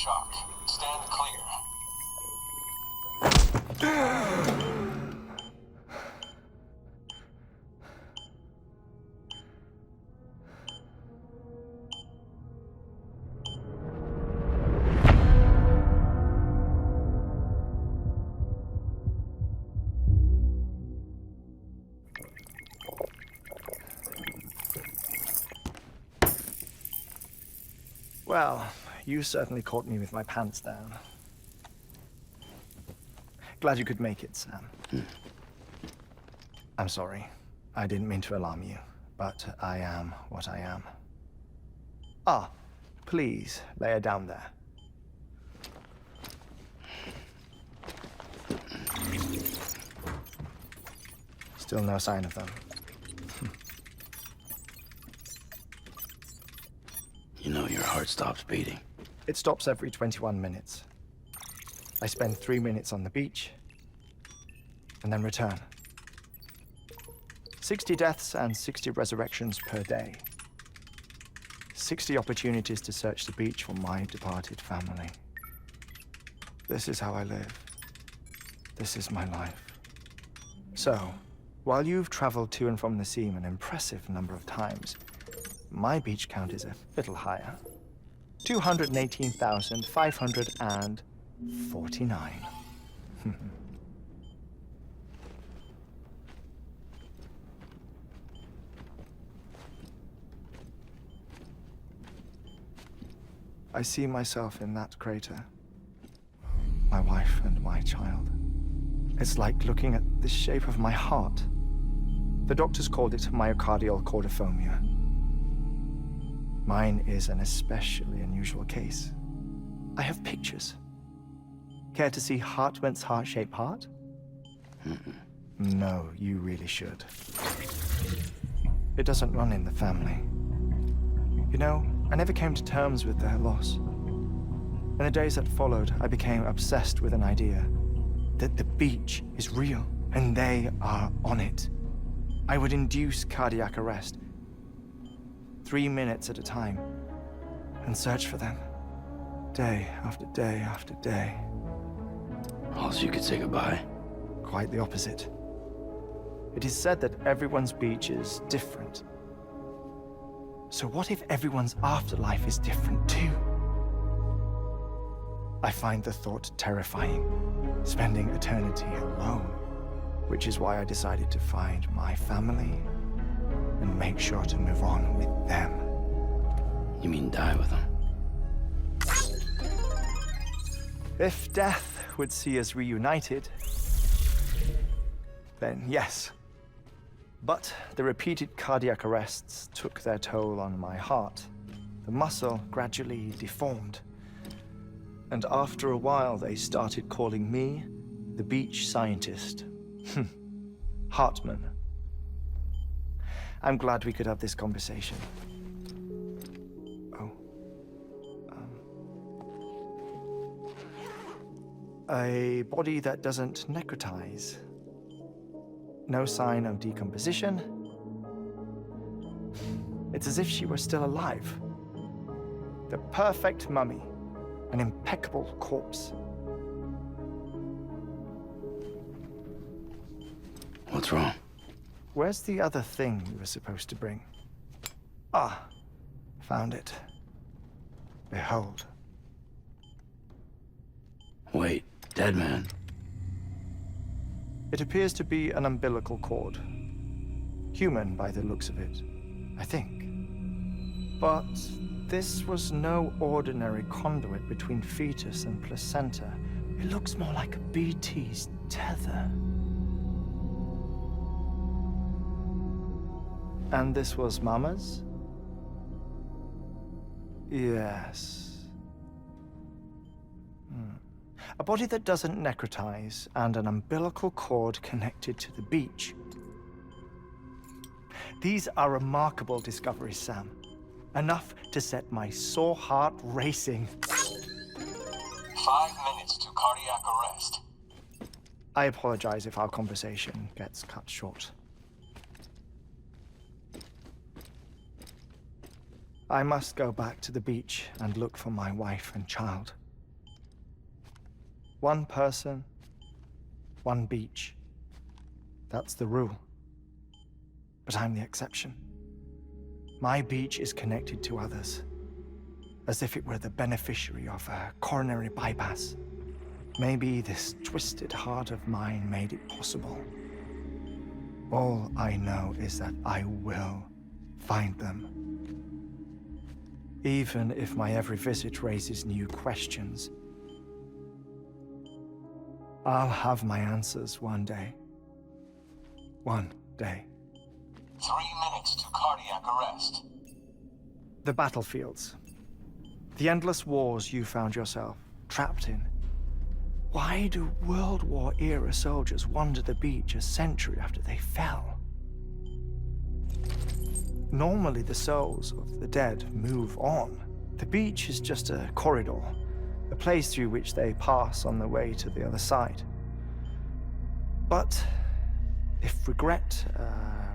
shock. Stand clear. Well, you certainly caught me with my pants down. Glad you could make it, Sam. I'm sorry. I didn't mean to alarm you, but I am what I am. Ah, please, lay her down there. Still no sign of them. You know your heart stops beating. It stops every 21 minutes. I spend 3 minutes on the beach, and then return. 60 deaths and 60 resurrections per day. 60 opportunities to search the beach for my departed family. This is how I live. This is my life. So, while you've traveled to and from the sea an impressive number of times, my beach count is a little higher. 218,549. I see myself in that crater. My wife and my child. It's like looking at the shape of my heart. The doctors called it myocardial cordiformia. Mine is an especially unusual case. I have pictures. Care to see Hartmann's heart-shaped heart? No, you really should. It doesn't run in the family. You know, I never came to terms with their loss. In the days that followed, I became obsessed with an idea that the beach is real and they are on it. I would induce cardiac arrest, 3 minutes at a time, and search for them, day after day after day. All so you could say goodbye? Quite the opposite. It is said that everyone's beach is different. So what if everyone's afterlife is different too? I find the thought terrifying, spending eternity alone, which is why I decided to find my family and make sure to move on with them. You mean die with them? If death would see us reunited, then yes. But the repeated cardiac arrests took their toll on my heart. The muscle gradually deformed. And after a while, they started calling me the beach scientist. Hartmann. I'm glad we could have this conversation. Oh. A body that doesn't necrotize. No sign of decomposition. It's as if she were still alive. The perfect mummy. An impeccable corpse. What's wrong? Where's the other thing you were supposed to bring? Ah, found it. Behold. Wait, dead man? It appears to be an umbilical cord. Human by the looks of it, I think. But this was no ordinary conduit between fetus and placenta. It looks more like a BT's tether. And this was Mama's? Yes. A body that doesn't necrotize and an umbilical cord connected to the beach. These are remarkable discoveries, Sam. Enough to set my sore heart racing. 5 minutes to cardiac arrest. I apologize if our conversation gets cut short. I must go back to the beach and look for my wife and child. One person, one beach. That's the rule. But I'm the exception. My beach is connected to others, as if it were the beneficiary of a coronary bypass. Maybe this twisted heart of mine made it possible. All I know is that I will find them. Even if my every visit raises new questions, I'll have my answers one day. One day. 3 minutes to cardiac arrest. The battlefields. The endless wars you found yourself trapped in. Why do World War-era soldiers wander the beach a century after they fell? Normally, the souls of the dead move on. The beach is just a corridor, a place through which they pass on their way to the other side. But if regret,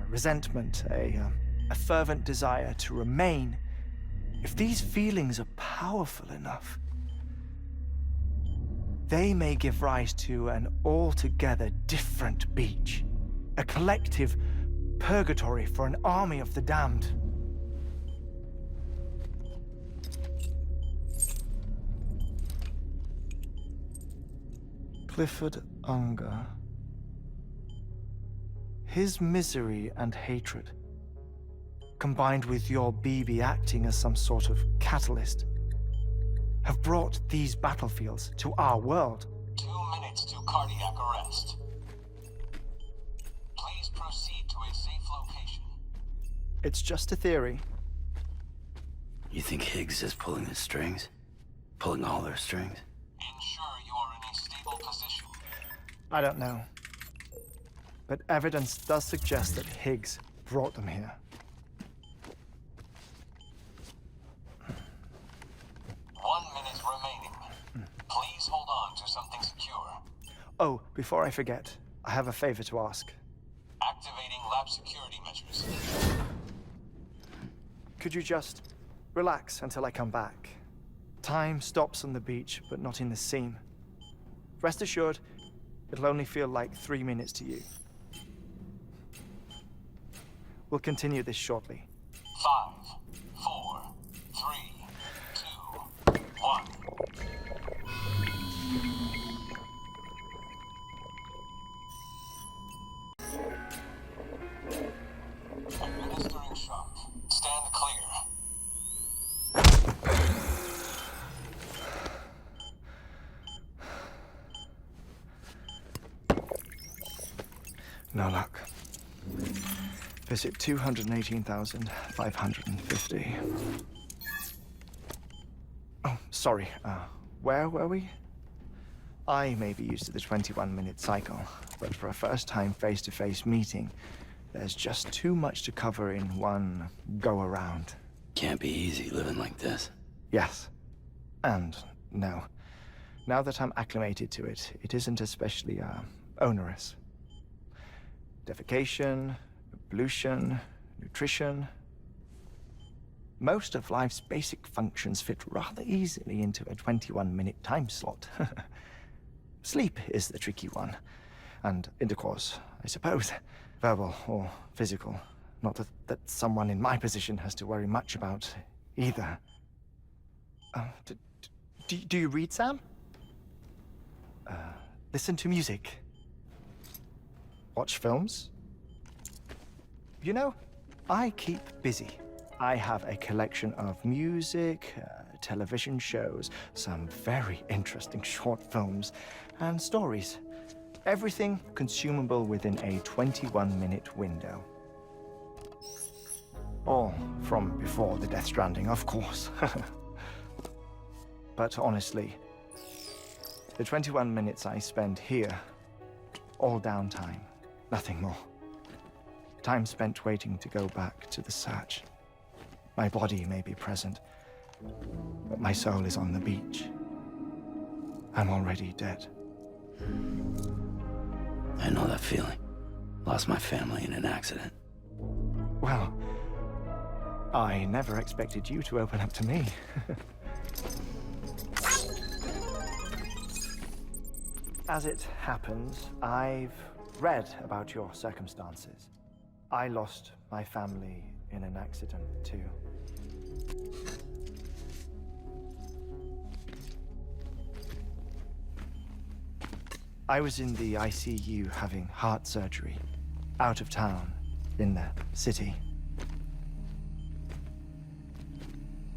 resentment, a fervent desire to remain, if these feelings are powerful enough, they may give rise to an altogether different beach, a collective purgatory for an army of the damned. Clifford Unger. His misery and hatred, combined with your BB acting as some sort of catalyst, have brought these battlefields to our world. 2 minutes to cardiac arrest. Please proceed to a safe location. It's just a theory. You think Higgs is pulling the strings? Pulling all their strings? Ensure you are in a stable position. I don't know. But evidence does suggest that Higgs brought them here. 1 minute remaining. Please hold on to something secure. Oh, before I forget, I have a favor to ask. Activating lab security measures. Could you just relax until I come back? Time stops on the beach, but not in the scene. Rest assured, it'll only feel like 3 minutes to you. We'll continue this shortly. 5, 4, 3, 2, 1. Administering shock. Stand clear. No luck. Visit 218,550. Oh, sorry. Where were we? I may be used to the 21-minute cycle, but for a first-time face-to-face meeting, there's just too much to cover in one go-around. Can't be easy living like this. Yes. And no. Now that I'm acclimated to it, it isn't especially, onerous. Defecation, pollution, nutrition. Most of life's basic functions fit rather easily into a 21-minute time slot. Sleep is the tricky one. And intercourse, I suppose. Verbal or physical. Not that someone in my position has to worry much about either. Do you read, Sam? Listen to music. Watch films? You know, I keep busy. I have a collection of music, television shows, some very interesting short films, and stories. Everything consumable within a 21-minute window. All from before the Death Stranding, of course. But honestly, the 21 minutes I spend here, all downtime, nothing more. Time spent waiting to go back to the search. My body may be present, but my soul is on the beach. I'm already dead. I know that feeling. Lost my family in an accident. Well, I never expected you to open up to me. As it happens, I've read about your circumstances. I lost my family in an accident, too. I was in the ICU having heart surgery, out of town, in the city.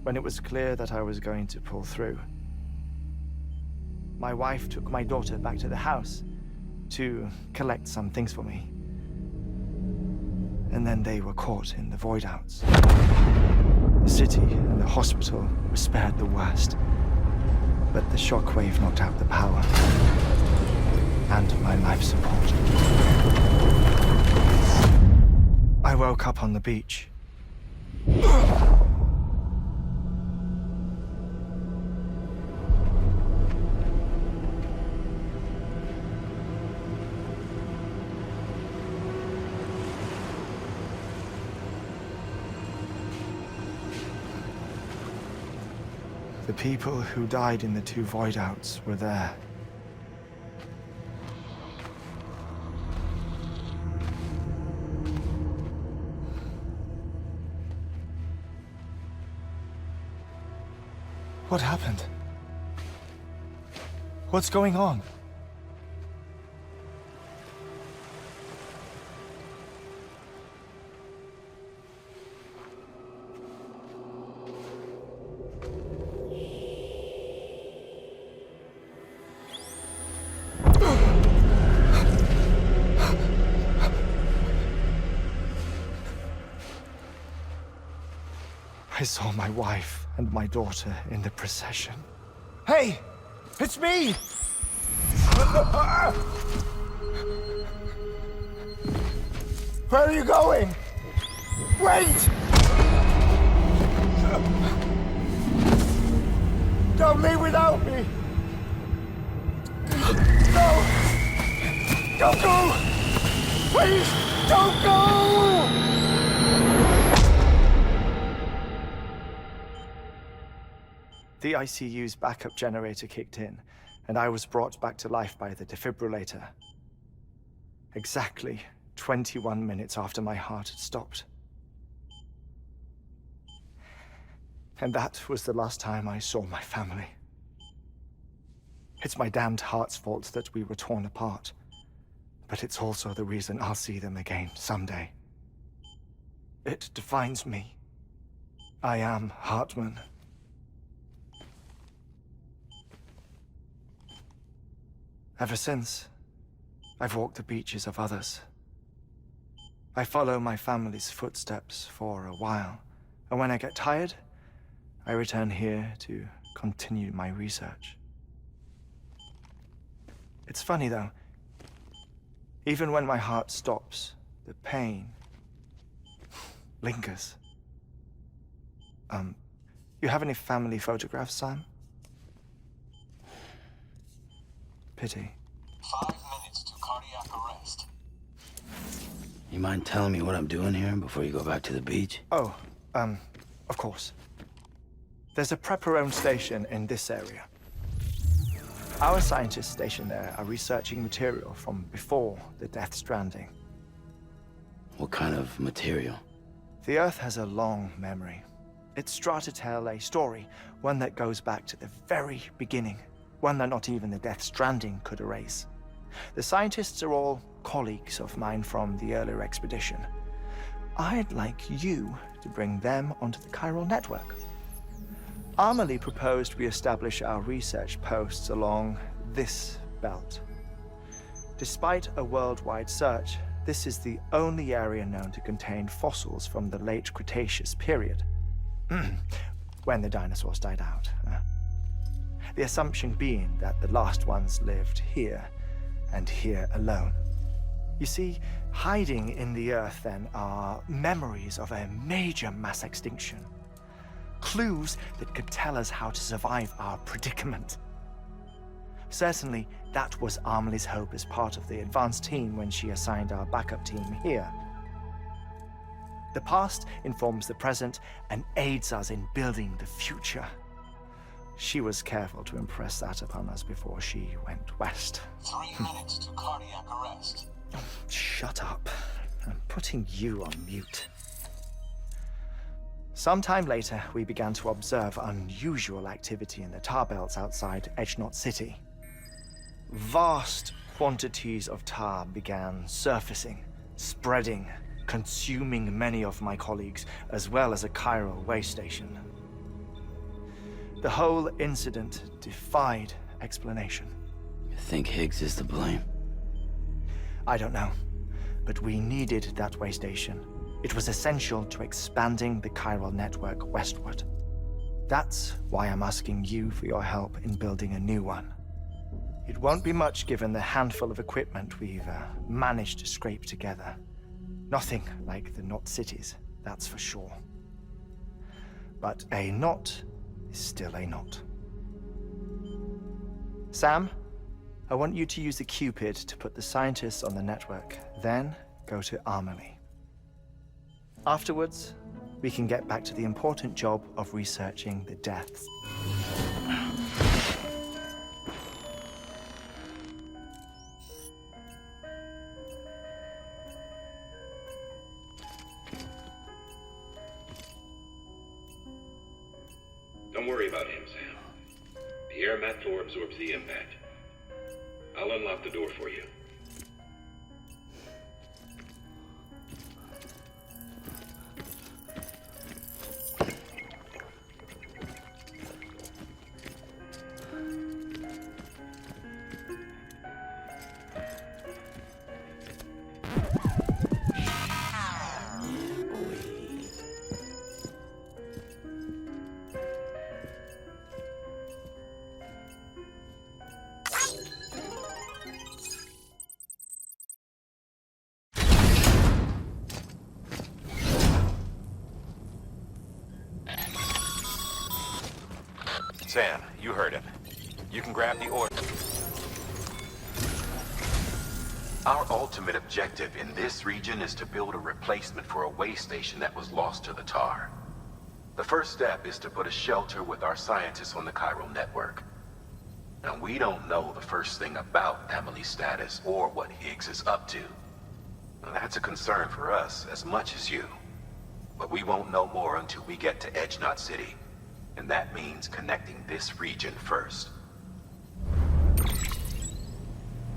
When it was clear that I was going to pull through, my wife took my daughter back to the house to collect some things for me. And then they were caught in the void outs. The city and the hospital were spared the worst, but the shockwave knocked out the power and my life support. I woke up on the beach. The people who died in the two void outs were there. What happened? What's going on? I saw my wife and my daughter in the procession. Hey! It's me! Where are you going? Wait! Don't leave without me! No! Don't go! Please, don't go! The ICU's backup generator kicked in, and I was brought back to life by the defibrillator. Exactly 21 minutes after my heart had stopped. And that was the last time I saw my family. It's my damned heart's fault that we were torn apart, but it's also the reason I'll see them again someday. It defines me. I am Hartman. Ever since, I've walked the beaches of others. I follow my family's footsteps for a while, and when I get tired, I return here to continue my research. It's funny though, even when my heart stops, the pain lingers. You have any family photographs, Sam? Pity. 5 minutes to cardiac arrest. You mind telling me what I'm doing here before you go back to the beach? Oh, of course. There's a prepper-owned station in this area. Our scientists stationed there are researching material from before the Death Stranding. What kind of material? The Earth has a long memory. It's trying to tell a story, one that goes back to the very beginning. One that not even the Death Stranding could erase. The scientists are all colleagues of mine from the earlier expedition. I'd like you to bring them onto the chiral network. Amelie proposed we establish our research posts along this belt. Despite a worldwide search, this is the only area known to contain fossils from the late Cretaceous period. When the dinosaurs died out. The assumption being that the last ones lived here, and here alone. You see, hiding in the Earth then are memories of a major mass extinction. Clues that could tell us how to survive our predicament. Certainly, that was Amelie's hope as part of the advanced team when she assigned our backup team here. The past informs the present and aids us in building the future. She was careful to impress that upon us before she went west. 3 minutes to cardiac arrest. Shut up. I'm putting you on mute. Sometime later, we began to observe unusual activity in the tar belts outside Edgenot City. Vast quantities of tar began surfacing, spreading, consuming many of my colleagues, as well as a chiral way station. The whole incident defied explanation. You think Higgs is to blame? I don't know, but we needed that way station. It was essential to expanding the chiral network westward. That's why I'm asking you for your help in building a new one. It won't be much given the handful of equipment we've managed to scrape together. Nothing like the knot cities, that's for sure. But a knot is still a knot. Sam, I want you to use the Cupid to put the scientists on the network, then go to Armory. Afterwards, we can get back to the important job of researching the deaths. Don't worry about him, Sam. The air mat floor absorbs the impact. I'll unlock the door for you. Sam, you heard him. You can grab the order. Our ultimate objective in this region is to build a replacement for a way station that was lost to the tar. The first step is to put a shelter with our scientists on the chiral network. Now, we don't know the first thing about Emily's status or what Higgs is up to. Now, that's a concern for us as much as you. But we won't know more until we get to Edgenot City. And that means connecting this region first.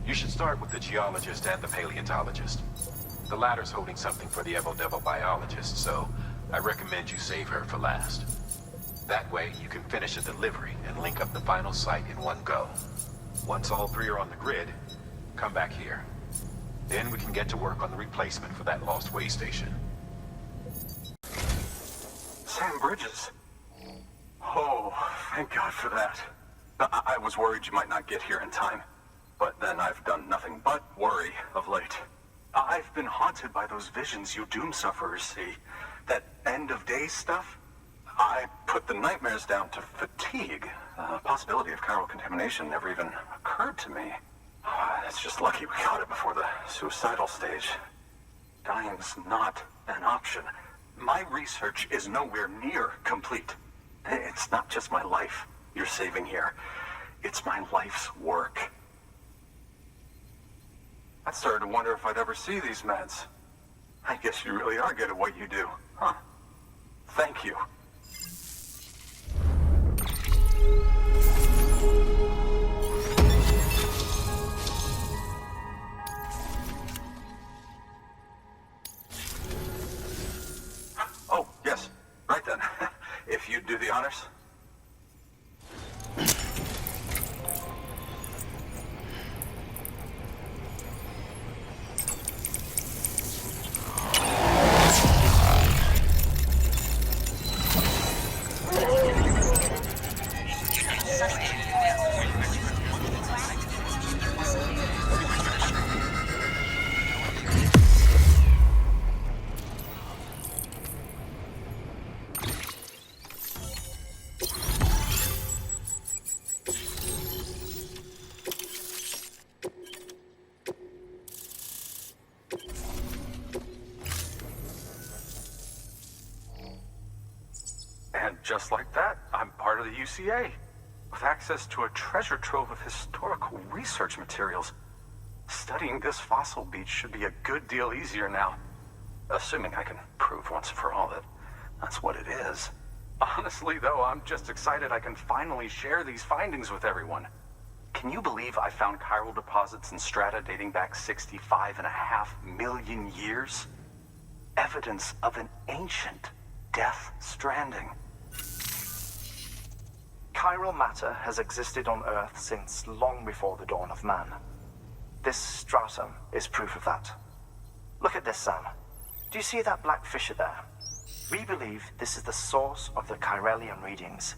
You should start with the geologist and the paleontologist. The latter's holding something for the Evo-Devo biologist, so I recommend you save her for last. That way, you can finish a delivery and link up the final site in one go. Once all three are on the grid, come back here. Then we can get to work on the replacement for that lost way station. Sam Bridges. Oh, thank God for that. I was worried you might not get here in time. But then I've done nothing but worry of late. I've been haunted by those visions you doom sufferers see. That end-of-day stuff. I put the nightmares down to fatigue. The possibility of chiral contamination never even occurred to me. It's just lucky we got it before the suicidal stage. Dying's not an option. My research is nowhere near complete. It's not just my life you're saving here. It's my life's work. I started to wonder if I'd ever see these meds. I guess you really are good at what you do, huh? Thank you. Oh, yes. Right then. If you'd do the honors. And just like that, I'm part of the UCA. have access to a treasure trove of historical research materials. Studying this fossil beach should be a good deal easier now. Assuming I can prove once and for all that that's what it is. Honestly, though, I'm just excited I can finally share these findings with everyone. Can you believe I found chiral deposits in strata dating back 65.5 million years? Evidence of an ancient death stranding. Chiral matter has existed on Earth since long before the dawn of man. This stratum is proof of that. Look at this, Sam. Do you see that black fissure there? We believe this is the source of the Chiralian readings.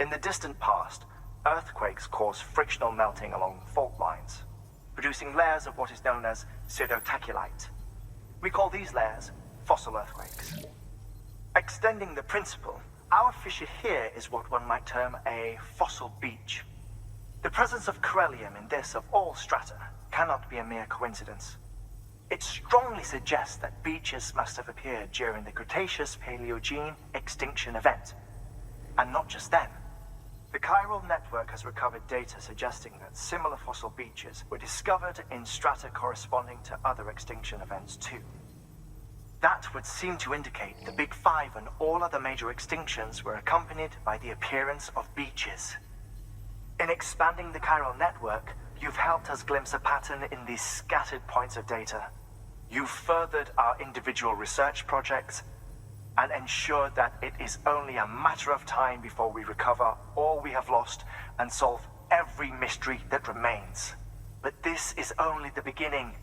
In the distant past, earthquakes caused frictional melting along fault lines, producing layers of what is known as pseudotachylite. We call these layers fossil earthquakes. Extending the principle, our fissure here is what one might term a fossil beach. The presence of corellium in this of all strata cannot be a mere coincidence. It strongly suggests that beaches must have appeared during the Cretaceous-Paleogene extinction event. And not just then. The chiral network has recovered data suggesting that similar fossil beaches were discovered in strata corresponding to other extinction events too. That would seem to indicate the Big Five and all other major extinctions were accompanied by the appearance of beaches. In expanding the chiral network, you've helped us glimpse a pattern in these scattered points of data. You've furthered our individual research projects and ensured that it is only a matter of time before we recover all we have lost and solve every mystery that remains. But this is only the beginning.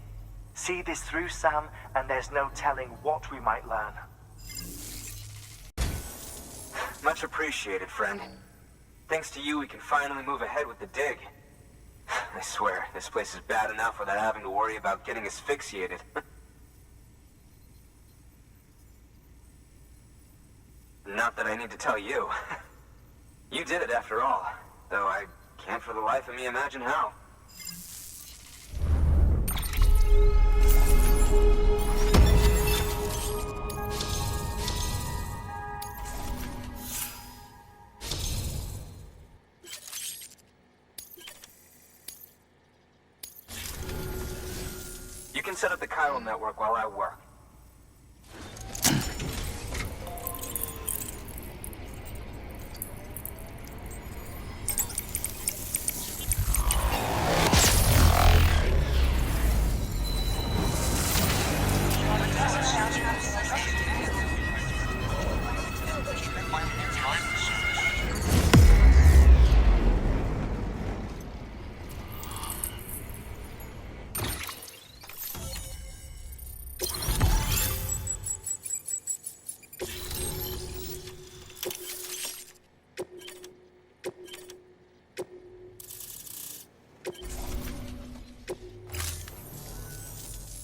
See this through, Sam, and there's no telling what we might learn. Much appreciated, friend. Thanks to you, we can finally move ahead with the dig. I swear, this place is bad enough without having to worry about getting asphyxiated. Not that I need to tell you. You did it after all, though I can't for the life of me imagine how. You can set up the chiral network while I work.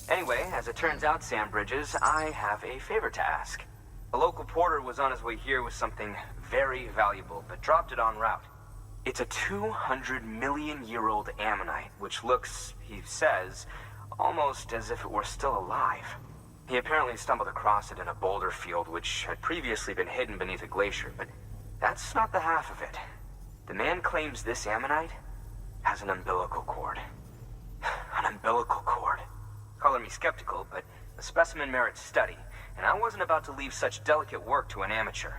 Anyway, as it turns out, Sam Bridges, I have a favor to ask. A local porter was on his way here with something very valuable, but dropped it en route. It's a 200-million-year-old ammonite, which looks, he says, almost as if it were still alive. He apparently stumbled across it in a boulder field which had previously been hidden beneath a glacier, but that's not the half of it. The man claims this ammonite has an umbilical cord. An umbilical cord. Color me skeptical, but the specimen merits study, and I wasn't about to leave such delicate work to an amateur.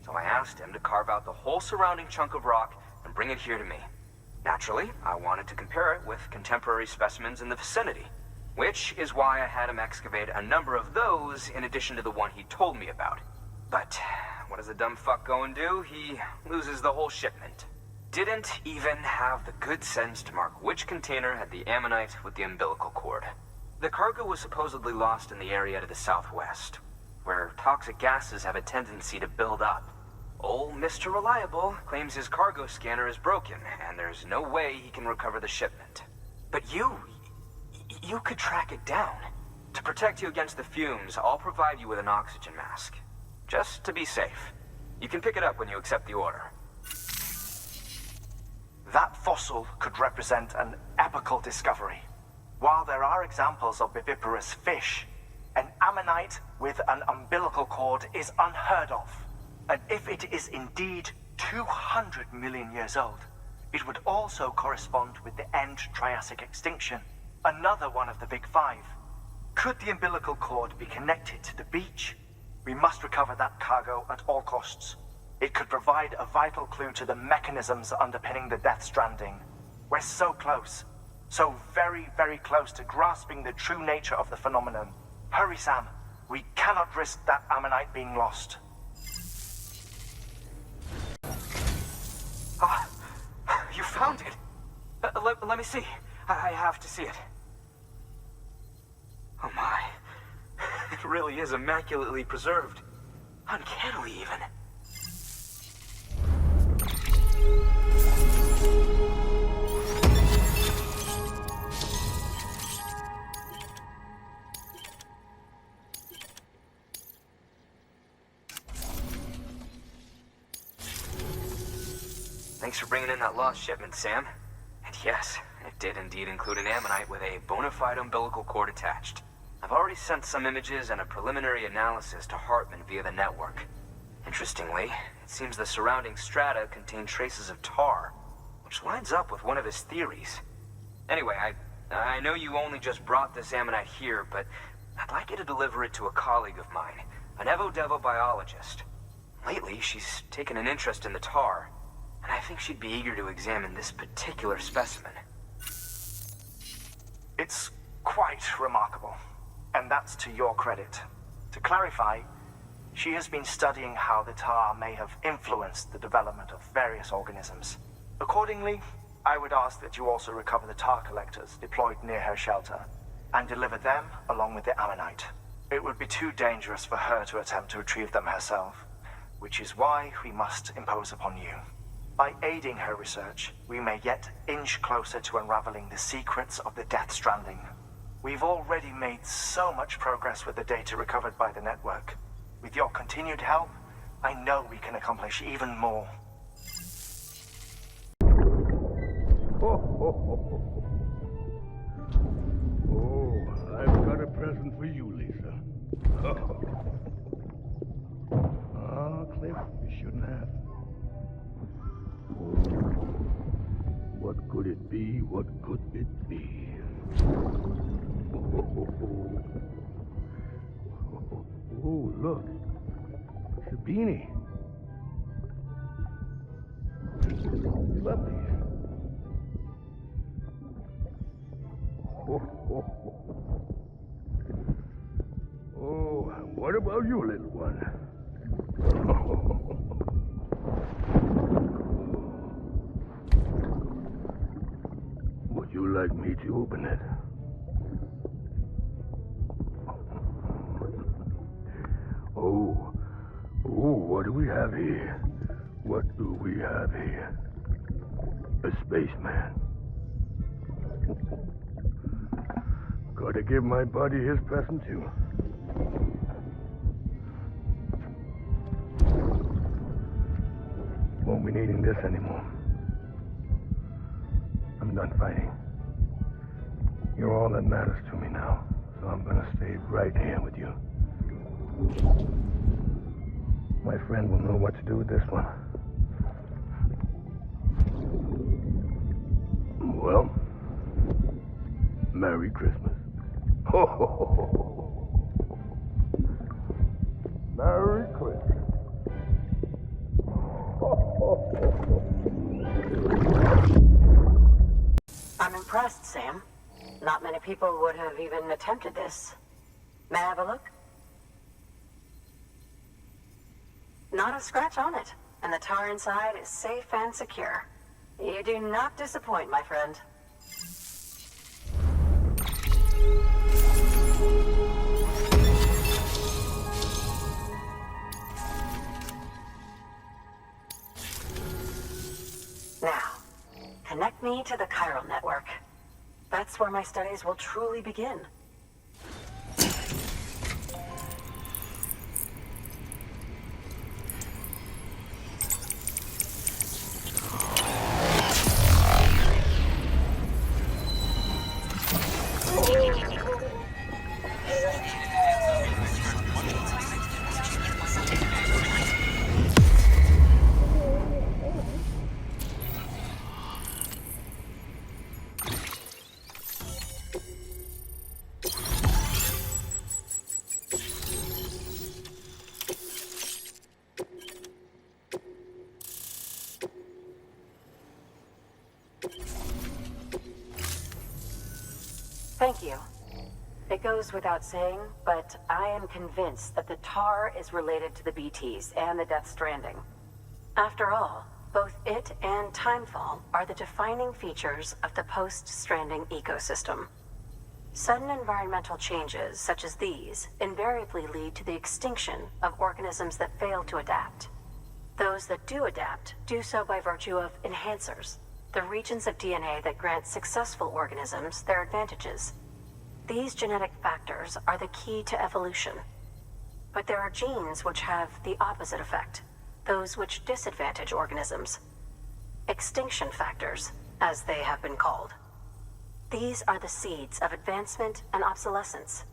So I asked him to carve out the whole surrounding chunk of rock and bring it here to me. Naturally, I wanted to compare it with contemporary specimens in the vicinity, which is why I had him excavate a number of those in addition to the one he told me about. But what does the dumb fuck go and do? He loses the whole shipment. Didn't even have the good sense to mark which container had the ammonite with the umbilical cord. The cargo was supposedly lost in the area to the southwest, where toxic gases have a tendency to build up. Old Mr. Reliable claims his cargo scanner is broken, and there's no way he can recover the shipment. But you could track it down. To protect you against the fumes, I'll provide you with an oxygen mask. Just to be safe. You can pick it up when you accept the order. That fossil could represent an epochal discovery. While there are examples of viviparous fish, an ammonite with an umbilical cord is unheard of. And if it is indeed 200 million years old. It would also correspond with the end Triassic extinction, another one of the Big Five. Could the umbilical cord be connected to the beach? We must recover that cargo at all costs. It could provide a vital clue to the mechanisms underpinning the Death Stranding. We're so close. So very, very close to grasping the true nature of the phenomenon. Hurry, Sam. We cannot risk that ammonite being lost. Ah, you found it. Let me see. I have to see it. Oh my. It really is immaculately preserved. Uncannily even. Thanks for bringing in that lost shipment, Sam. And yes, it did indeed include an ammonite with a bona fide umbilical cord attached. I've already sent some images and a preliminary analysis to Hartman via the network. Interestingly, it seems the surrounding strata contain traces of tar, which lines up with one of his theories. Anyway, I know you only just brought this ammonite here, but I'd like you to deliver it to a colleague of mine, an Evo-Devo biologist. Lately, she's taken an interest in the tar, and I think she'd be eager to examine this particular specimen. It's quite remarkable, and that's to your credit. To clarify, she has been studying how the tar may have influenced the development of various organisms. Accordingly, I would ask that you also recover the tar collectors deployed near her shelter, and deliver them along with the ammonite. It would be too dangerous for her to attempt to retrieve them herself, which is why we must impose upon you. By aiding her research, we may yet inch closer to unraveling the secrets of the Death Stranding. We've already made so much progress with the data recovered by the network. With your continued help, I know we can accomplish even more. Oh, I've got a present for you, Lisa. Oh, Cliff, you shouldn't have. What could it be? What could it be? Oh, look. It's a beanie. You love these. Oh, what about you, little one? Would you like me to open it? Oh, what do we have here? What do we have here? A spaceman. Gotta give my buddy his present too. Won't be needing this anymore. I'm done fighting. You're all that matters to me now, so I'm gonna stay right here with you. My friend will know what to do with this one. Well, Merry Christmas. Ho, ho, ho, ho. Merry Christmas. Ho, ho, ho, I'm impressed, Sam. Not many people would have even attempted this. May I have a look? Not a scratch on it, and the tar inside is safe and secure. You do not disappoint, my friend. Now, connect me to the chiral network. That's where my studies will truly begin. Thank you. It goes without saying, but I am convinced that the tar is related to the BTs and the Death Stranding. After all, both it and Timefall are the defining features of the post-Stranding ecosystem. Sudden environmental changes such as these invariably lead to the extinction of organisms that fail to adapt. Those that do adapt do so by virtue of enhancers, the regions of DNA that grant successful organisms their advantages. These genetic factors are the key to evolution. But there are genes which have the opposite effect, those which disadvantage organisms. Extinction factors, as they have been called. These are the seeds of advancement and obsolescence.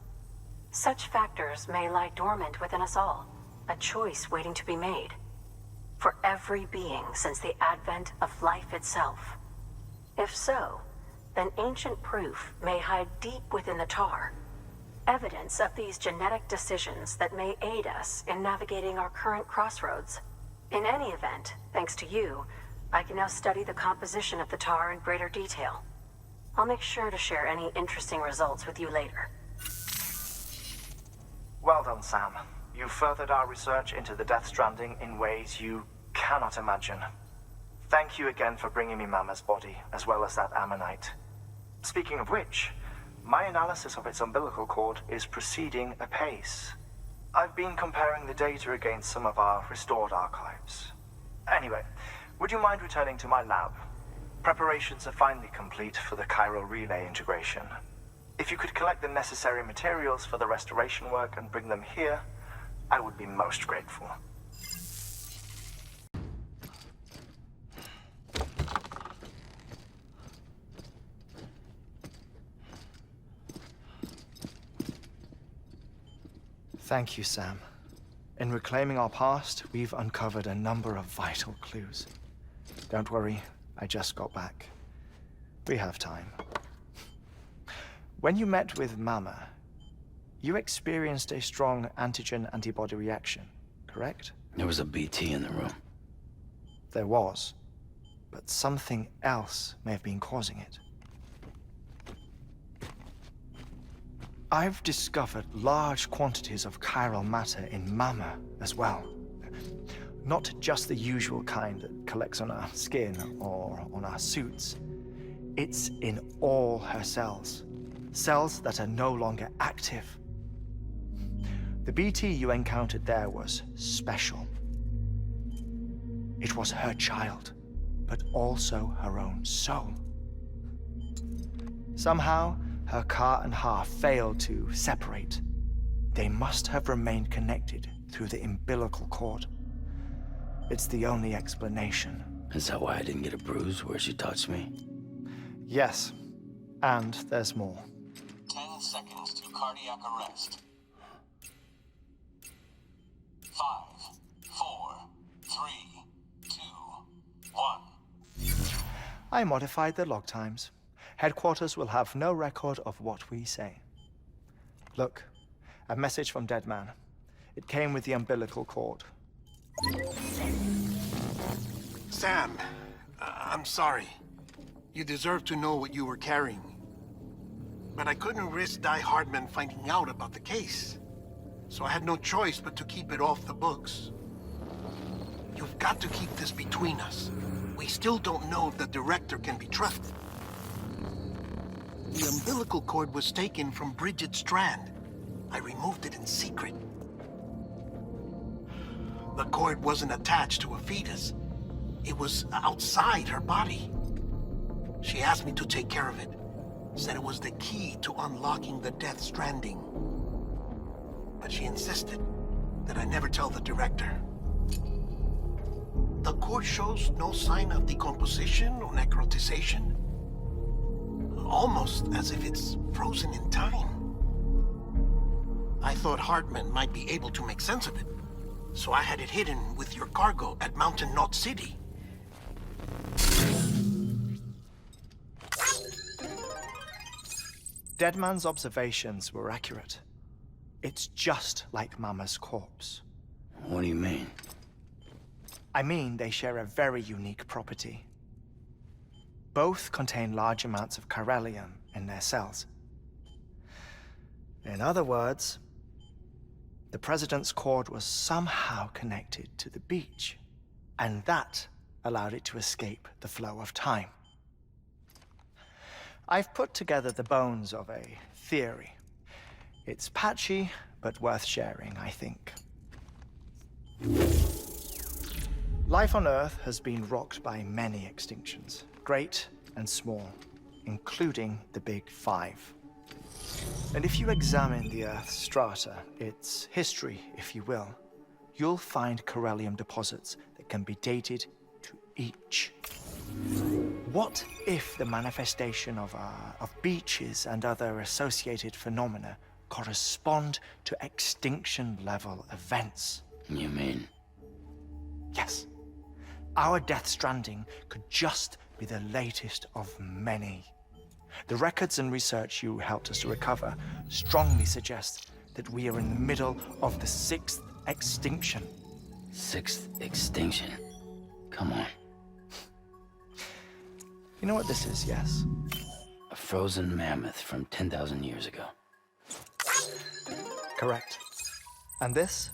Such factors may lie dormant within us all, a choice waiting to be made. For every being since the advent of life itself. If so, then ancient proof may hide deep within the tar. Evidence of these genetic decisions that may aid us in navigating our current crossroads. In any event, thanks to you, I can now study the composition of the tar in greater detail. I'll make sure to share any interesting results with you later. Well done, Sam. You furthered our research into the Death Stranding in ways you cannot imagine. Thank you again for bringing me Mama's body, as well as that ammonite. Speaking of which, my analysis of its umbilical cord is proceeding apace. I've been comparing the data against some of our restored archives. Anyway, would you mind returning to my lab? Preparations are finally complete for the chiral relay integration. If you could collect the necessary materials for the restoration work and bring them here, I would be most grateful. Thank you, Sam. In reclaiming our past, we've uncovered a number of vital clues. Don't worry, I just got back. We have time. When you met with Mama, you experienced a strong antigen-antibody reaction, correct? There was a BT in the room. There was, but something else may have been causing it. I've discovered large quantities of chiral matter in Mama as well. Not just the usual kind that collects on our skin or on our suits. It's in all her cells. Cells that are no longer active. The BT you encountered there was special. It was her child, but also her own soul. Somehow, her car and half failed to separate. They must have remained connected through the umbilical cord. It's the only explanation. Is that why I didn't get a bruise where she touched me? Yes, and there's more. 10 seconds to cardiac arrest. 5, 4, 3, 2, 1. I modified the log times. Headquarters will have no record of what we say. Look, a message from Deadman. It came with the umbilical cord. Sam, I'm sorry. You deserve to know what you were carrying. But I couldn't risk Die Hardman finding out about the case. So I had no choice but to keep it off the books. You've got to keep this between us. We still don't know if the director can be trusted. The umbilical cord was taken from Bridget Strand. I removed it in secret. The cord wasn't attached to a fetus. It was outside her body. She asked me to take care of it. Said it was the key to unlocking the Death Stranding. But she insisted that I never tell the director. The cord shows no sign of decomposition or necrotization. Almost as if it's frozen in time. I thought Hartman might be able to make sense of it, so I had it hidden with your cargo at Mountain Knot City. Deadman's observations were accurate. It's just like Mama's corpse. What do you mean? I mean, they share a very unique property. Both contain large amounts of chiralium in their cells. In other words, the president's cord was somehow connected to the beach, and that allowed it to escape the flow of time. I've put together the bones of a theory. It's patchy, but worth sharing, I think. Life on Earth has been rocked by many extinctions, great and small, including the Big Five. And if you examine the Earth's strata, its history, if you will, you'll find corellium deposits that can be dated to each. What if the manifestation of beaches and other associated phenomena correspond to extinction-level events? You mean? Yes. Our Death Stranding could just be the latest of many. The records and research you helped us to recover strongly suggest that we are in the middle of the 6th extinction. 6th extinction? Come on. You know what this is, yes? A frozen mammoth from 10,000 years ago. Correct. And this?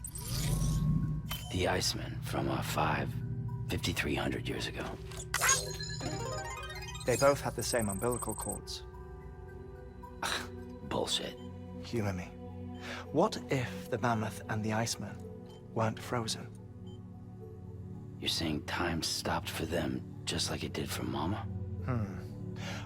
The Iceman from 5,300 years ago. They both have the same umbilical cords. Bullshit. Humor me. What if the mammoth and the Iceman weren't frozen? You're saying time stopped for them just like it did for Mama?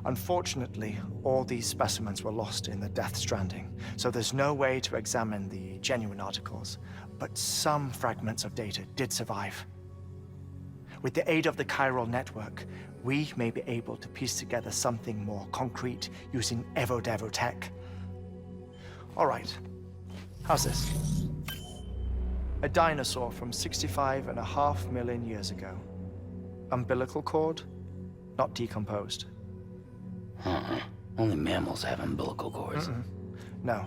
Unfortunately, all these specimens were lost in the Death Stranding, so there's no way to examine the genuine articles, but some fragments of data did survive. With the aid of the chiral network, we may be able to piece together something more concrete using Evo-Devo tech. All right, how's this? A dinosaur from 65.5 million years ago. Umbilical cord, not decomposed. Only mammals have umbilical cords. No.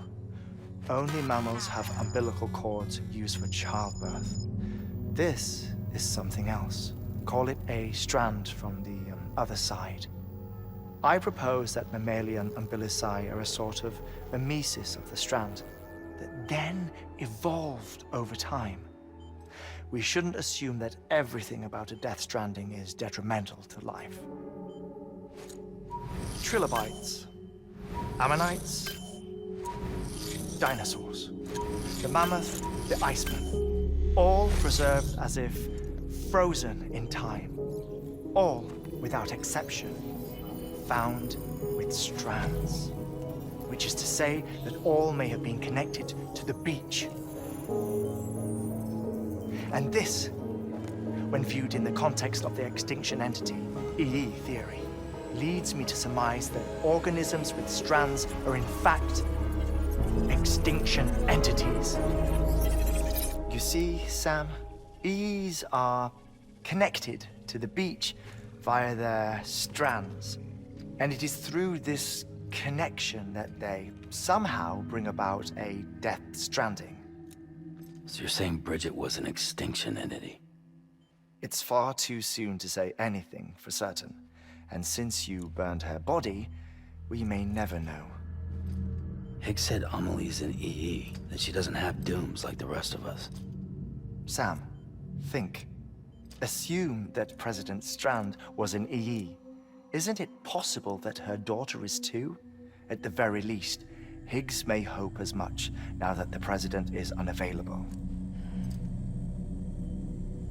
Only mammals have umbilical cords used for childbirth. This is something else. Call it a strand from the other side. I propose that mammalian umbilici are a sort of mimesis of the strand that then evolved over time. We shouldn't assume that everything about a Death Stranding is detrimental to life. Trilobites, ammonites, dinosaurs, the mammoth, the Iceman, all preserved as if frozen in time, all without exception found with strands, which is to say that all may have been connected to the beach. And this, when viewed in the context of the extinction entity, EE theory, leads me to surmise that organisms with strands are in fact extinction entities. You see, Sam, EEs are connected to the beach via their strands, and it is through this connection that they somehow bring about a Death Stranding. So you're saying Bridget was an extinction entity? It's far too soon to say anything for certain. And since you burned her body, we may never know. Higgs said Amelie's an EE, that she doesn't have dooms like the rest of us. Sam, think. Assume that President Strand was an EE. Isn't it possible that her daughter is too? At the very least, Higgs may hope as much now that the President is unavailable.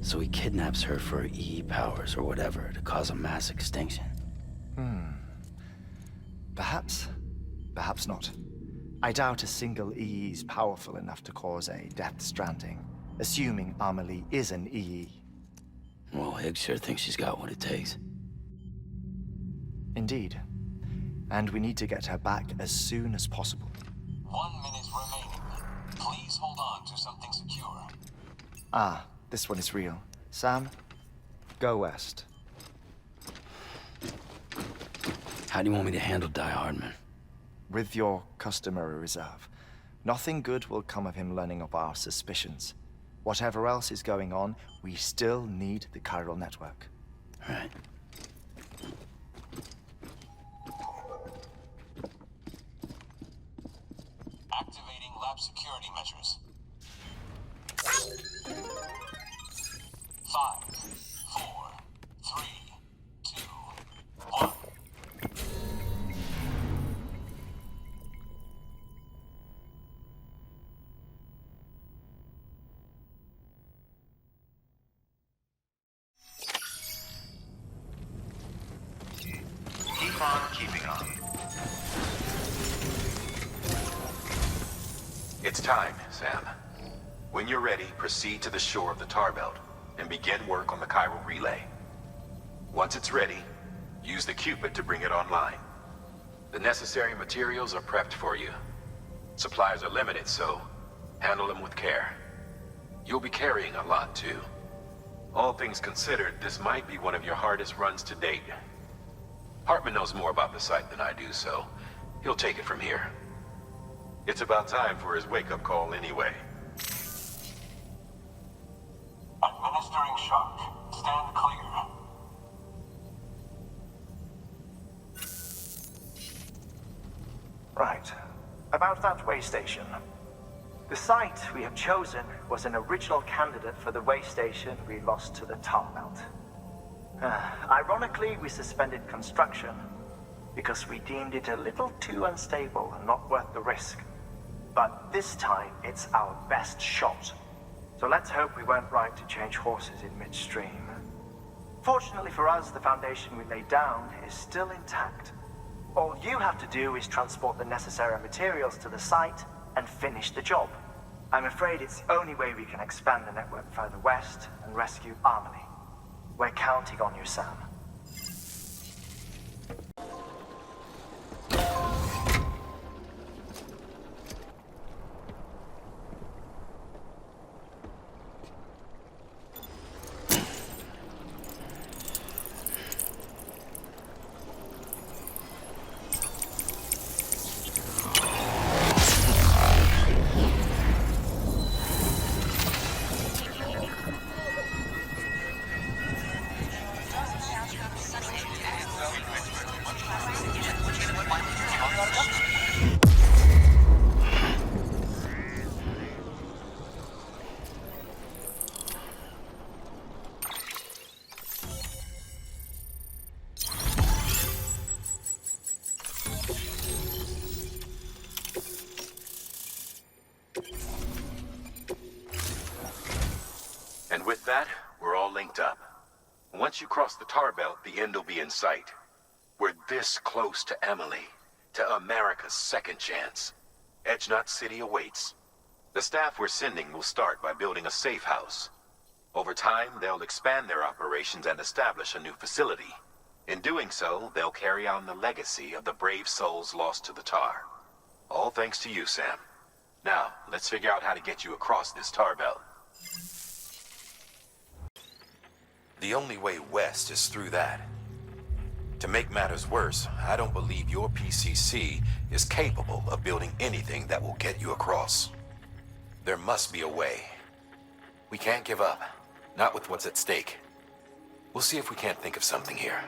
So he kidnaps her for EE powers or whatever to cause a mass extinction. Perhaps. Perhaps not. I doubt a single EE is powerful enough to cause a Death Stranding, assuming Amelie is an EE. Well, Higgs sure thinks she's got what it takes. Indeed. And we need to get her back as soon as possible. 1 minute remaining. Please hold on to something secure. Ah, this one is real. Sam, go west. How do you want me to handle Die Hardman? With your customary reserve. Nothing good will come of him learning of our suspicions. Whatever else is going on, we still need the chiral network. Right. Activate lab security measures. 5, 4, 3, 2, 1. Keep on keeping on. It's time, Sam. When you're ready, proceed to the shore of the tar belt and begin work on the chiral relay. Once it's ready, use the Cupid to bring it online. The necessary materials are prepped for you. Supplies are limited, so handle them with care. You'll be carrying a lot, too. All things considered, this might be one of your hardest runs to date. Hartman knows more about the site than I do, so he'll take it from here. It's about time for his wake-up call anyway. Administering shock. Stand clear. Right. About that way station. The site we have chosen was an original candidate for the way station we lost to the tar belt. Ironically, we suspended construction because we deemed it a little too unstable and not worth the risk. But this time, it's our best shot. So let's hope we weren't right to change horses in midstream. Fortunately for us, the foundation we laid down is still intact. All you have to do is transport the necessary materials to the site and finish the job. I'm afraid it's the only way we can expand the network further west and rescue Harmony. We're counting on you, Sam. And with that, we're all linked up. Once you cross the tar belt, the end will be in sight. We're this close to Emily, to America's second chance. Edgenut City awaits. The staff we're sending will start by building a safe house. Over time, they'll expand their operations and establish a new facility. In doing so, they'll carry on the legacy of the brave souls lost to the tar. All thanks to you, Sam. Now, let's figure out how to get you across this tar belt. The only way west is through that. To make matters worse, I don't believe your PCC is capable of building anything that will get you across. There must be a way. We can't give up, not with what's at stake. We'll see if we can't think of something here.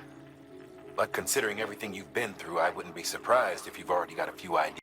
But considering everything you've been through, I wouldn't be surprised if you've already got a few ideas.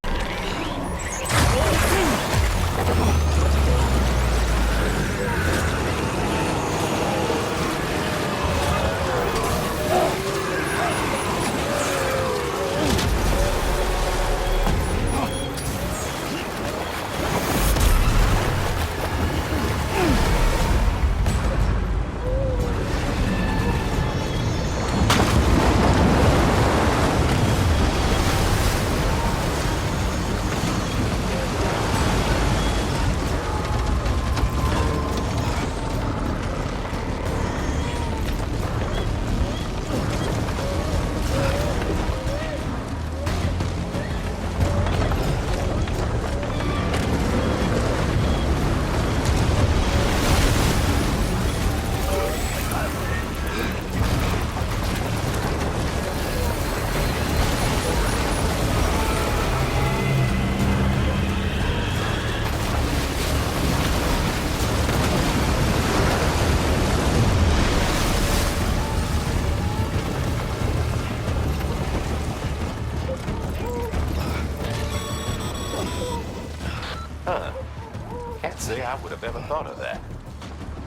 say I would have ever thought of that.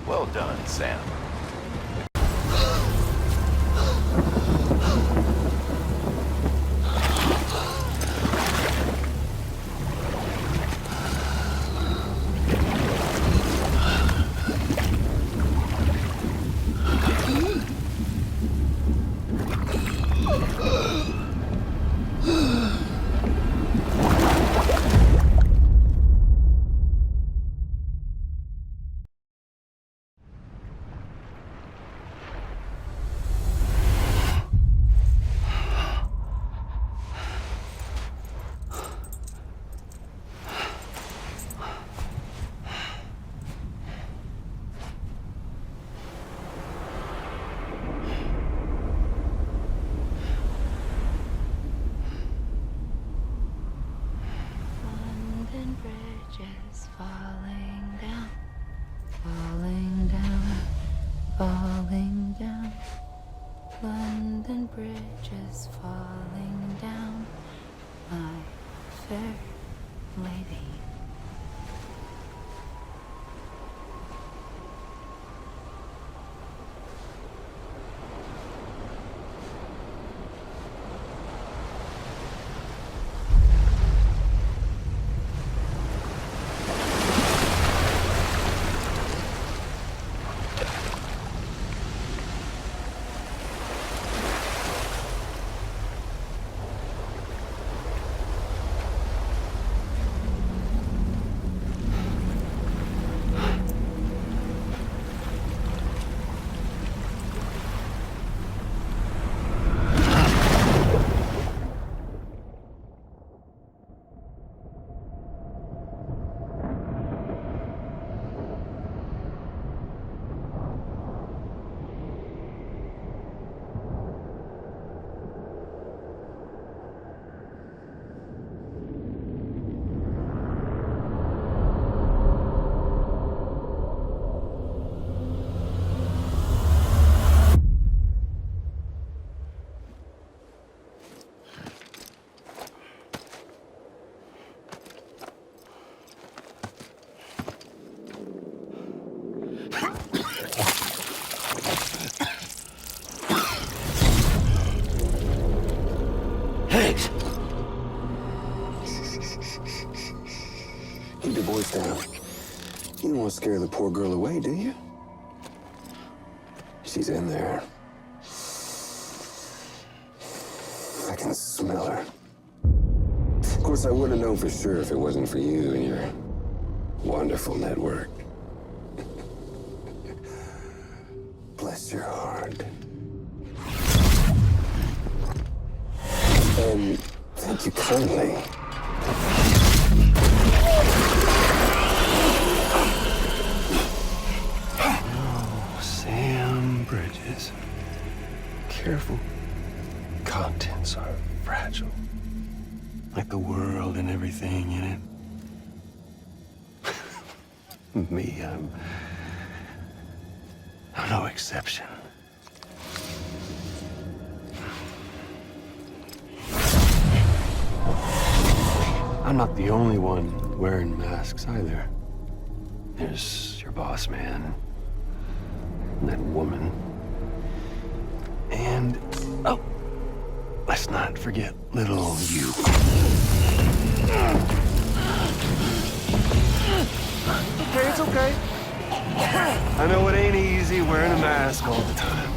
Well done, Sam. London bridges falling down, falling down, falling down. London bridges falling down, my fair lady. Keep your voice down. You don't want to scare the poor girl away, do you? She's in there. I can smell her. Of course, I wouldn't have known for sure if it wasn't for you and your wonderful network. Bless your heart. And thank you kindly. Oh, Sam Bridges. Careful. Contents are fragile. Like the world and everything in it. Me, I'm no exception. I'm not the only one wearing masks either. There's your boss man, and that woman, and, oh, let's not forget little you. Okay, it's okay. I know it ain't easy wearing a mask all the time.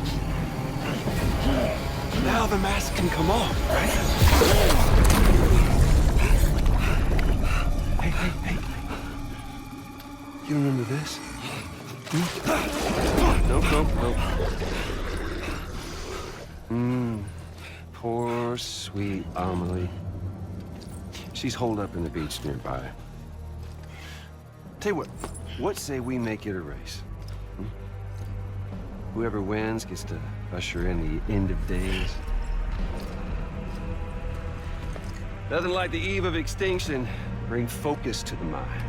Now the mask can come off, right? Hey. You remember this? Nope. Poor, sweet Amelie. She's holed up in the beach nearby. Tell you what say we make it a race? Whoever wins gets to usher in the end of days. Nothing like the eve of extinction. Bring focus to the mind.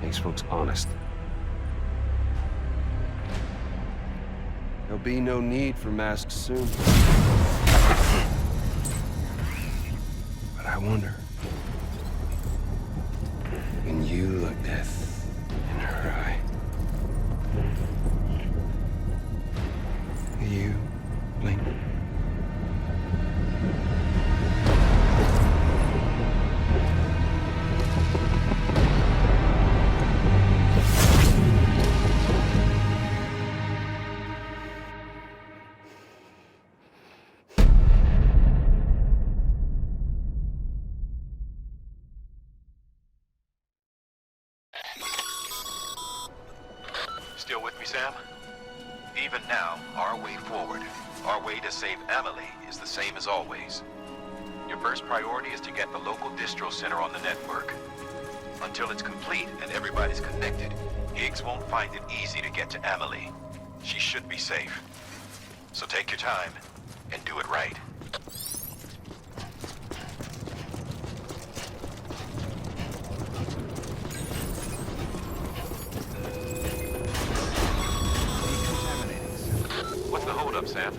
Makes folks honest. There'll be no need for masks soon. But I wonder, me, Sam? Even now, our way forward, our way to save Amelie is the same as always. Your first priority is to get the local distro center on the network. Until it's complete and everybody's connected, Higgs won't find it easy to get to Amelie. She should be safe. So take your time and do it right. What's the holdup, Sam?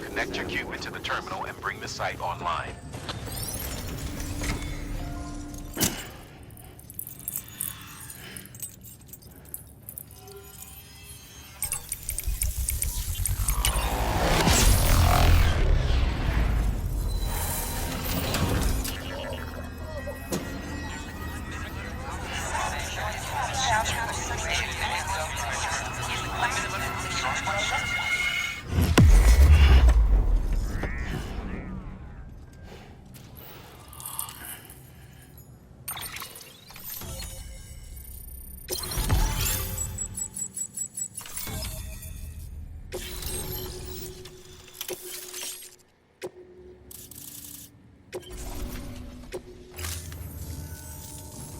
Connect your Cupid to the terminal and bring the site online.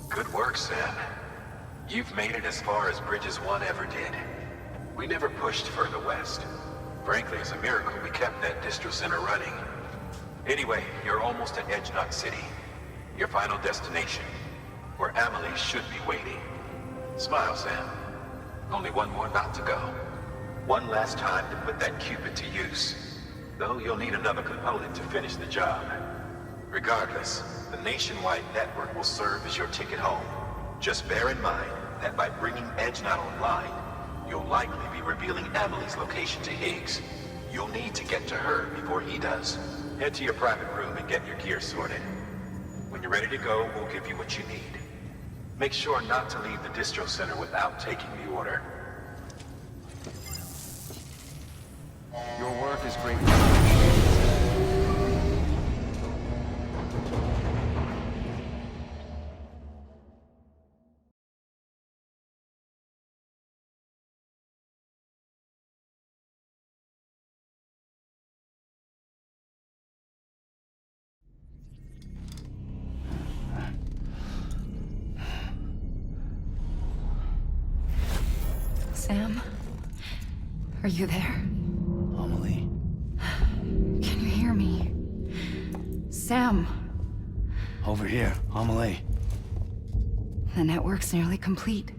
Good work, Sam. You've made it as far as Bridges 1 ever did. We never pushed further west. Frankly, it's a miracle we kept that distro center running. Anyway, you're almost at Edge Knot City, your final destination, where Amelie should be waiting. Smile, Sam. Only one more knot to go. One last time to put that Cupid to use. Though you'll need another component to finish the job. Regardless, the nationwide network will serve as your ticket home. Just bear in mind that by bringing Edge Knot online, you'll likely be revealing Amelie's location to Higgs. You'll need to get to her before he does. Head to your private room and get your gear sorted. When you're ready to go, we'll give you what you need. Make sure not to leave the distro center without taking the order. Your work is great. Sam? Are you there? Amelie. Can you hear me? Sam! Over here, Amelie. The network's nearly complete.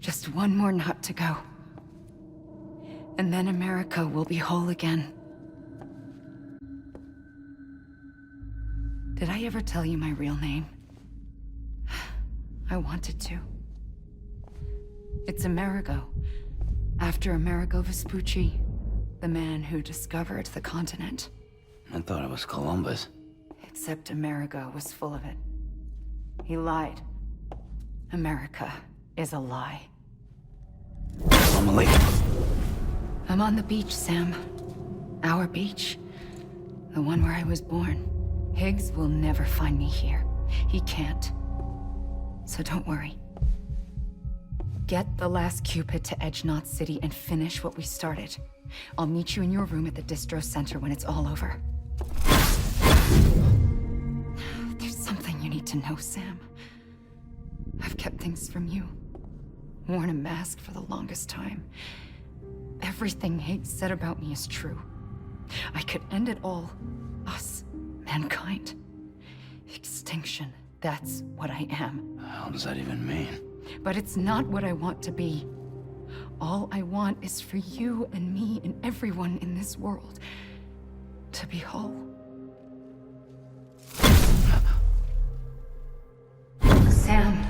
Just one more knot to go. And then America will be whole again. Did I ever tell you my real name? I wanted to. It's Amerigo. After Amerigo Vespucci, the man who discovered the continent. I thought it was Columbus. Except Amerigo was full of it. He lied. America is a lie. Amelie. I'm on the beach, Sam. Our beach. The one where I was born. Higgs will never find me here. He can't. So don't worry. Get the last Cupid to Edge Knot City and finish what we started. I'll meet you in your room at the distro center when it's all over. There's something you need to know, Sam. I've kept things from you. Worn a mask for the longest time. Everything Higgs said about me is true. I could end it all. Us. Mankind. Extinction. That's what I am. How does that even mean? But it's not what I want to be. All I want is for you and me and everyone in this world to be whole. Sam.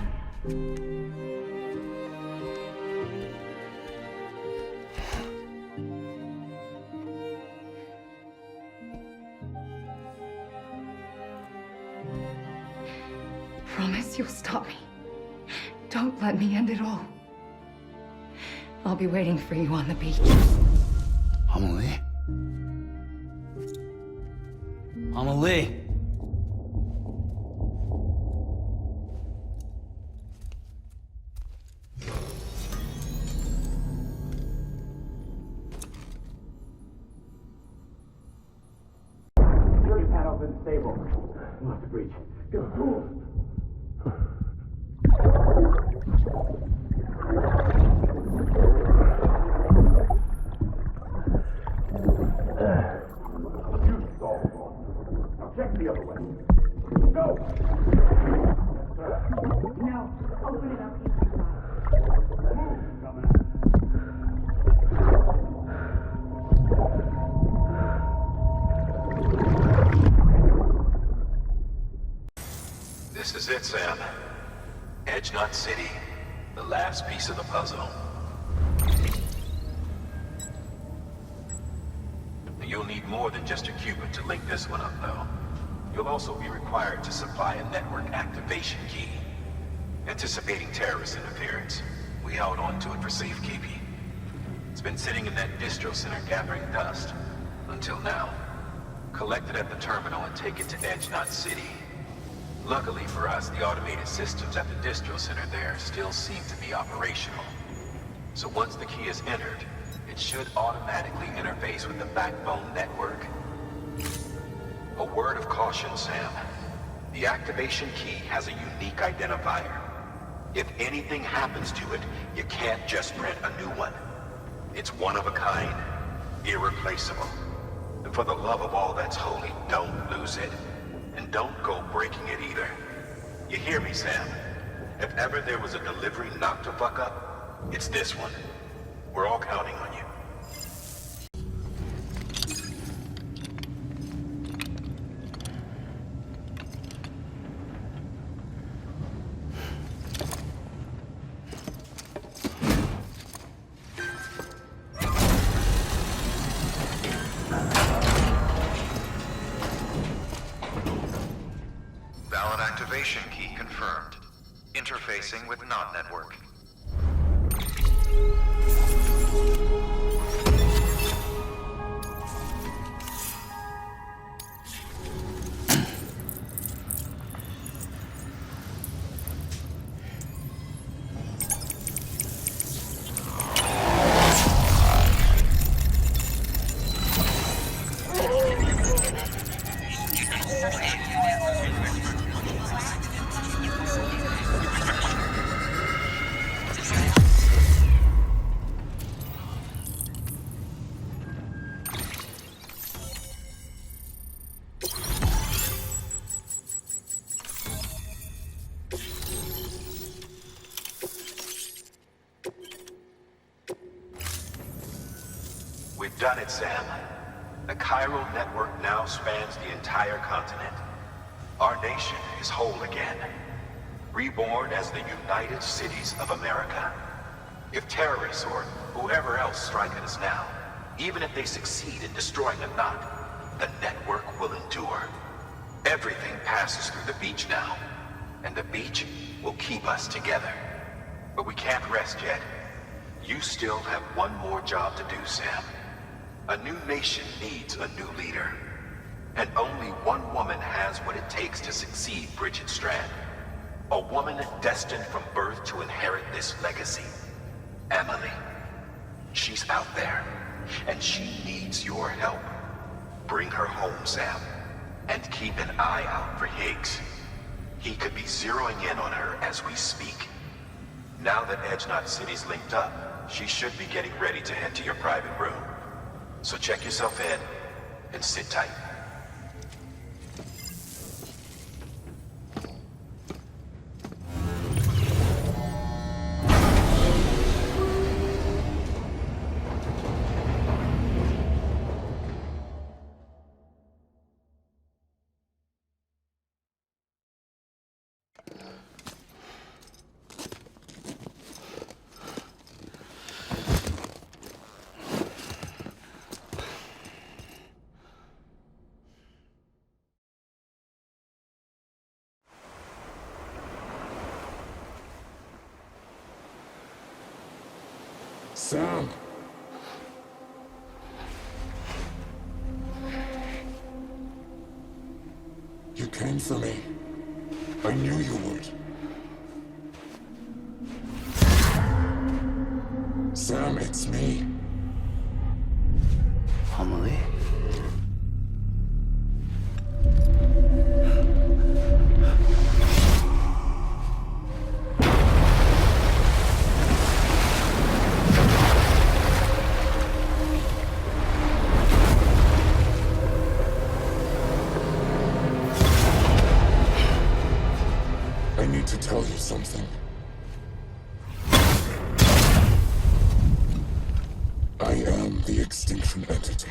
Promise you'll stop me. Don't let me end it all. I'll be waiting for you on the beach. Amelie? Amelie! unstable. We'll have to breach. Go. You stalled. Now check the other way. Go! No, open it up inside. This is it, Sam. Edge Knot City, the last piece of the puzzle. You'll need more than just a qubit to link this one up, though. You'll also be required to supply a network activation key. Anticipating terrorist interference, we held on to it for safekeeping. It's been sitting in that distro center gathering dust, until now. Collect it at the terminal and take it to Edge Knot City. Luckily for us, the automated systems at the distro center there still seem to be operational. So once the key is entered, it should automatically interface with the backbone network. A word of caution, Sam. The activation key has a unique identifier. If anything happens to it, you can't just print a new one. It's one of a kind, irreplaceable. And for the love of all that's holy, don't lose it. And don't go breaking it either. You hear me, Sam? If ever there was a delivery not to fuck up, it's this one. We're all counting on you. Valid activation key confirmed. Interfacing with NOT network. We've done it, Sam. The chiral network now spans the entire continent. Our nation is whole again. Reborn as the United Cities of America. If terrorists or whoever else strike at us now, even if they succeed in destroying the knot, the network will endure. Everything passes through the beach now, and the beach will keep us together. But we can't rest yet. You still have one more job to do, Sam. A new nation needs a new leader. And only one woman has what it takes to succeed Bridget Strand. A woman destined from birth to inherit this legacy. Emily. She's out there, and she needs your help. Bring her home, Sam, and keep an eye out for Higgs. He could be zeroing in on her as we speak. Now that Edge Knot City's linked up, she should be getting ready to head to your private room. So check yourself in, and sit tight. Sam! You came for me. I knew you would. Sam, it's me. Amelie? need to tell you something. I am the extinction entity.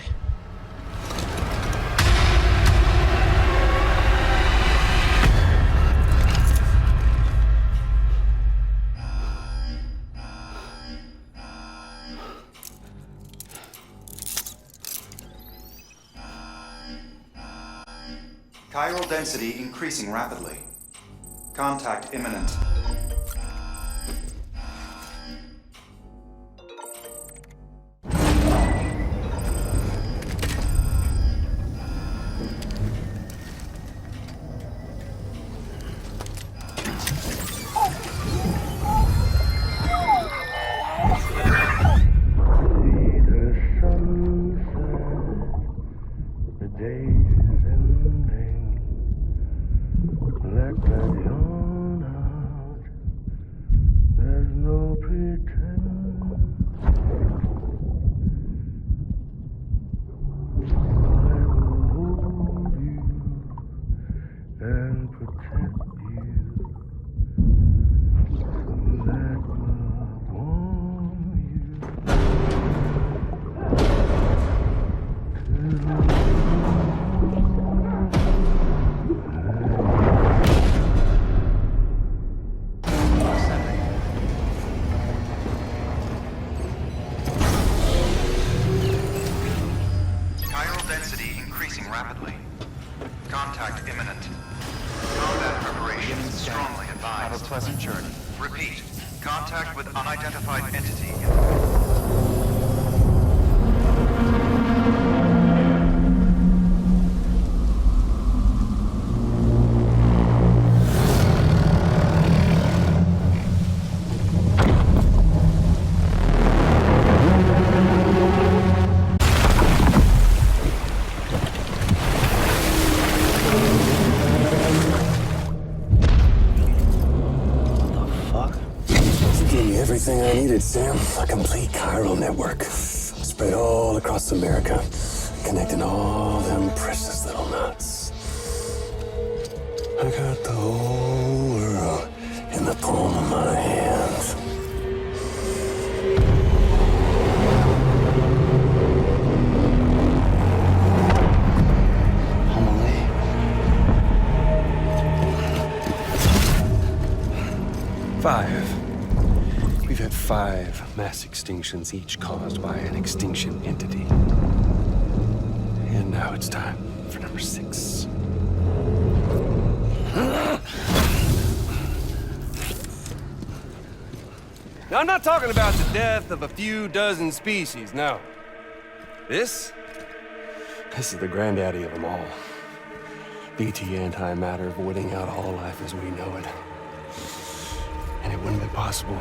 Chiral density increasing rapidly. Contact imminent. Rapidly. Contact imminent. Combat preparations strongly advised. Have a pleasant journey. Repeat. Contact with unidentified entity. Everything I needed, Sam. A complete chiral network. Spread all across America. Connecting all them precious little knots. I got the whole world in the palm of my hand. Homily. 5. We've had 5 mass extinctions, each caused by an extinction entity. And now it's time for number 6. Now, I'm not talking about the death of a few dozen species, no. This is the granddaddy of them all. BT antimatter voiding out all life as we know it. And it wouldn't be possible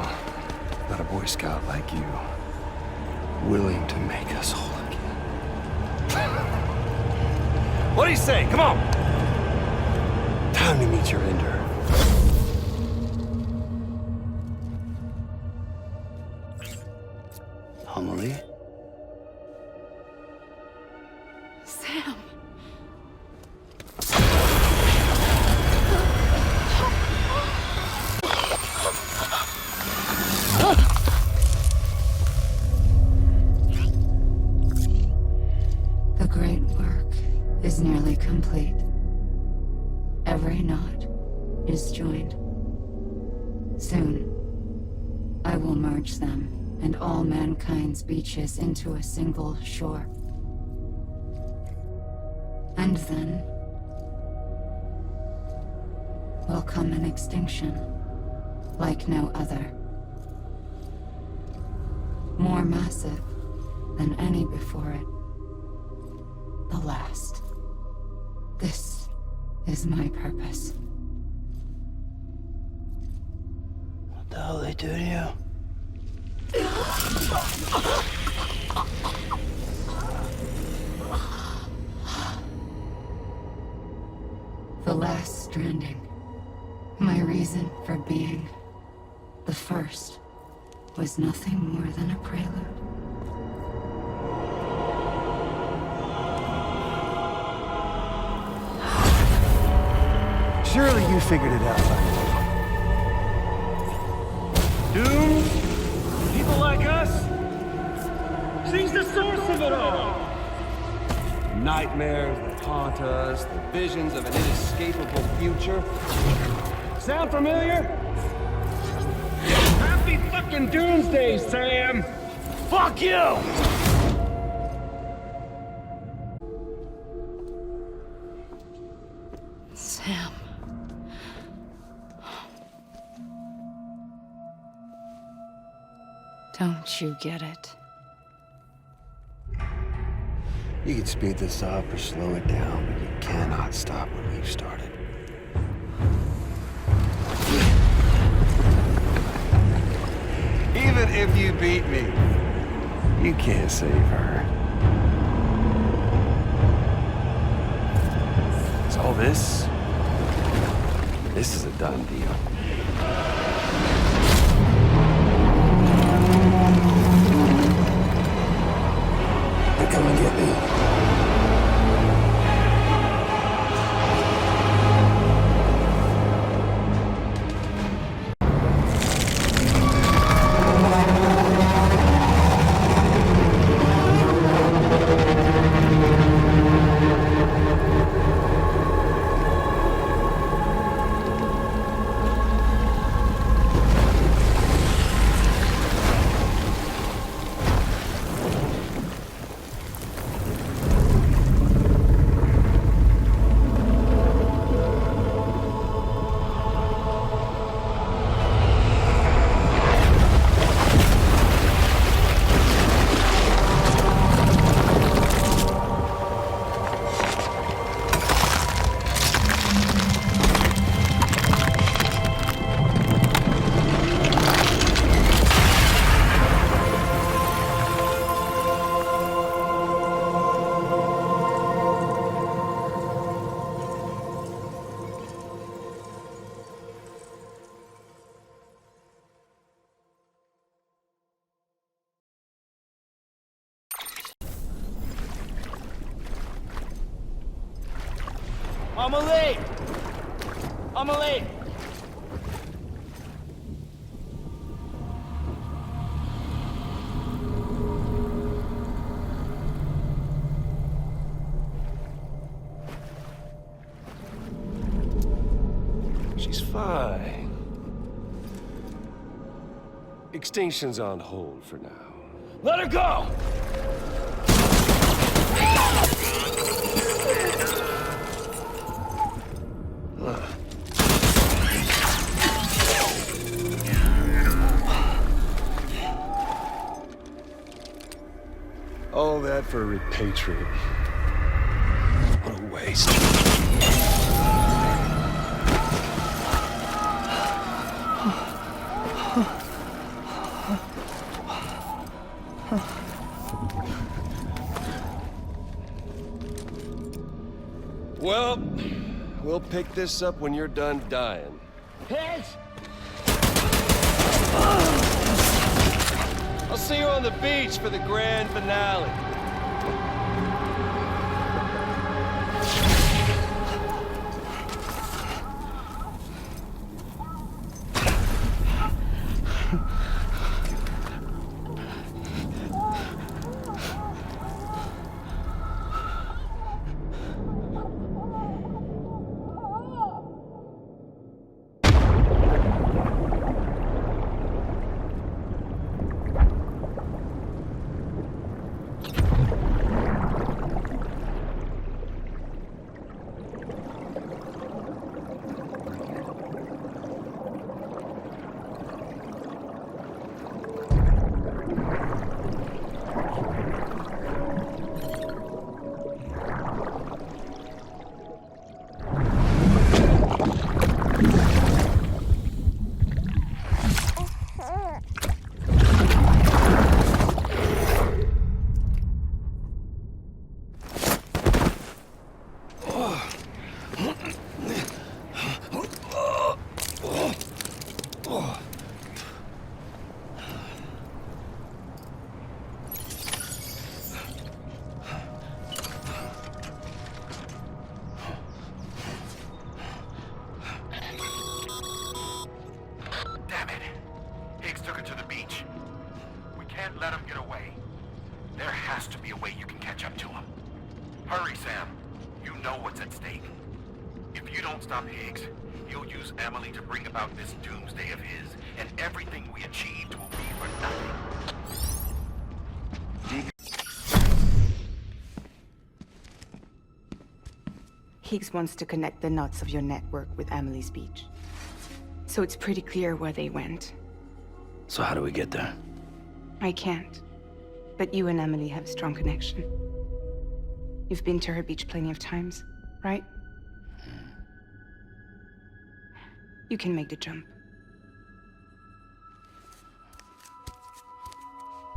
without a Boy Scout like you, willing to make us whole again. What do you say? Come on! Time to meet your ender. Homily? Sam. The great work is nearly complete. Every knot is joined. Soon, I will merge them and all mankind's beaches into a single shore. And then will come an extinction like no other. More massive than any before it. The last. This is my purpose. What the hell they do to you? The last stranding. My reason for being. The first was nothing more than a prelude. Surely you figured it out by now. Doomed? People like us? She's the source of it all! Nightmares that haunt us, the visions of an inescapable future. Sound familiar? Happy fucking doomsday, Sam! Fuck you! Sam. Don't you get it? You can speed this up or slow it down, but you cannot stop what we've started. Even if you beat me, you can't save her. So all this is a done deal. They're coming to get me. I'm late! She's fine. Extinction's on hold for now. Let her go! All that for repatriate. What a waste. Well, we'll pick this up when you're done dying. Hit! I'll see you on the beach for the grand finale. know what's at stake. If you don't stop Higgs, he'll use Emily to bring about this doomsday of his, and everything we achieved will be for nothing. Higgs wants to connect the knots of your network with Emily's beach. So it's pretty clear where they went. So how do we get there? I can't. But you and Emily have a strong connection. You've been to her beach plenty of times, right? You can make the jump.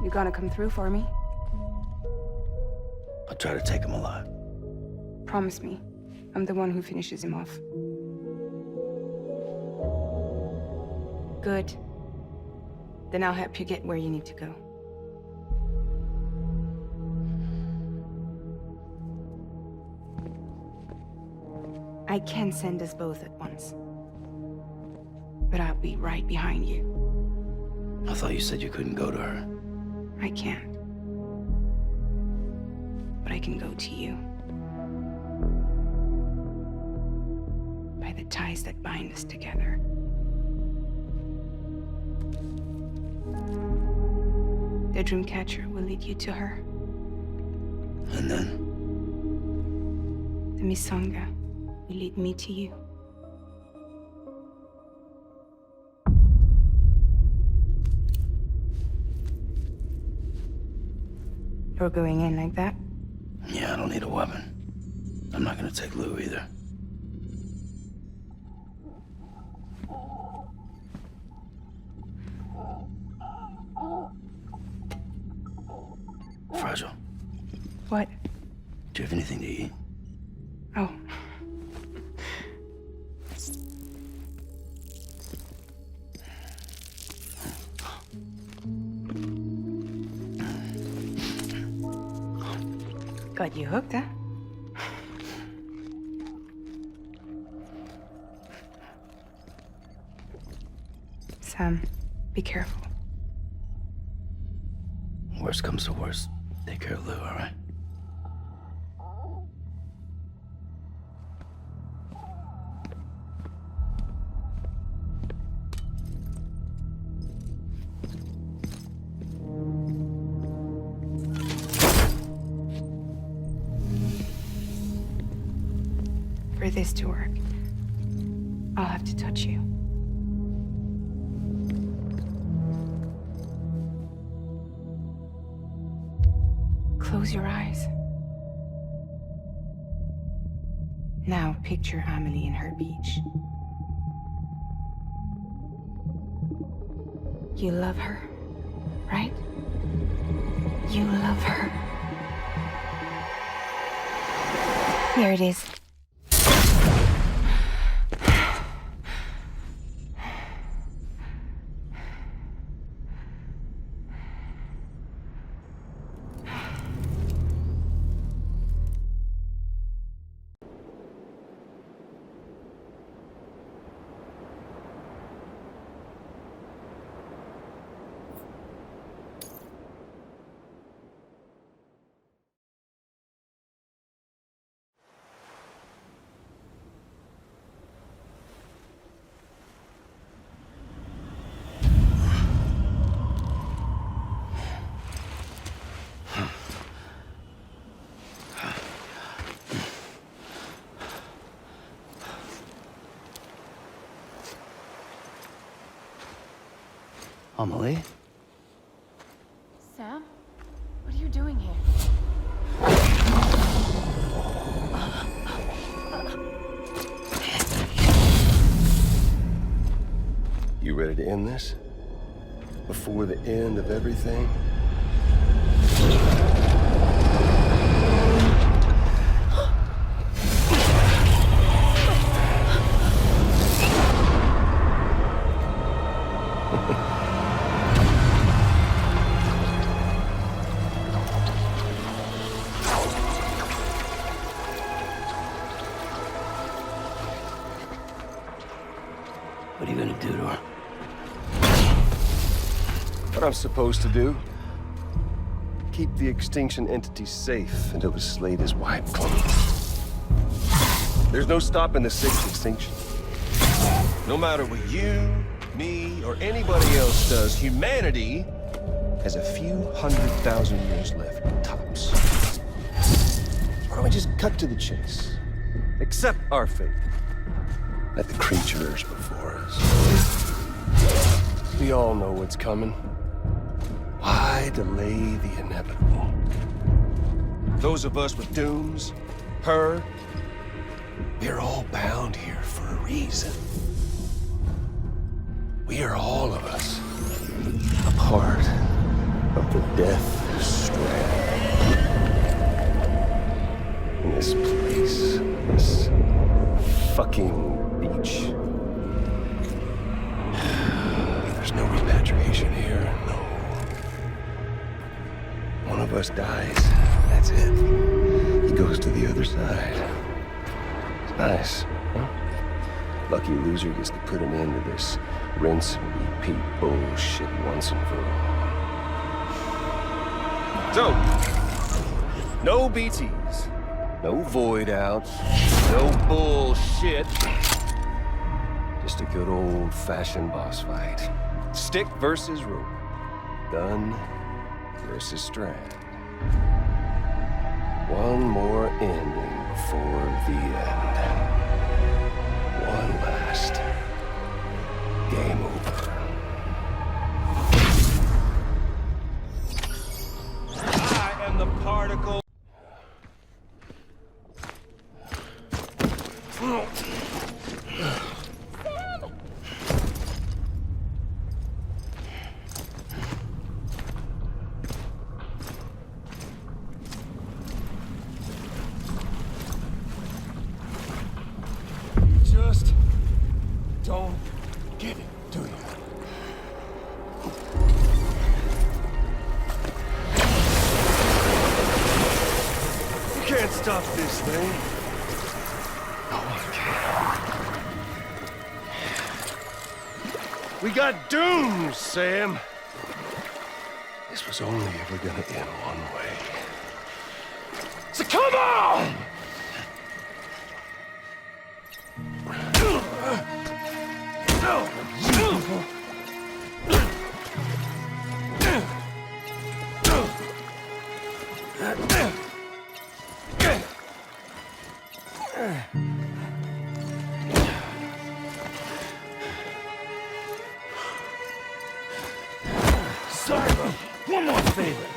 You gonna come through for me? I'll try to take him alive. Promise me. I'm the one who finishes him off. Good. Then I'll help you get where you need to go. I can send us both at once. But I'll be right behind you. I thought you said you couldn't go to her. I can't. But I can go to you. By the ties that bind us together. The Dreamcatcher will lead you to her. And then? The Misanga will lead me to you. You're going in like that? Yeah, I don't need a weapon. I'm not gonna take Lou either. Fragile. What? Do you have anything to eat? Oh. Got you hooked, huh? Sam, be careful. Worst comes to worst, take care of Lou, all right? For this to work, I'll have to touch you. Close your eyes. Now picture Amelie in her beach. You love her, right? You love her. Here it is. Amelie? Sam? What are you doing here? You ready to end this? Before the end of everything? What are you gonna do to her? What I'm supposed to do? Keep the extinction entity safe until the slate is wiped clean. There's no stopping the sixth extinction. No matter what you, me, or anybody else does, humanity has a few 100,000 years left, tops. Why don't we just cut to the chase? Accept our fate. Let the creatures before us. We all know what's coming. Why delay the inevitable? Those of us with dooms, her, we're all bound here for a reason. We are all of us a part of the Death Strand. In this place, this fucking beach. There's no repatriation here, no. One of us dies, that's it. He goes to the other side. It's nice, huh? Lucky loser gets to put an end to this rinse and repeat bullshit once and for all. So, no BTs, no void outs, no bullshit. Just a good old-fashioned boss fight. Stick versus rope. Gun versus strand. One more ending before the end. One last game over. I am the particle. Just don't get it, do you? You can't stop this thing. No one can. We got dooms, Sam. This was only ever gonna end one way. So come on! Sorry, but one more favor.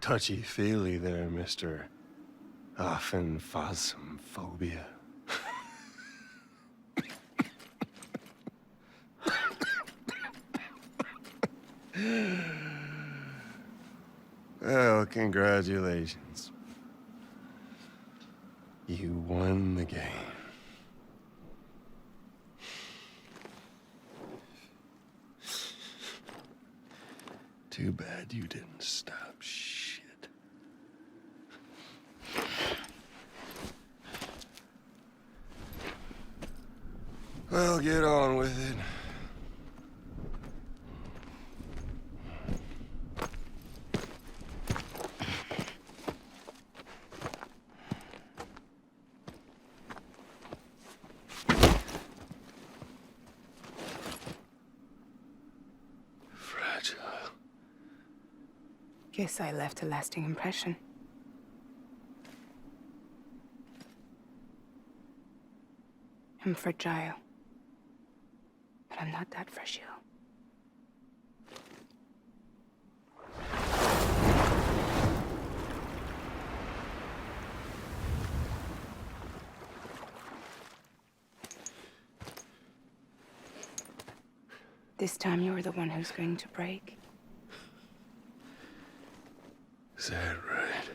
touchy-feely there, Mr. Phasmophobia. Well, congratulations. You won the game. Too bad you didn't stop shit. Well, get on with it. Guess I left a lasting impression. I'm fragile. But I'm not that fragile. This time you're the one who's going to break. Is that right?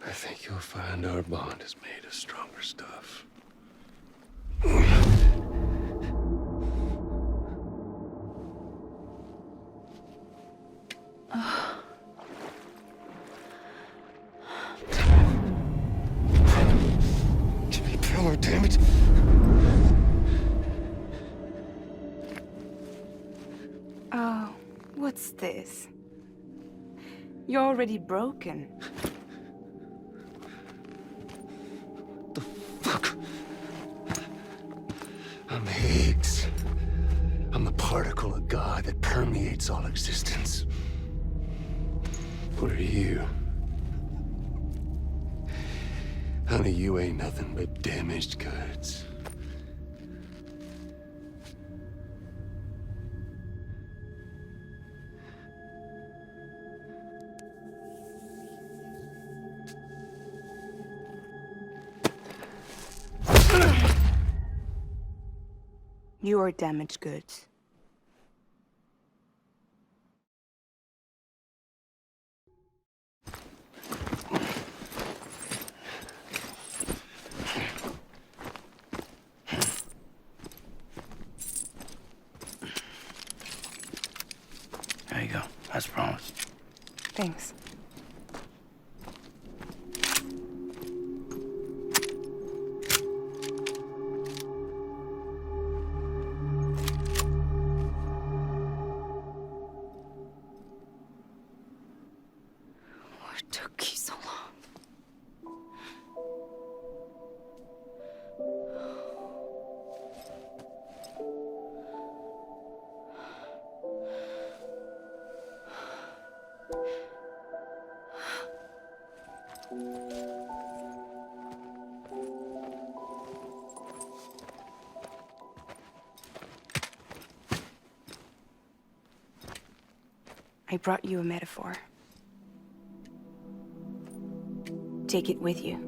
I think you'll find our bond is made of stronger stuff. Give me pillar, damn it! Oh, what's this? You're already broken. The fuck? I'm Higgs. I'm the particle of God that permeates all existence. What are you? Honey, you ain't nothing but damaged goods. You are damaged goods. There you go. As promised. Thanks. What took you so long? I brought you a metaphor. Take it with you.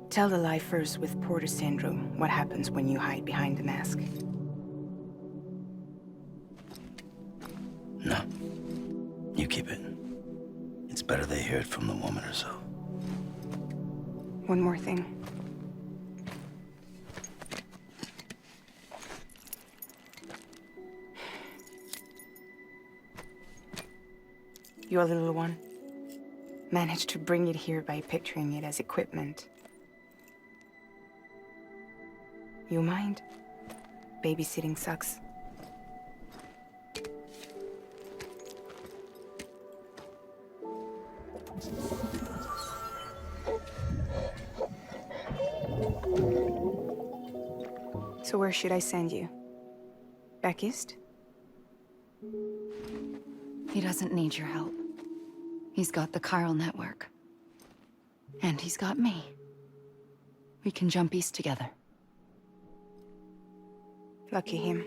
Tell the lifers with Porter syndrome what happens when you hide behind the mask. No. You keep it. It's better they hear it from the woman herself. One more thing. Your little one managed to bring it here by picturing it as equipment. You mind? Babysitting sucks. So where should I send you? Back east? He doesn't need your help. He's got the chiral network. And he's got me. We can jump east together. Lucky him.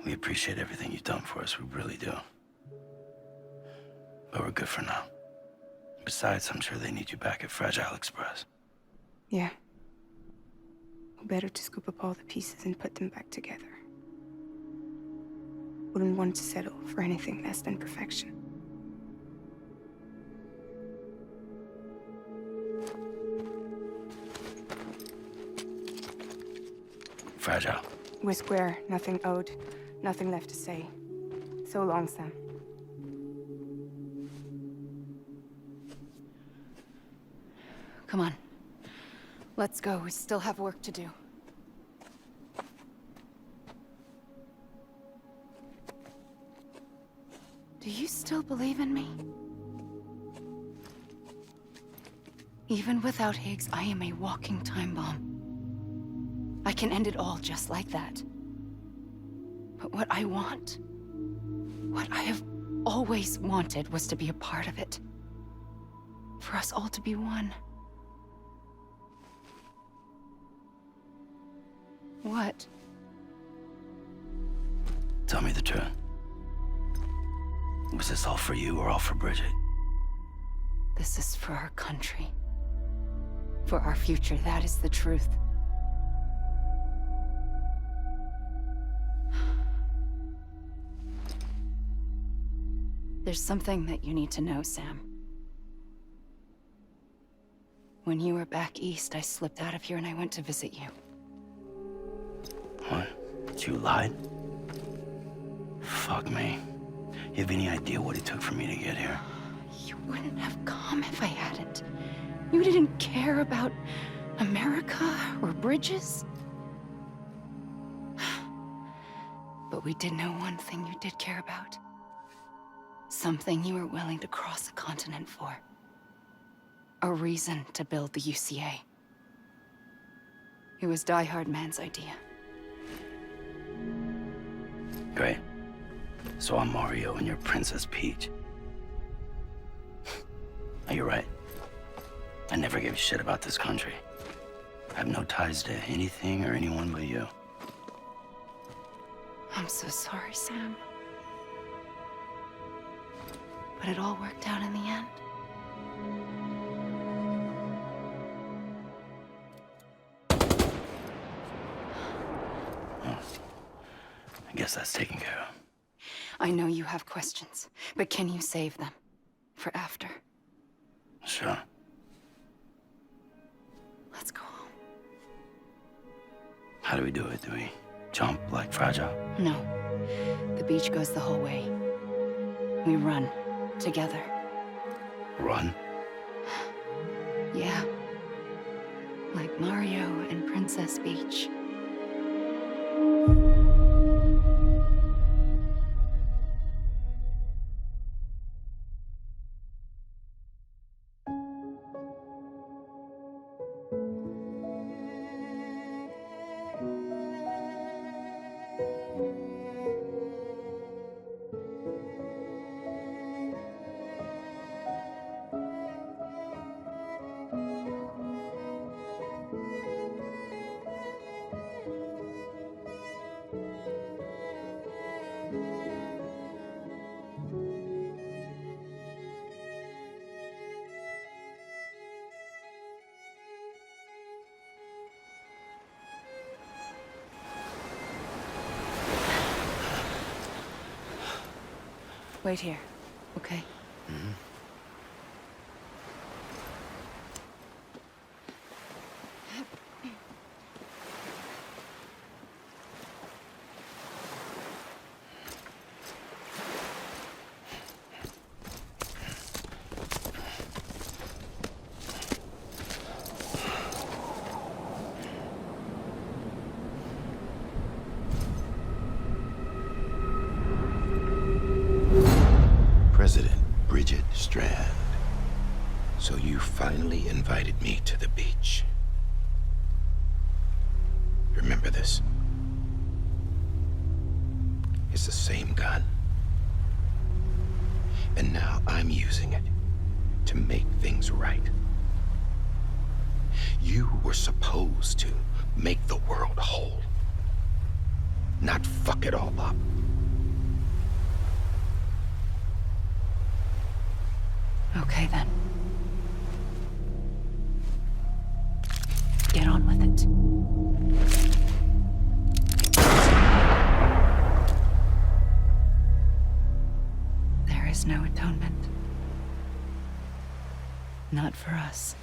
We appreciate everything you've done for us, we really do. But we're good for now. Besides, I'm sure they need you back at Fragile Express. Yeah. Better to scoop up all the pieces and put them back together. Wouldn't want to settle for anything less than perfection. Fragile. We're square, nothing owed, nothing left to say. So long, Sam. Come on. Let's go. We still have work to do. Do you still believe in me? Even without Higgs, I am a walking time bomb. I can end it all just like that. But what I want, what I have always wanted, was to be a part of it. For us all to be one. What? Tell me the truth. Was this all for you or all for Bridget? This is for our country. For our future, that is the truth. There's something that you need to know, Sam. When you were back east, I slipped out of here and I went to visit you. What? You lied? Fuck me. You have any idea what it took for me to get here? You wouldn't have come if I hadn't. You didn't care about America or bridges. But we did know one thing you did care about. Something you were willing to cross a continent for. A reason to build the UCA. It was Die Hard Man's idea. Great. So I'm Mario and you're Princess Peach. You're right. I never gave a shit about this country. I have no ties to anything or anyone but you. I'm so sorry, Sam. But it all worked out in the end. Oh. I guess that's taken care of. I know you have questions, but can you save them for after? Sure. Let's go home. How do we do it? Do we jump like Fragile? No. The beach goes the whole way. We run together. Run? Yeah. Like Mario and Princess Peach. Wait here, okay? Mm-hmm. President Bridget Strand. So you finally invited me to the beach. Remember this? It's the same gun. And now I'm using it to make things right. You were supposed to make the world whole. not fuck it all up. Okay, then. Get on with it. There is no atonement. Not for us.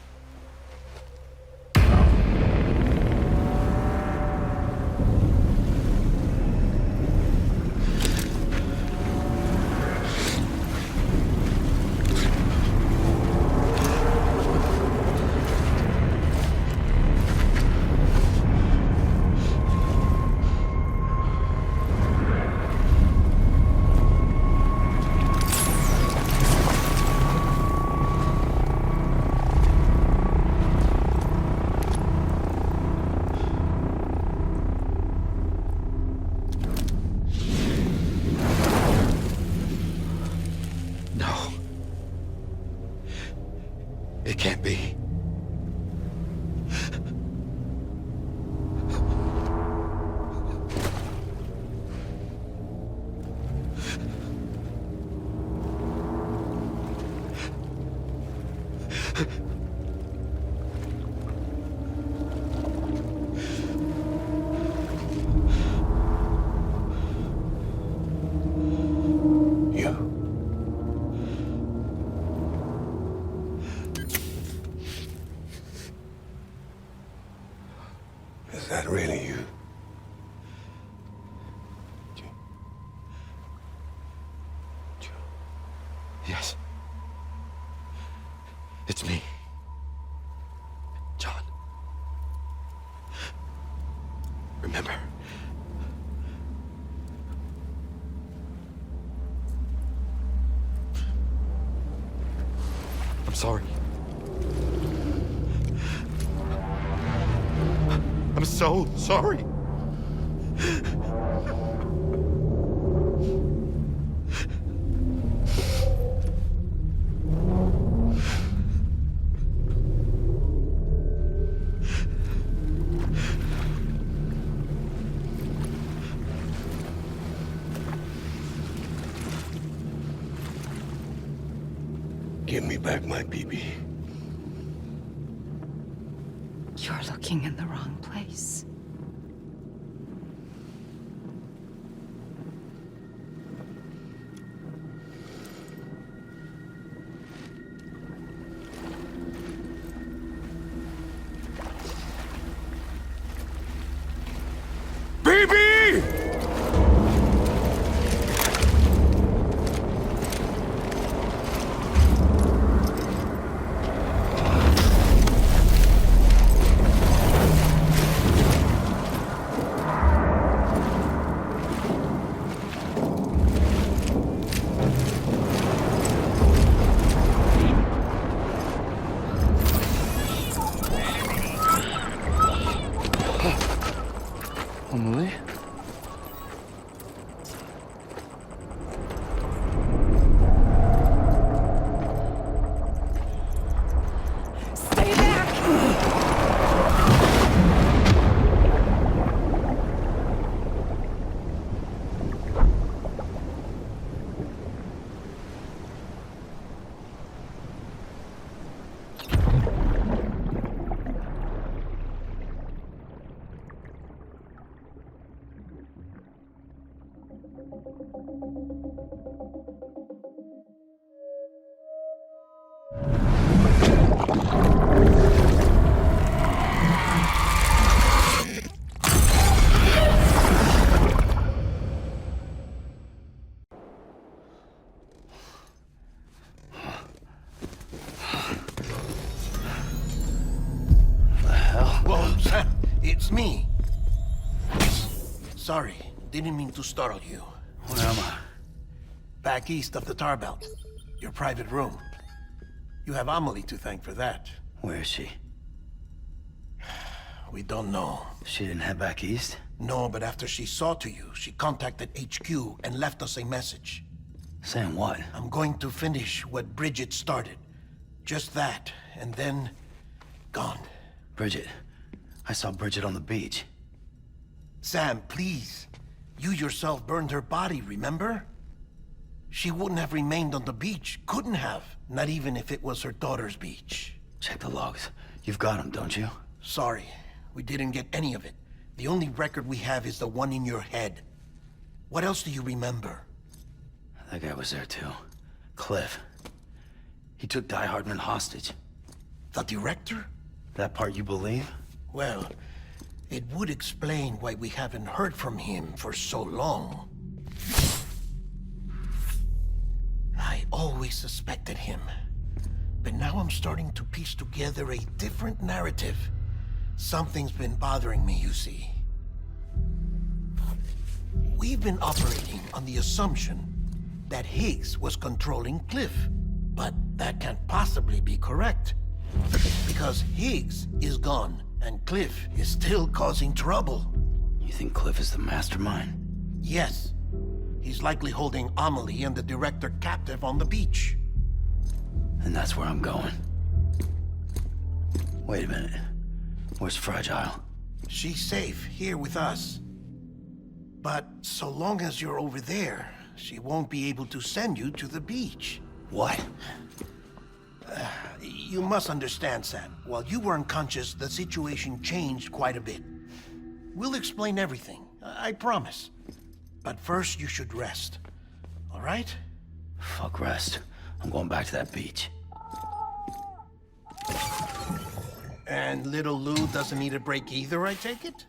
No. It can't be. Is that really you? Yes. It's me. John. Remember? I'm sorry. I'm so sorry. Give me back my BB. You're looking in the wrong place. BB! Emily? Stay back! Whoa, Sam, it's me. Sorry, didn't mean to startle you. Where am I? Back east of the tar belt. Your private room. You have Amelie to thank for that. Where is she? We don't know. She didn't head back east? No, but after she saw to you, she contacted HQ and left us a message. Saying what? I'm going to finish what Bridget started. Just that, and then... gone. Bridget. I saw Bridget on the beach. Sam, please. You yourself burned her body, remember? She wouldn't have remained on the beach. Couldn't have. Not even if it was her daughter's beach. Check the logs. You've got them, don't you? Sorry, we didn't get any of it. The only record we have is the one in your head. What else do you remember? That guy was there too. Cliff. He took Die Hardman hostage. The director? That part you believe? Well, it would explain why we haven't heard from him for so long. I always suspected him. But now I'm starting to piece together a different narrative. Something's been bothering me, you see. We've been operating on the assumption that Higgs was controlling Cliff. But that can't possibly be correct. Because Higgs is gone, and Cliff is still causing trouble. You think Cliff is the mastermind? Yes. He's likely holding Amelie and the director captive on the beach. And that's where I'm going. Wait a minute. Where's Fragile? She's safe here with us. But so long as you're over there, she won't be able to send you to the beach. What? You must understand, Sam. While you were unconscious, the situation changed quite a bit. We'll explain everything, I promise. But first, you should rest. All right? Fuck rest. I'm going back to that beach. And little Lou doesn't need a break either, I take it?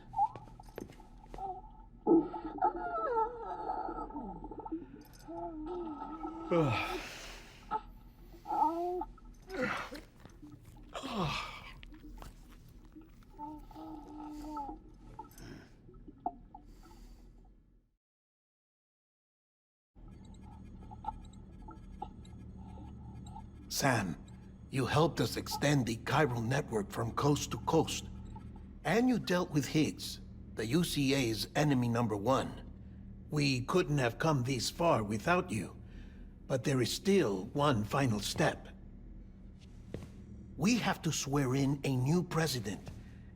Sam, you helped us extend the chiral network from coast to coast. And you dealt with Higgs, the UCA's enemy #1. We couldn't have come this far without you. But there is still one final step. We have to swear in a new president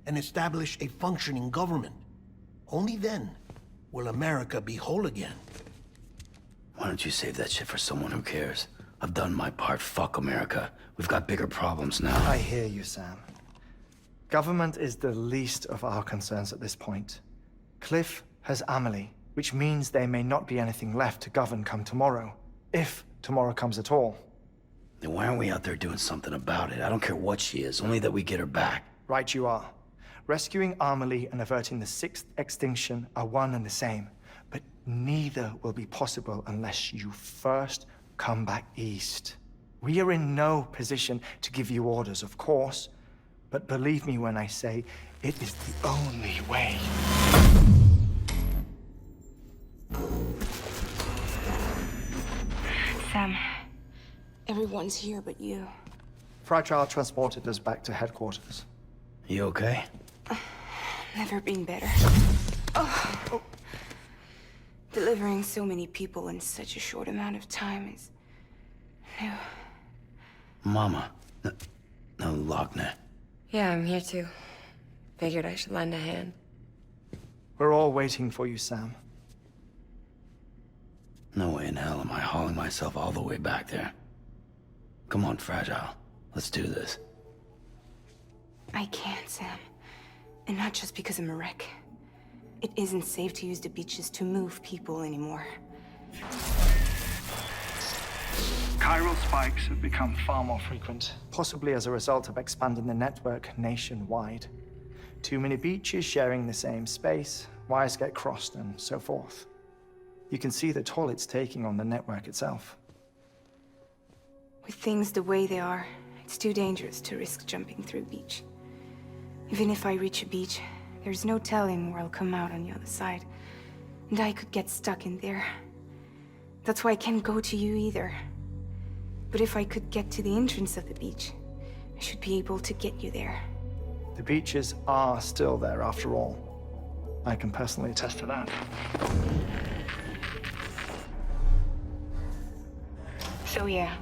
and establish a functioning government. Only then will America be whole again. Why don't you save that shit for someone who cares? I've done my part. Fuck America. We've got bigger problems now. I hear you, Sam. Government is the least of our concerns at this point. Cliff has Amelie, which means there may not be anything left to govern come tomorrow. If tomorrow comes at all. Then why aren't we out there doing something about it? I don't care what she is, only that we get her back. Right you are. Rescuing Amelie and averting the 6th extinction are one and the same. But neither will be possible unless you first come back east. We are in no position to give you orders, of course. But believe me when I say, it is the only way. Sam, everyone's here but you. Fragile transported us back to headquarters. You okay? Never been better. Oh. Delivering so many people in such a short amount of time is new. Mama. No, Lochner. Yeah, I'm here too. Figured I should lend a hand. We're all waiting for you, Sam. No way in hell am I hauling myself all the way back there. Come on, Fragile. Let's do this. I can't, Sam. And not just because I'm a wreck. It isn't safe to use the beaches to move people anymore. Chiral spikes have become far more frequent, possibly as a result of expanding the network nationwide. Too many beaches sharing the same space, wires get crossed, and so forth. You can see the toll it's taking on the network itself. With things the way they are, it's too dangerous to risk jumping through a beach. Even if I reach a beach, there's no telling where I'll come out on the other side. And I could get stuck in there. That's why I can't go to you either. But if I could get to the entrance of the beach, I should be able to get you there. The beaches are still there after all. I can personally attest to that. So yeah,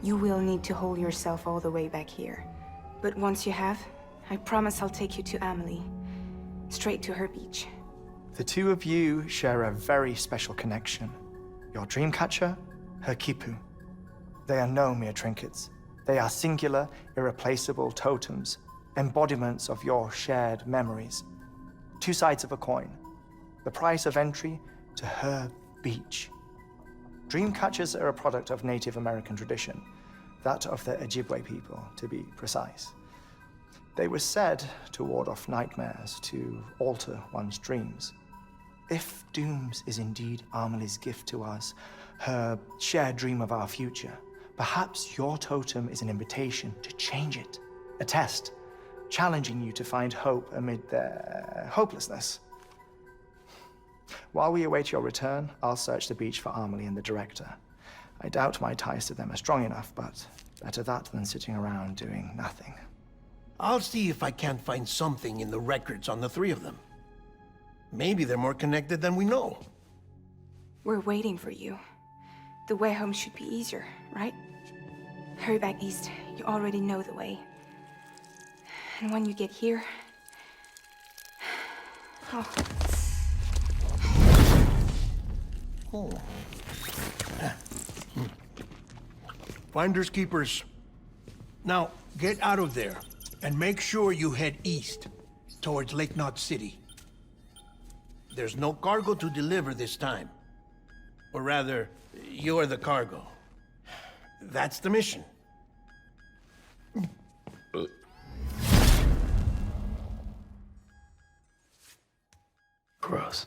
you will need to hold yourself all the way back here. But once you have, I promise I'll take you to Amelie. Straight to her beach. The two of you share a very special connection. Your dreamcatcher, her kipu. They are no mere trinkets. They are singular, irreplaceable totems, embodiments of your shared memories. Two sides of a coin. The price of entry to her beach. Dreamcatchers are a product of Native American tradition, that of the Ojibwe people, to be precise. They were said to ward off nightmares, to alter one's dreams. If Dooms is indeed Amelie's gift to us, her shared dream of our future, perhaps your totem is an invitation to change it. A test, challenging you to find hope amid their hopelessness. While we await your return, I'll search the beach for Amelie and the director. I doubt my ties to them are strong enough, but better that than sitting around doing nothing. I'll see if I can't find something in the records on the three of them. Maybe they're more connected than we know. We're waiting for you. The way home should be easier, right? Hurry back east. You already know the way. And when you get here... Oh. Finders keepers. Now, get out of there, and make sure you head east, towards Lake Knot City. There's no cargo to deliver this time. Or rather, you're the cargo. That's the mission. Gross.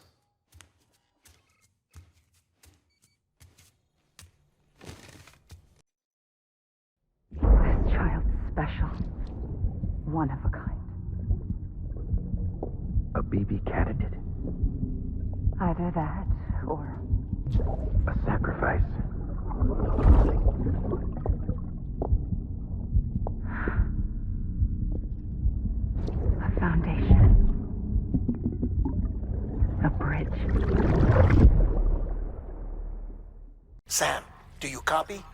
This child is special. One of a kind. A BB candidate. Either that, or... A sacrifice. A foundation. A bridge. Sam, do you copy?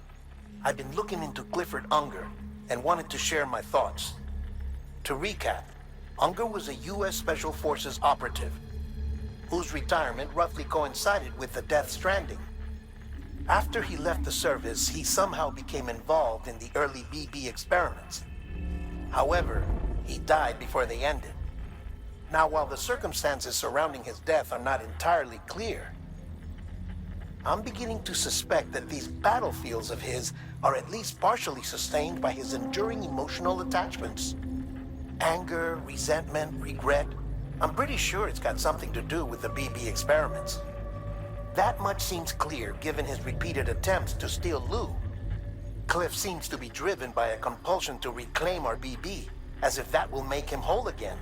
I've been looking into Clifford Unger and wanted to share my thoughts. To recap, Unger was a U.S. Special Forces operative whose retirement roughly coincided with the Death Stranding. After he left the service, he somehow became involved in the early BB experiments. However, he died before they ended. Now, while the circumstances surrounding his death are not entirely clear, I'm beginning to suspect that these battlefields of his are at least partially sustained by his enduring emotional attachments. Anger, resentment, regret. I'm pretty sure it's got something to do with the BB experiments. That much seems clear given his repeated attempts to steal Lou. Cliff seems to be driven by a compulsion to reclaim our BB, as if that will make him whole again.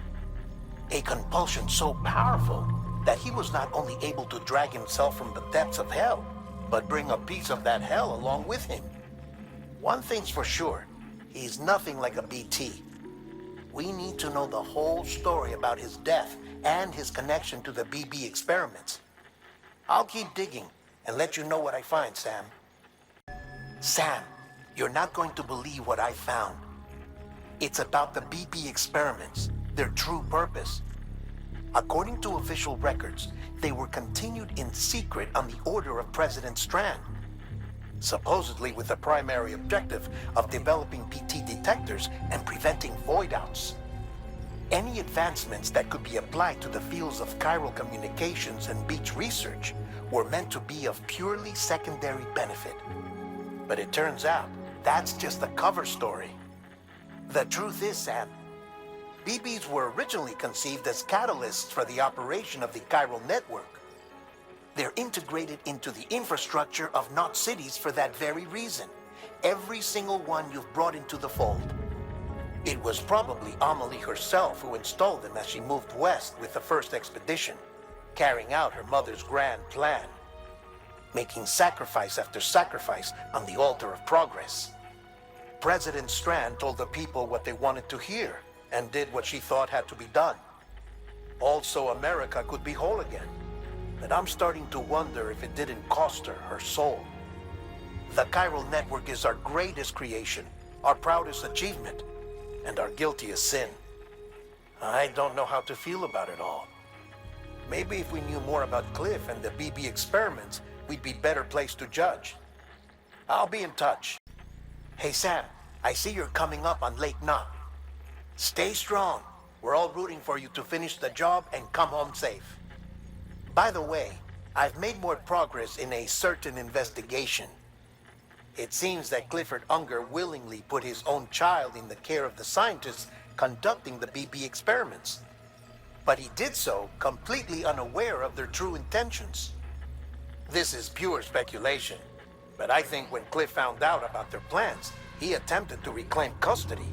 A compulsion so powerful that he was not only able to drag himself from the depths of hell, but bring a piece of that hell along with him. One thing's for sure, he's nothing like a BT. We need to know the whole story about his death and his connection to the BB experiments. I'll keep digging and let you know what I find, Sam. Sam, you're not going to believe what I found. It's about the BB experiments, their true purpose. According to official records, they were continued in secret on the order of President Strand, supposedly with the primary objective of developing BT detectors and preventing void-outs. Any advancements that could be applied to the fields of chiral communications and beach research were meant to be of purely secondary benefit. But it turns out, that's just the cover story. The truth is, Sam, BBs were originally conceived as catalysts for the operation of the chiral network. They're integrated into the infrastructure of Knot cities for that very reason. Every single one you've brought into the fold. It was probably Amelie herself who installed them as she moved west with the first expedition, carrying out her mother's grand plan, making sacrifice after sacrifice on the altar of progress. President Strand told the people what they wanted to hear and did what she thought had to be done. Also, America could be whole again. But I'm starting to wonder if it didn't cost her her soul. The chiral network is our greatest creation, our proudest achievement, and our guiltiest sin. I don't know how to feel about it all. Maybe if we knew more about Cliff and the BB experiments, we'd be better placed to judge. I'll be in touch. Hey Sam, I see you're coming up on Lake Knot. Stay strong. We're all rooting for you to finish the job and come home safe. By the way, I've made more progress in a certain investigation. It seems that Clifford Unger willingly put his own child in the care of the scientists conducting the BB experiments. But he did so completely unaware of their true intentions. This is pure speculation, but I think when Cliff found out about their plans, he attempted to reclaim custody.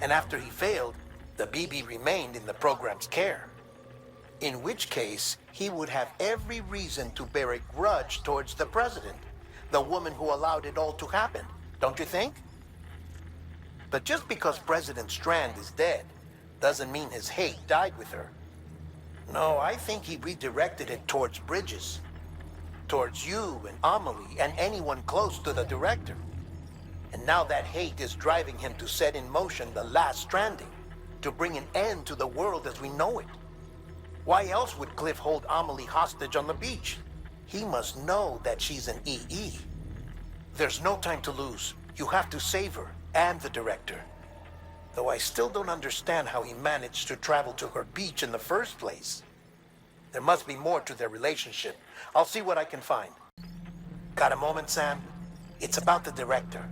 And after he failed, the BB remained in the program's care. In which case, he would have every reason to bear a grudge towards the president, the woman who allowed it all to happen, don't you think? But just because President Strand is dead, doesn't mean his hate died with her. No, I think he redirected it towards Bridges. Towards you and Amelie and anyone close to the director. And now that hate is driving him to set in motion the last Stranding, to bring an end to the world as we know it. Why else would Cliff hold Amelie hostage on the beach? He must know that she's an EE. There's no time to lose. You have to save her and the director. Though I still don't understand how he managed to travel to her beach in the first place. There must be more to their relationship. I'll see what I can find. Got a moment, Sam? It's about the director.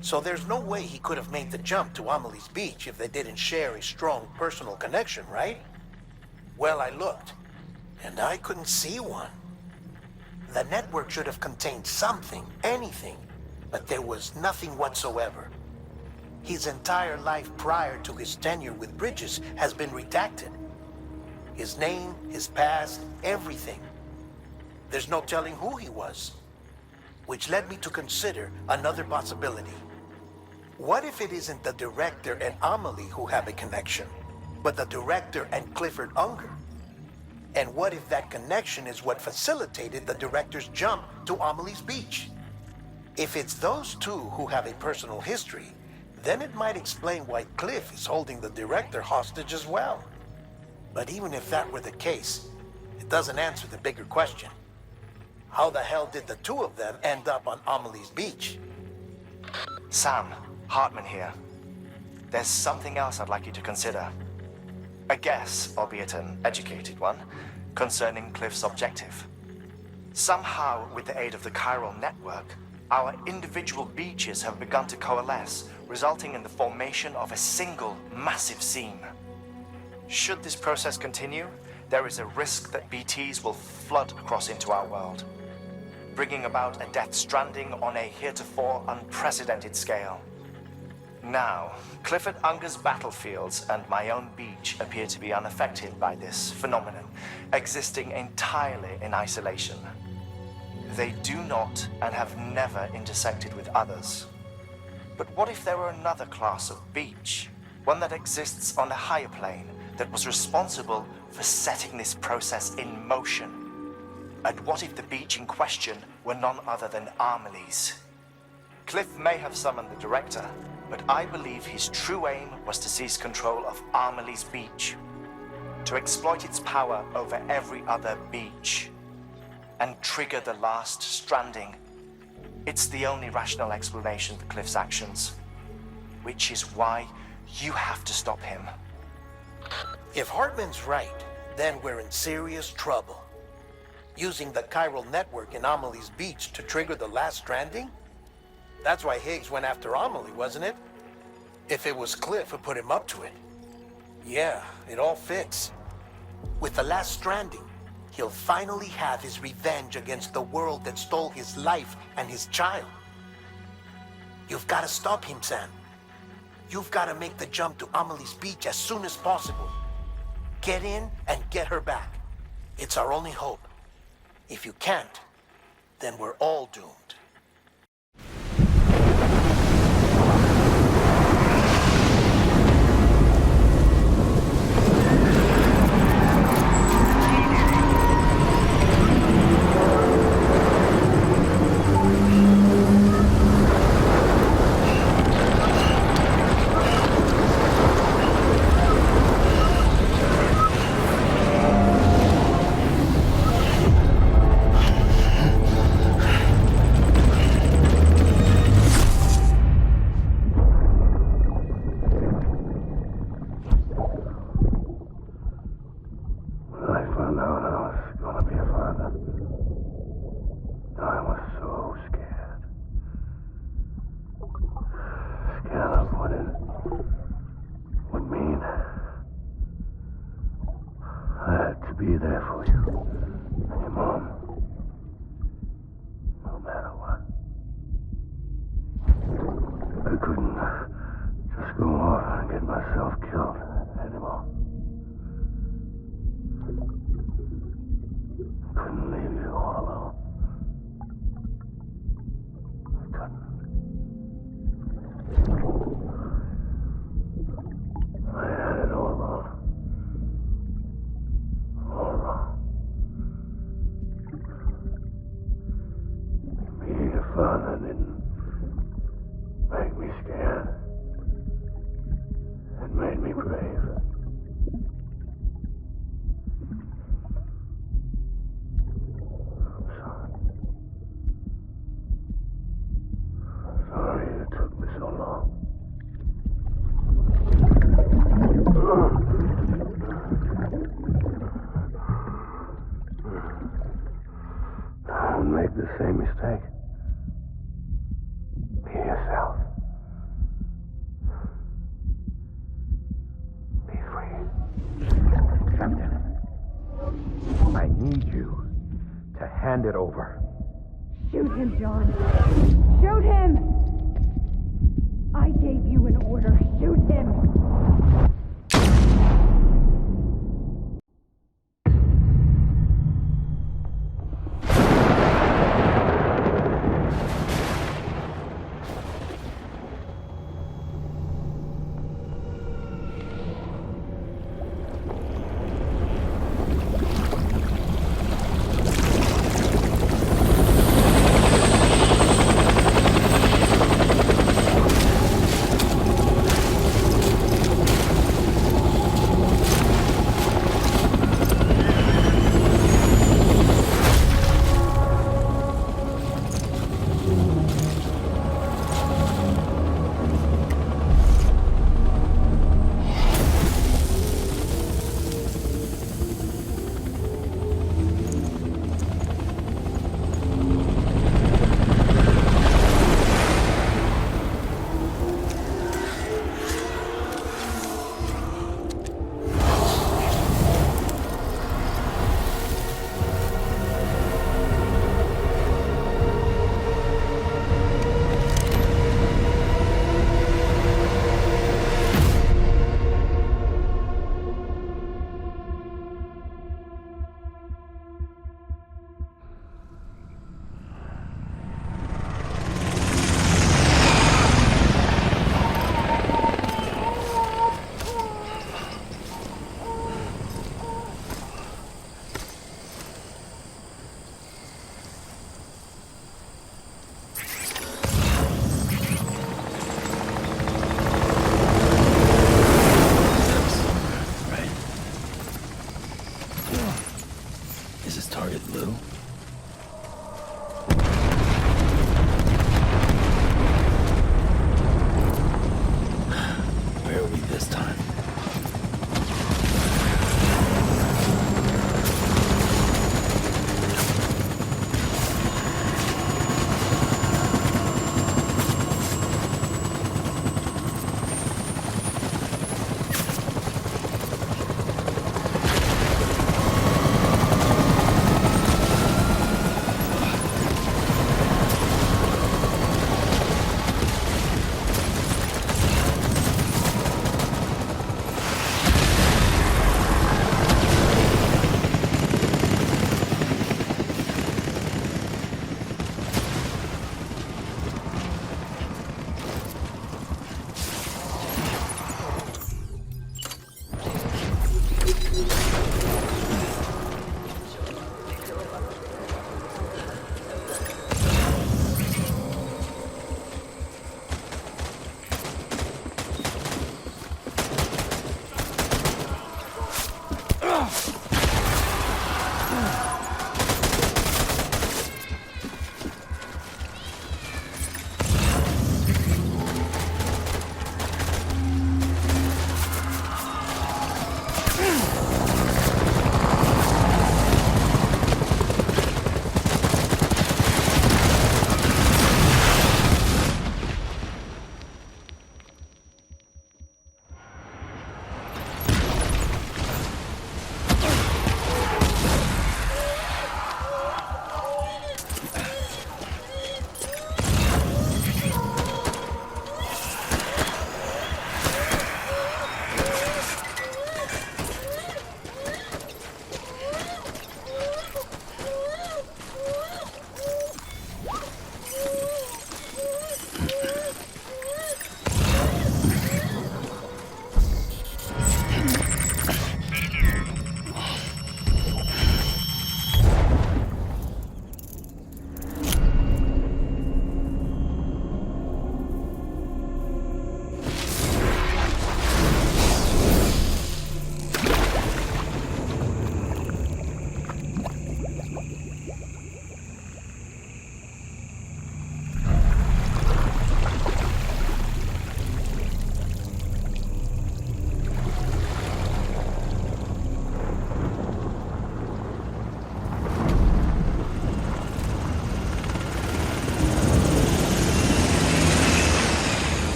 So there's no way he could have made the jump to Amelie's beach if they didn't share a strong personal connection, right? Well, I looked, and I couldn't see one. The network should have contained something, anything, but there was nothing whatsoever. His entire life prior to his tenure with Bridges has been redacted. His name, his past, everything. There's no telling who he was. Which led me to consider another possibility. What if it isn't the director and Amelie who have a connection, but the director and Clifford Unger? And what if that connection is what facilitated the director's jump to Amelie's beach? If it's those two who have a personal history, then it might explain why Cliff is holding the director hostage as well. But even if that were the case, it doesn't answer the bigger question. How the hell did the two of them end up on Amelie's beach? Sam, Hartman here. There's something else I'd like you to consider. A guess, albeit an educated one, concerning Cliff's objective. Somehow, with the aid of the chiral network, our individual beaches have begun to coalesce, resulting in the formation of a single massive seam. Should this process continue, there is a risk that BTs will flood across into our world, bringing about a death stranding on a heretofore unprecedented scale. Now, Clifford Unger's battlefields and my own beach appear to be unaffected by this phenomenon, existing entirely in isolation. They do not and have never intersected with others. But what if there were another class of beach, one that exists on a higher plane, that was responsible for setting this process in motion? And what if the beach in question were none other than Amelie's? Cliff may have summoned the director, but I believe his true aim was to seize control of Amelie's beach, to exploit its power over every other beach, and trigger the last Stranding. It's the only rational explanation for Cliff's actions, which is why you have to stop him. If Hartman's right, then we're in serious trouble. Using the chiral network in Amelie's beach to trigger the last Stranding? That's why Higgs went after Amelie, wasn't it? If it was Cliff who put him up to it. Yeah, it all fits. With the last Stranding, he'll finally have his revenge against the world that stole his life and his child. You've got to stop him, Sam. You've got to make the jump to Amelie's beach as soon as possible. Get in and get her back. It's our only hope. If you can't, then we're all doomed. be there for you. And your mom. No matter what. I couldn't just go off and get myself killed anymore. Couldn't leave you all alone. I couldn't. I had it all wrong. All wrong. Being a father didn't make me scared. It made me brave. I'm sorry. Sorry it took me so long. Don't make the same mistake. Be yourself. Be free. Captain, I need you to hand it over. Shoot him, John. Shoot him! I gave you an order. Shoot him!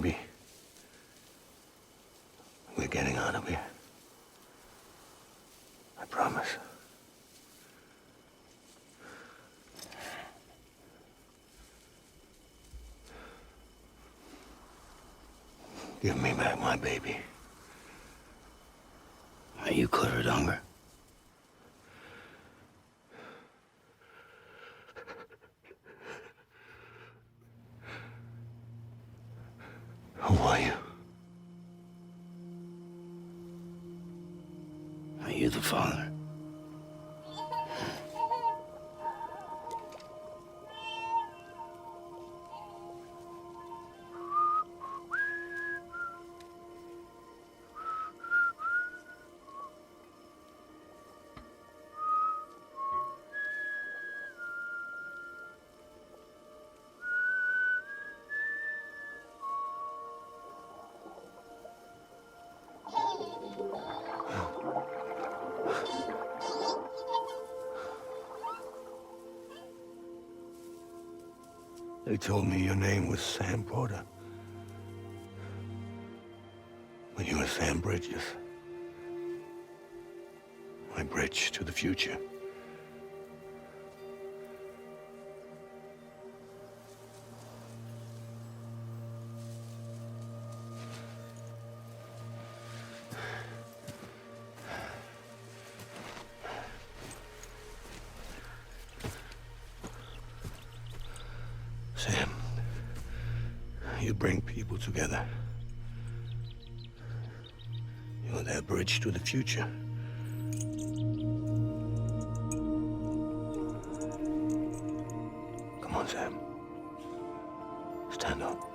baby. We're getting out of here. I promise. Give me back my baby. Are you Clifford Unger? Who are you? Are you the father? They told me your name was Sam Porter. But you were Sam Bridges. My bridge to the future. Sam, you bring people together. You're their bridge to the future. Come on, Sam. Stand up.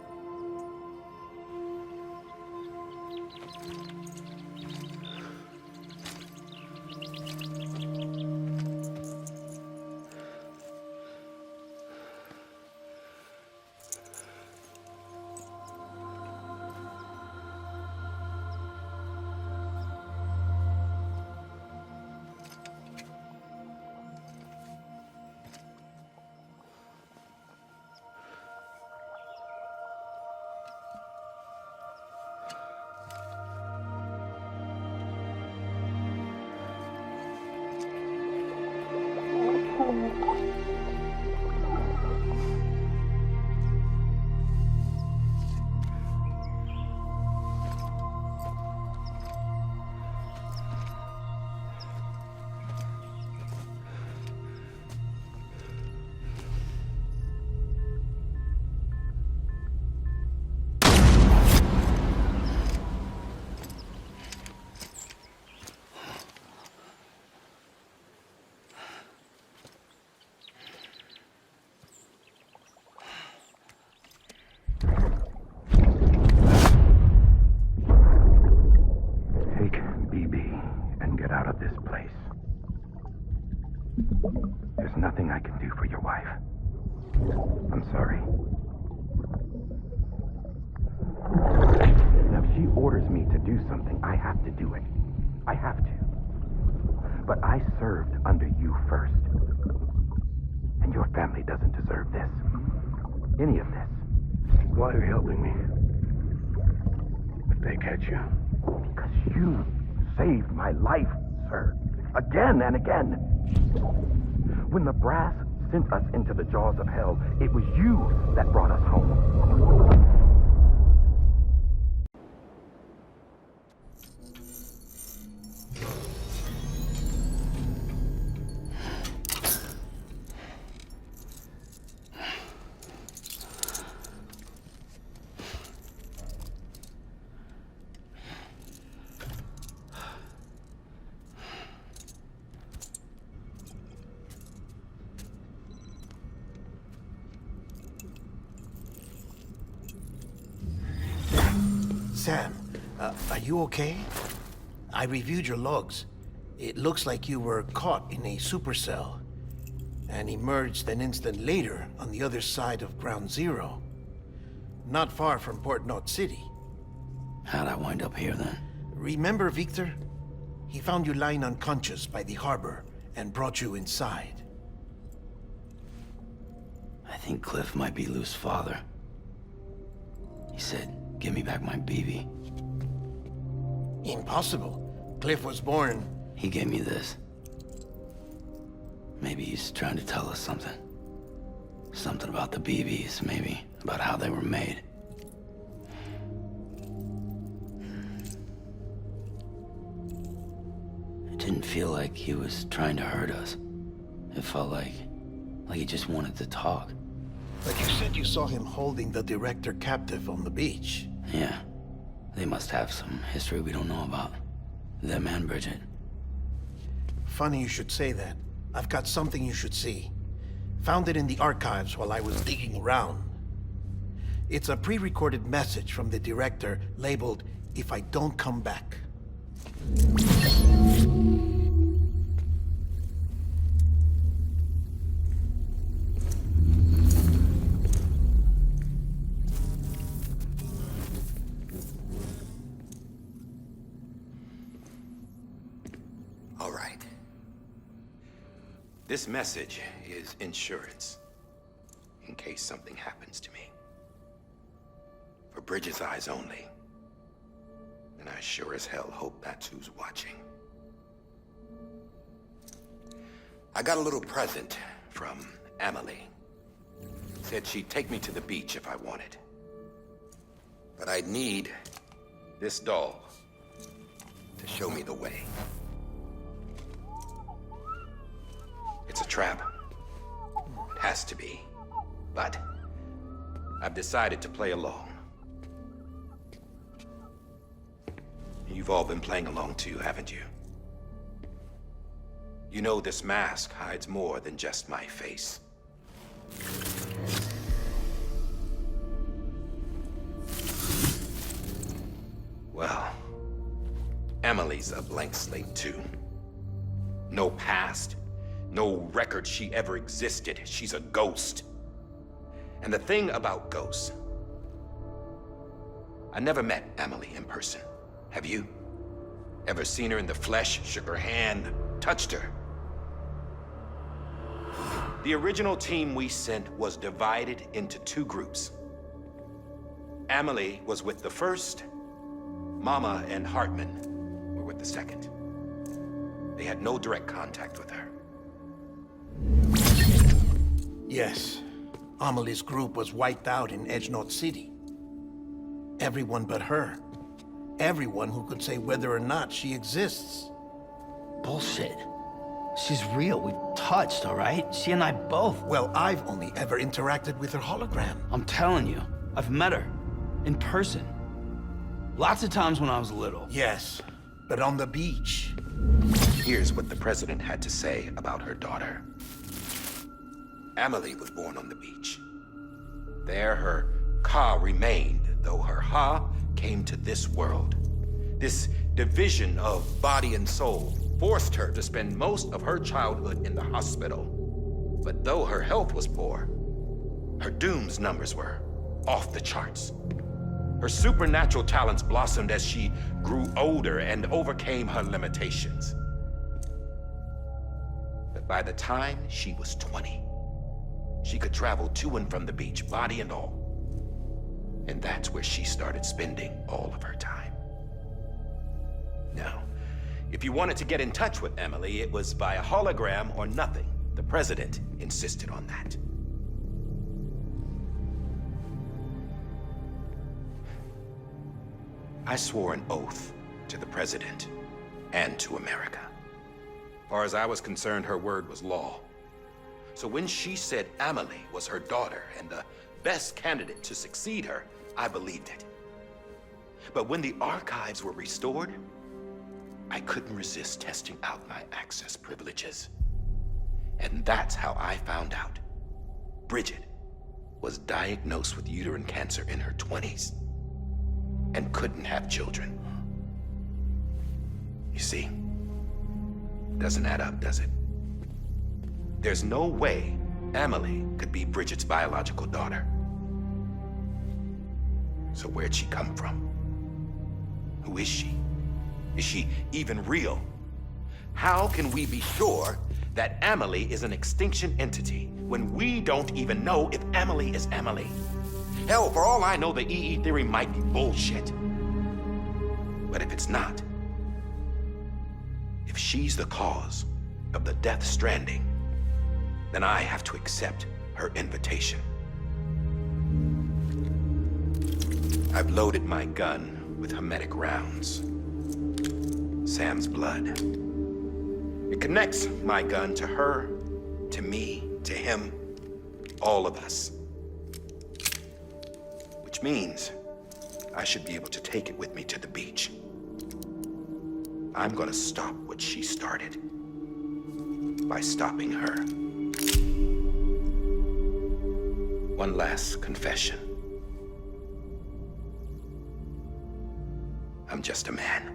There's nothing I can do for your wife. I'm sorry. Now, if she orders me to do something, I have to do it. I have to. But I served under you first. And your family doesn't deserve this. Any of this. Why are you helping me? If they catch you. Because you saved my life, sir. Again and again. When the brass sent us into the jaws of hell, it was you that brought us home. Sam, are you okay? I reviewed your logs. It looks like you were caught in a supercell and emerged an instant later on the other side of Ground Zero. Not far from Port Knot City. How'd I wind up here then? Remember Victor? He found you lying unconscious by the harbor and brought you inside. I think Cliff might be Lou's father. He said, give me back my BB. Impossible. Cliff was born... He gave me this. Maybe he's trying to tell us something. Something about the BBs, maybe. About how they were made. It didn't feel like he was trying to hurt us. It felt like he just wanted to talk. But you said you saw him holding the director captive on the beach. Yeah. They must have some history we don't know about. Them and Bridget. Funny you should say that. I've got something you should see. Found it in the archives while I was digging around. It's a pre-recorded message from the director labeled, "If I don't come back." All right. This message is insurance, in case something happens to me. For Bridget's eyes only. And I sure as hell hope that's who's watching. I got a little present from Emily. Said she'd take me to the beach if I wanted. But I'd need this doll to show me the way. It's a trap. It has to be. But I've decided to play along. You've all been playing along too, haven't you? You know this mask hides more than just my face. Well, Emily's a blank slate too. No past. No record she ever existed. She's a ghost. And the thing about ghosts, I never met Emily in person. Have you? Ever seen her in the flesh, shook her hand, touched her? The original team we sent was divided into two groups. Emily was with the first. Mama and Hartman were with the second. They had no direct contact with her. Yes. Amelie's group was wiped out in Edge North City. Everyone but her. Everyone who could say whether or not she exists. Bullshit. She's real. We've touched, all right? She and I both. Well, I've only ever interacted with her hologram. I'm telling you, I've met her. In person. Lots of times when I was little. Yes, but on the beach. Here's what the president had to say about her daughter. Emily was born on the beach. There her Ka remained, though her Ha came to this world. This division of body and soul forced her to spend most of her childhood in the hospital. But though her health was poor, her Doom's numbers were off the charts. Her supernatural talents blossomed as she grew older and overcame her limitations. But by the time she was 20, she could travel to and from the beach, body and all. And that's where she started spending all of her time. Now, if you wanted to get in touch with Emily, it was by a hologram or nothing. The president insisted on that. I swore an oath to the president and to America. As far as I was concerned, her word was law. So when she said Emily was her daughter and the best candidate to succeed her, I believed it. But when the archives were restored, I couldn't resist testing out my access privileges. And that's how I found out Bridget was diagnosed with uterine cancer in her 20s and couldn't have children. You see, doesn't add up, does it? There's no way Emily could be Bridget's biological daughter. So where'd she come from? Who is she? Is she even real? How can we be sure that Emily is an extinction entity when we don't even know if Emily is Emily? Hell, for all I know, the EE theory might be bullshit. But if it's not, if she's the cause of the Death Stranding, then I have to accept her invitation. I've loaded my gun with hermetic rounds. Sam's blood. It connects my gun to her, to me, to him, all of us. Which means I should be able to take it with me to the beach. I'm gonna stop what she started by stopping her. One last confession. I'm just a man.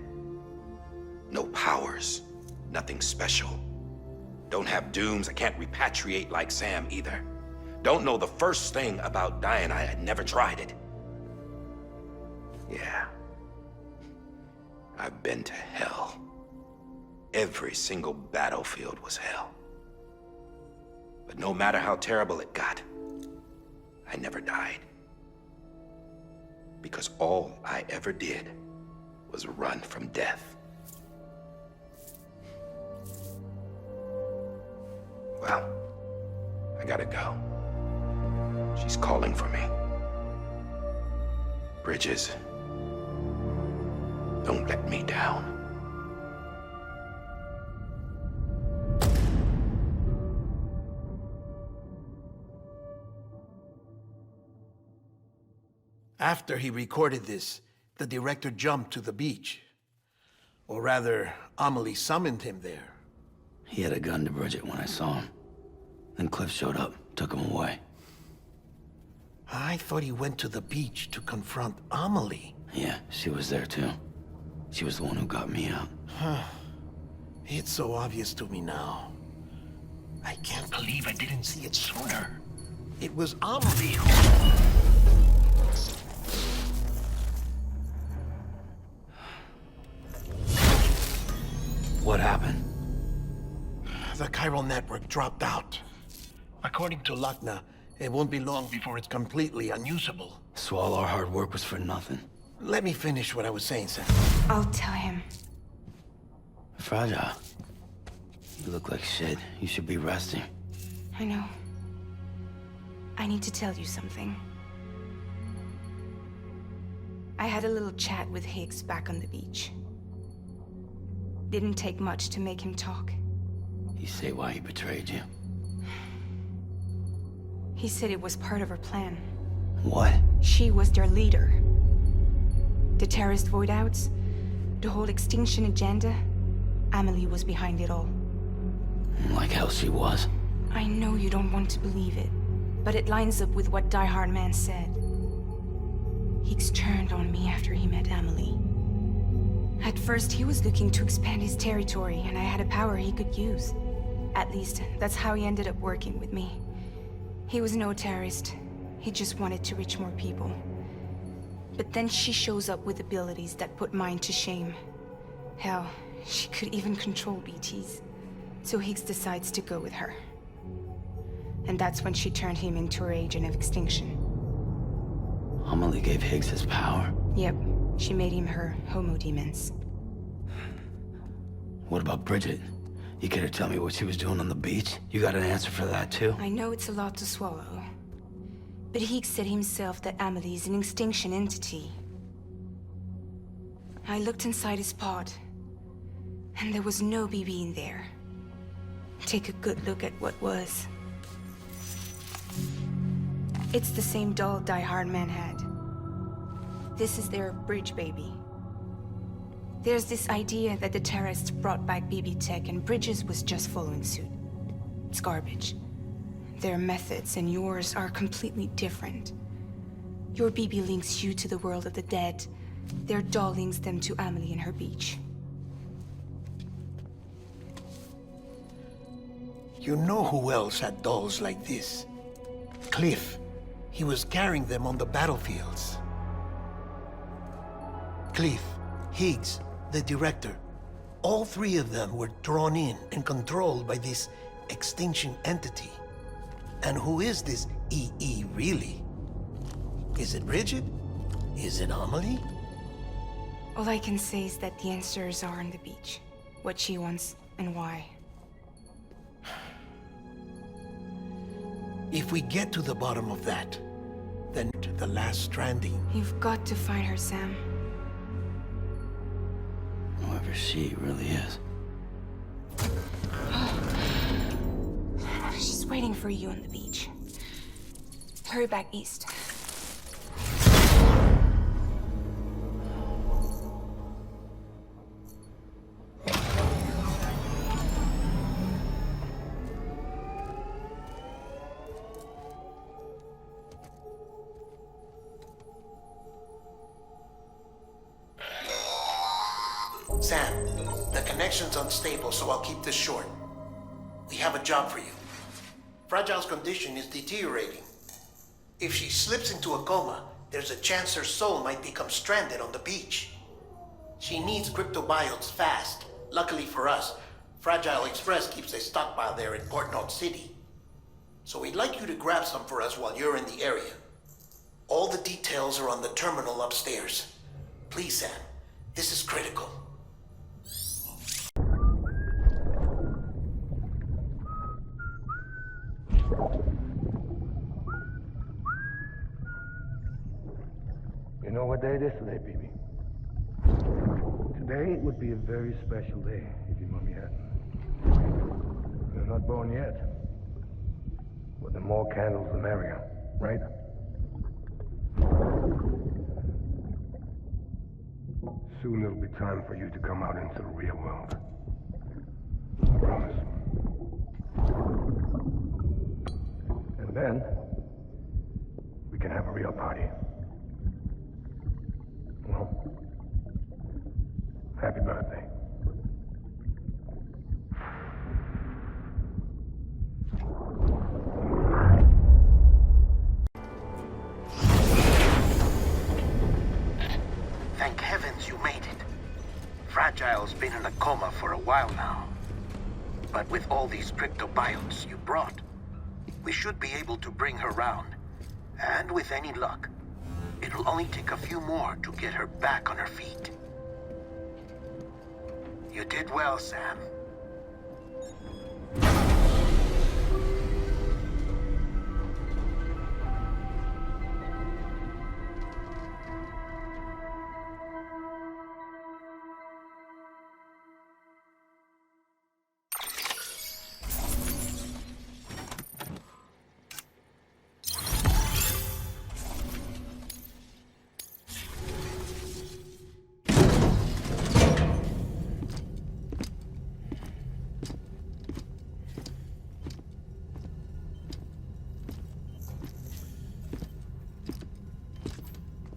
No powers, nothing special. Don't have dooms, I can't repatriate like Sam either. Don't know the first thing about dying, I had never tried it. Yeah. I've been to hell. Every single battlefield was hell. But no matter how terrible it got, I never died. Because all I ever did was run from death. Well, I gotta go. She's calling for me. Bridges, don't let me down. After he recorded this, the director jumped to the beach. Or rather, Amelie summoned him there. He had a gun to Bridget when I saw him. Then Cliff showed up, took him away. I thought he went to the beach to confront Amelie. Yeah, she was there too. She was the one who got me out. It's so obvious to me now. I can't believe I didn't see it sooner. It was Amelie who... What happened? The chiral network dropped out. According to Lakna, it won't be long before it's completely unusable. So all our hard work was for nothing. Let me finish what I was saying, Sam. I'll tell him. Fragile. You look like shit. You should be resting. I know. I need to tell you something. I had a little chat with Higgs back on the beach. Didn't take much to make him talk. You say why he betrayed you? He said it was part of her plan. What? She was their leader. The terrorist void-outs, the whole extinction agenda, Amelie was behind it all. Like hell she was. I know you don't want to believe it, but it lines up with what Die Hard Man said. Higgs turned on me after he met Amelie. At first, he was looking to expand his territory, and I had a power he could use. At least, that's how he ended up working with me. He was no terrorist. He just wanted to reach more people. But then she shows up with abilities that put mine to shame. Hell, she could even control BTs. So Higgs decides to go with her. And that's when she turned him into her agent of extinction. Amelie gave Higgs his power? Yep. She made him her Homo Demons. What about Bridget? You care to tell me what she was doing on the beach? You got an answer for that too? I know it's a lot to swallow. But Higgs said himself that Amelie is an extinction entity. I looked inside his pod, and there was no BB in there. Take a good look at what was. It's the same doll Die Hard Man had. This is their bridge baby. There's this idea that the terrorists brought back BB tech and Bridges was just following suit. It's garbage. Their methods and yours are completely different. Your BB links you to the world of the dead. Their doll links them to Amelie and her beach. You know who else had dolls like this? Cliff. He was carrying them on the battlefields. Cliff, Higgs, the director. All three of them were drawn in and controlled by this extinction entity. And who is this EE really? Is it Bridget? Is it Amelie? All I can say is that the answers are on the beach. What she wants and why. If we get to the bottom of that, then the last stranding. You've got to find her, Sam. Whoever she really is. She's waiting for you on the beach. Hurry back east. Sam, the connection's unstable, so I'll keep this short. We have a job for you. Fragile's condition is deteriorating. If she slips into a coma, there's a chance her soul might become stranded on the beach. She needs cryptobiotes fast. Luckily for us, Fragile Express keeps a stockpile there in Port Knot City. So we'd like you to grab some for us while you're in the area. All the details are on the terminal upstairs. Please, Sam, this is critical. You know what day it is today, baby? Today would be a very special day if your mommy hadn't. You're not born yet. But the more candles, the merrier, right? Soon it'll be time for you to come out into the real world. I promise. And then, we can have a real party. Well, happy birthday. Thank heavens you made it. Fragile's been in a coma for a while now. But with all these cryptobiotes you brought, we should be able to bring her round. And with any luck, it'll only take a few more to get her back on her feet. You did well, Sam.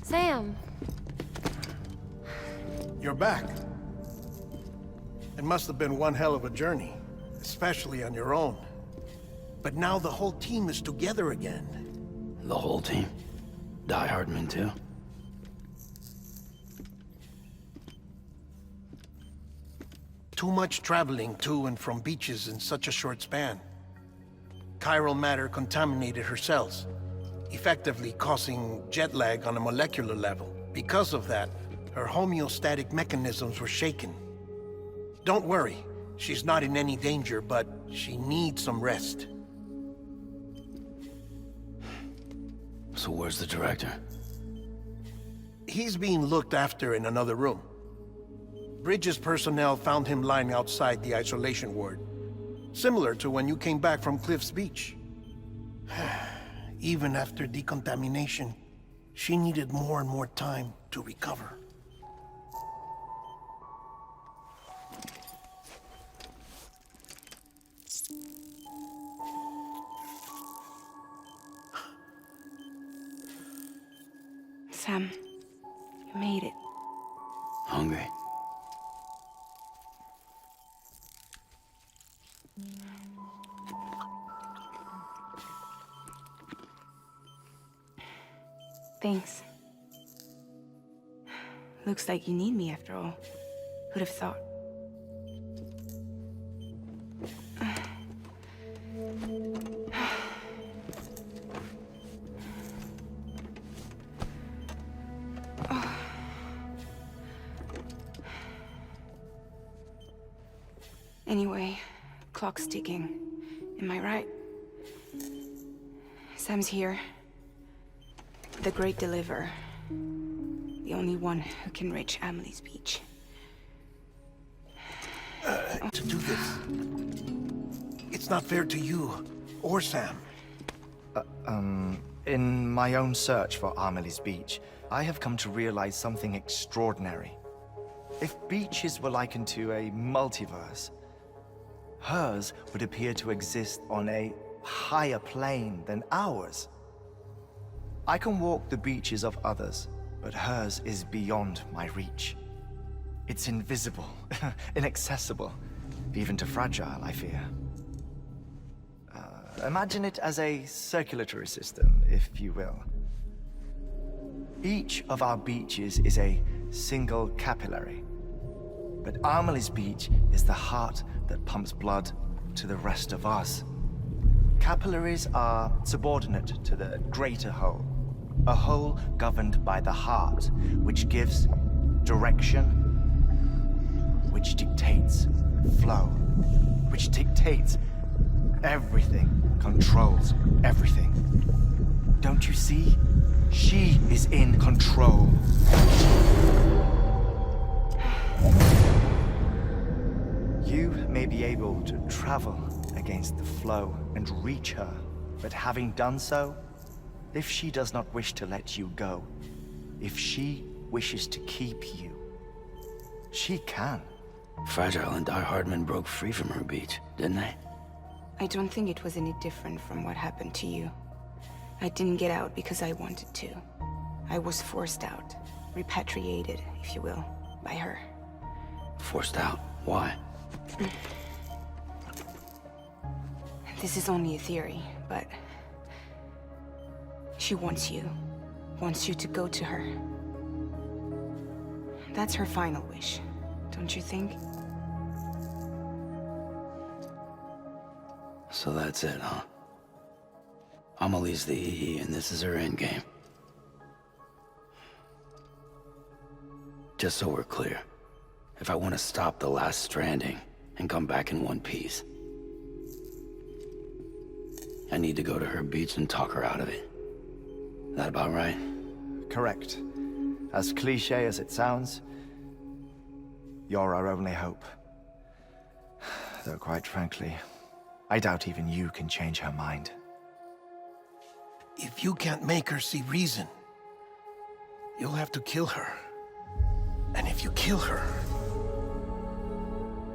Sam. You're back. It must have been one hell of a journey, especially on your own. But now the whole team is together again. The whole team? Die Hardman too? Too much traveling to and from beaches in such a short span. Chiral matter contaminated her cells, effectively causing jet lag on a molecular level. Because of that, her homeostatic mechanisms were shaken. Don't worry, she's not in any danger, but she needs some rest. So where's the director? He's being looked after in another room. Bridges personnel found him lying outside the isolation ward. Similar to when you came back from Cliff's Beach. Even after decontamination, she needed more and more time to recover. Sam, you made it. Hungry? Thanks. Looks like you need me after all. Who'd have thought? Anyway, clock's ticking. Am I right? Sam's here. The Great Deliverer. The only one who can reach Amelie's beach. To do this, it's not fair to you or Sam. In my own search for Amelie's beach, I have come to realize something extraordinary. If beaches were likened to a multiverse, hers would appear to exist on a higher plane than ours. I can walk the beaches of others, but hers is beyond my reach. It's invisible, inaccessible, even to fragile, I fear. Imagine it as a circulatory system, if you will. Each of our beaches is a single capillary. But Amelie's beach is the heart that pumps blood to the rest of us. Capillaries are subordinate to the greater whole. A whole governed by the heart, which gives direction, which dictates flow, which dictates everything, controls everything. Don't you see? She is in control. You may be able to travel against the flow and reach her, but having done so, if she does not wish to let you go, if she wishes to keep you, she can. Fragile and Die Hardman broke free from her beach, didn't they? I don't think it was any different from what happened to you. I didn't get out because I wanted to. I was forced out. Repatriated, if you will, by her. Forced out? Why? This is only a theory, but... she wants you. Wants you to go to her. That's her final wish, don't you think? So that's it, huh? Amelie's the EE, and this is her endgame. Just so we're clear, if I want to stop the last Stranding and come back in one piece, I need to go to her beach and talk her out of it. That about right? Correct. As cliche as it sounds, you're our only hope. Though quite frankly, I doubt even you can change her mind. If you can't make her see reason, you'll have to kill her. And if you kill her...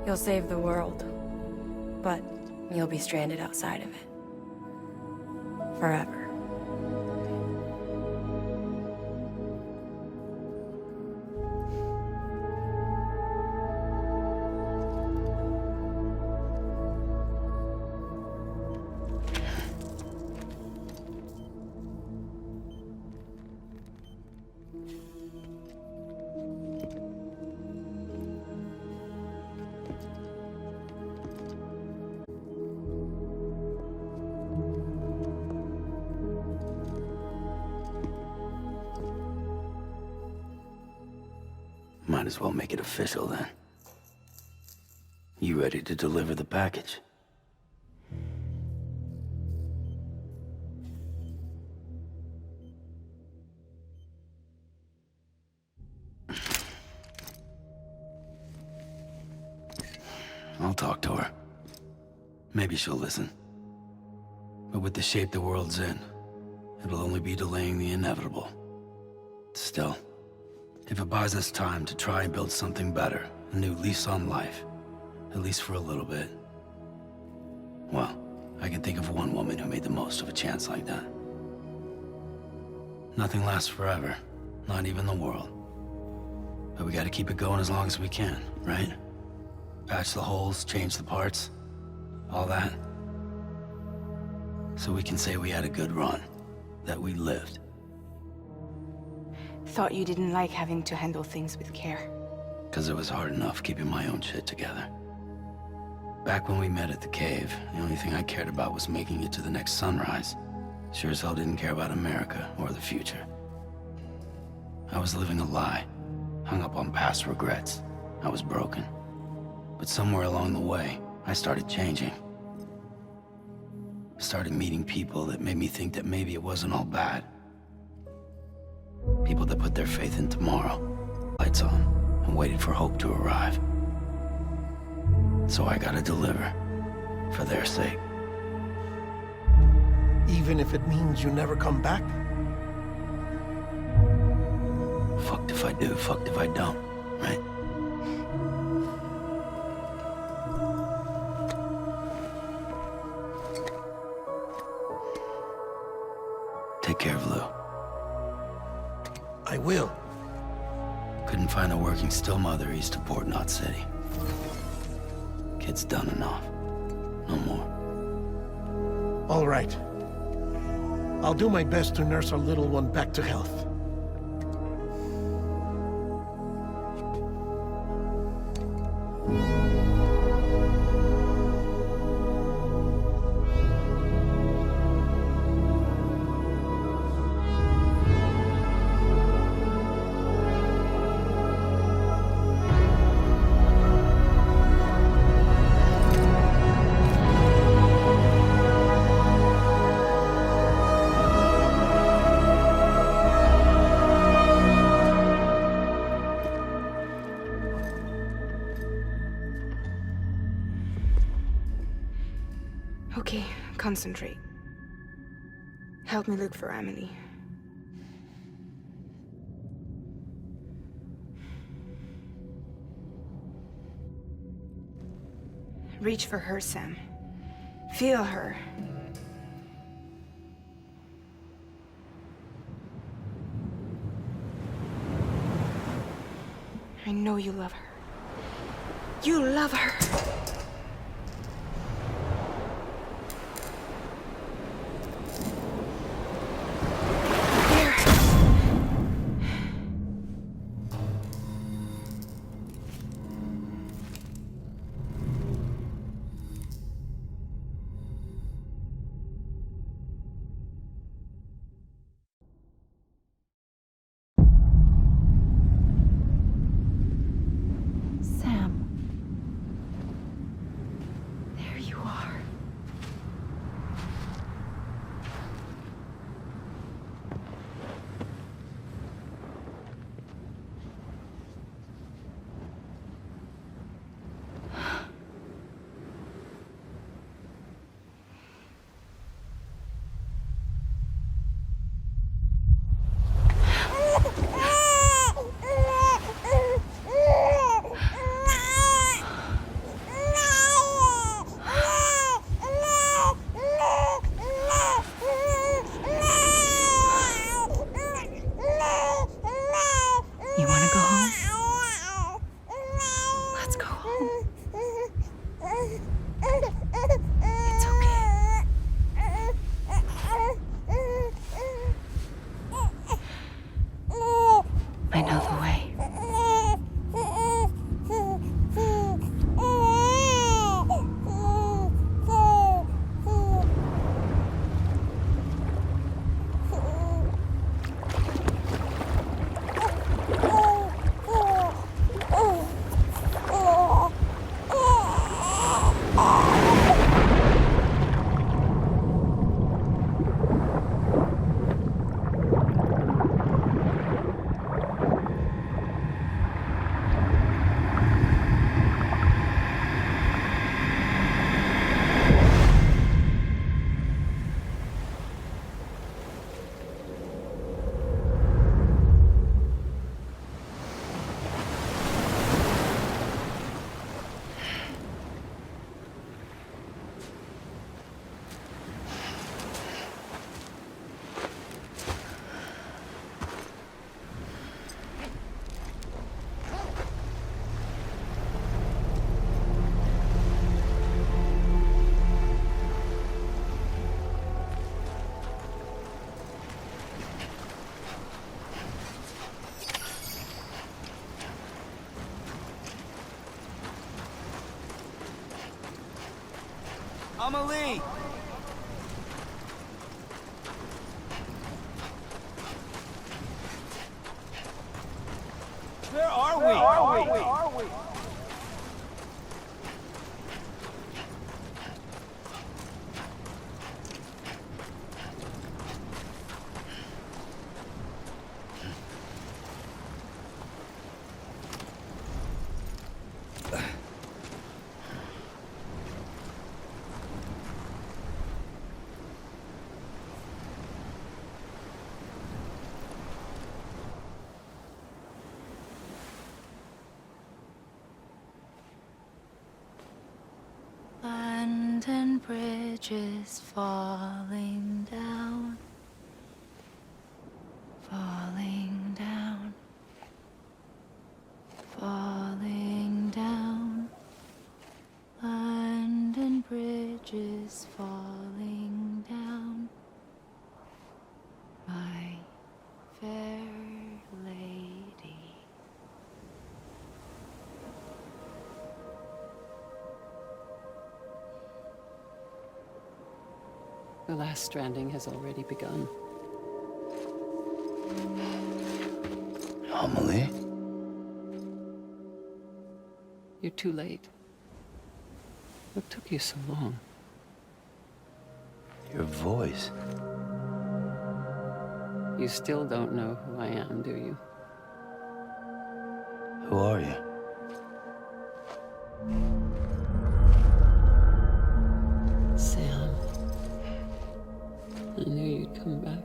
You'll save the world, but you'll be stranded outside of it. Forever. Might as well make it official then. You ready to deliver the package? I'll talk to her. Maybe she'll listen. But with the shape the world's in, it'll only be delaying the inevitable. Still, if it buys us time to try and build something better, a new lease on life, at least for a little bit, well, I can think of one woman who made the most of a chance like that. Nothing lasts forever, not even the world. But we gotta keep it going as long as we can, right? Patch the holes, change the parts, all that. So we can say we had a good run, that we lived. Thought you didn't like having to handle things with care. 'Cause it was hard enough keeping my own shit together. Back when we met at the cave, the only thing I cared about was making it to the next sunrise. Sure as hell didn't care about America or the future. I was living a lie, hung up on past regrets. I was broken. But somewhere along the way, I started changing. I started meeting people that made me think that maybe it wasn't all bad. People that put their faith in tomorrow, lights on, and waited for hope to arrive. So I gotta deliver, for their sake. Even if it means you never come back? Fucked if I do, fucked if I don't, right? Take care of Lou. I will. Couldn't find a working still mother east of Port Knot City. Kid's done enough. No more. All right. I'll do my best to nurse our little one back to health. Okay, concentrate. Help me look for Emily. Reach for her, Sam. Feel her. I know you love her. You love her! I know the way. Amelie! Where are we? and bridges falling down, falling down, falling down. London Bridge is falling down, my fair lady. The last stranding has already begun. Amelie? You're too late. What took you so long? Your voice. You still don't know who I am, do you? Who are you? Sam. I knew you'd come back.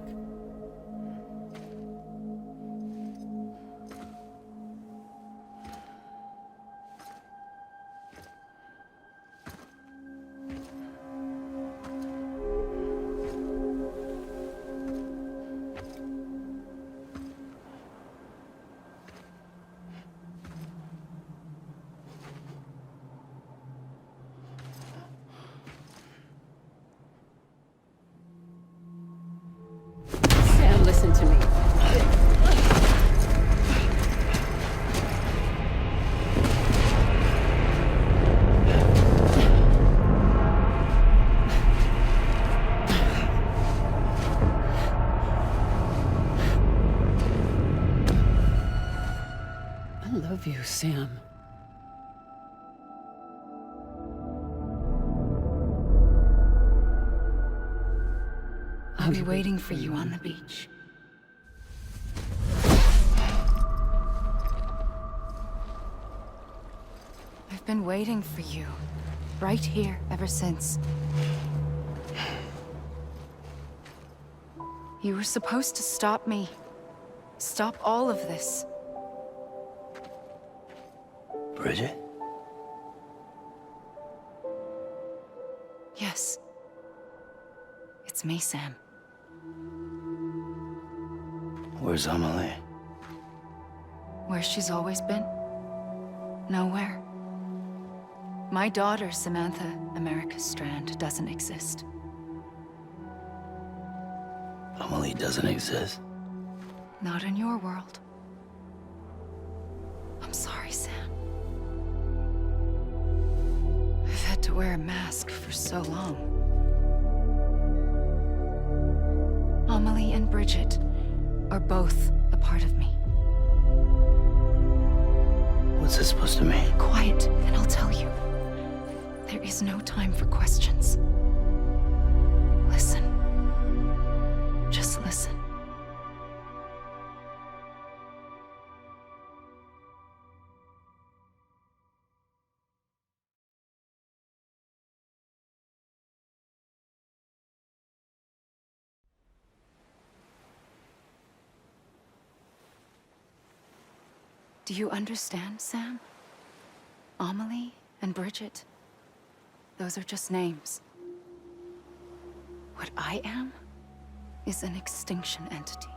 Sam, listen to me. I love you, Sam. I'll be waiting for you on the beach. I've been waiting for you, right here, ever since. You were supposed to stop me. Stop all of this. Bridget? Yes. It's me, Sam. Where's Amelie? Where she's always been? Nowhere. My daughter, Samantha America Strand, doesn't exist. Amelie doesn't exist? Not in your world. I'm sorry, Sam. I've had to wear a mask for so long. Amelie and Bridget are both a part of me. What's this supposed to mean? Quiet, and I'll tell you. There is no time for questions. Listen. Just listen. Do you understand, Sam? Amelie and Bridget, those are just names. What I am is an extinction entity.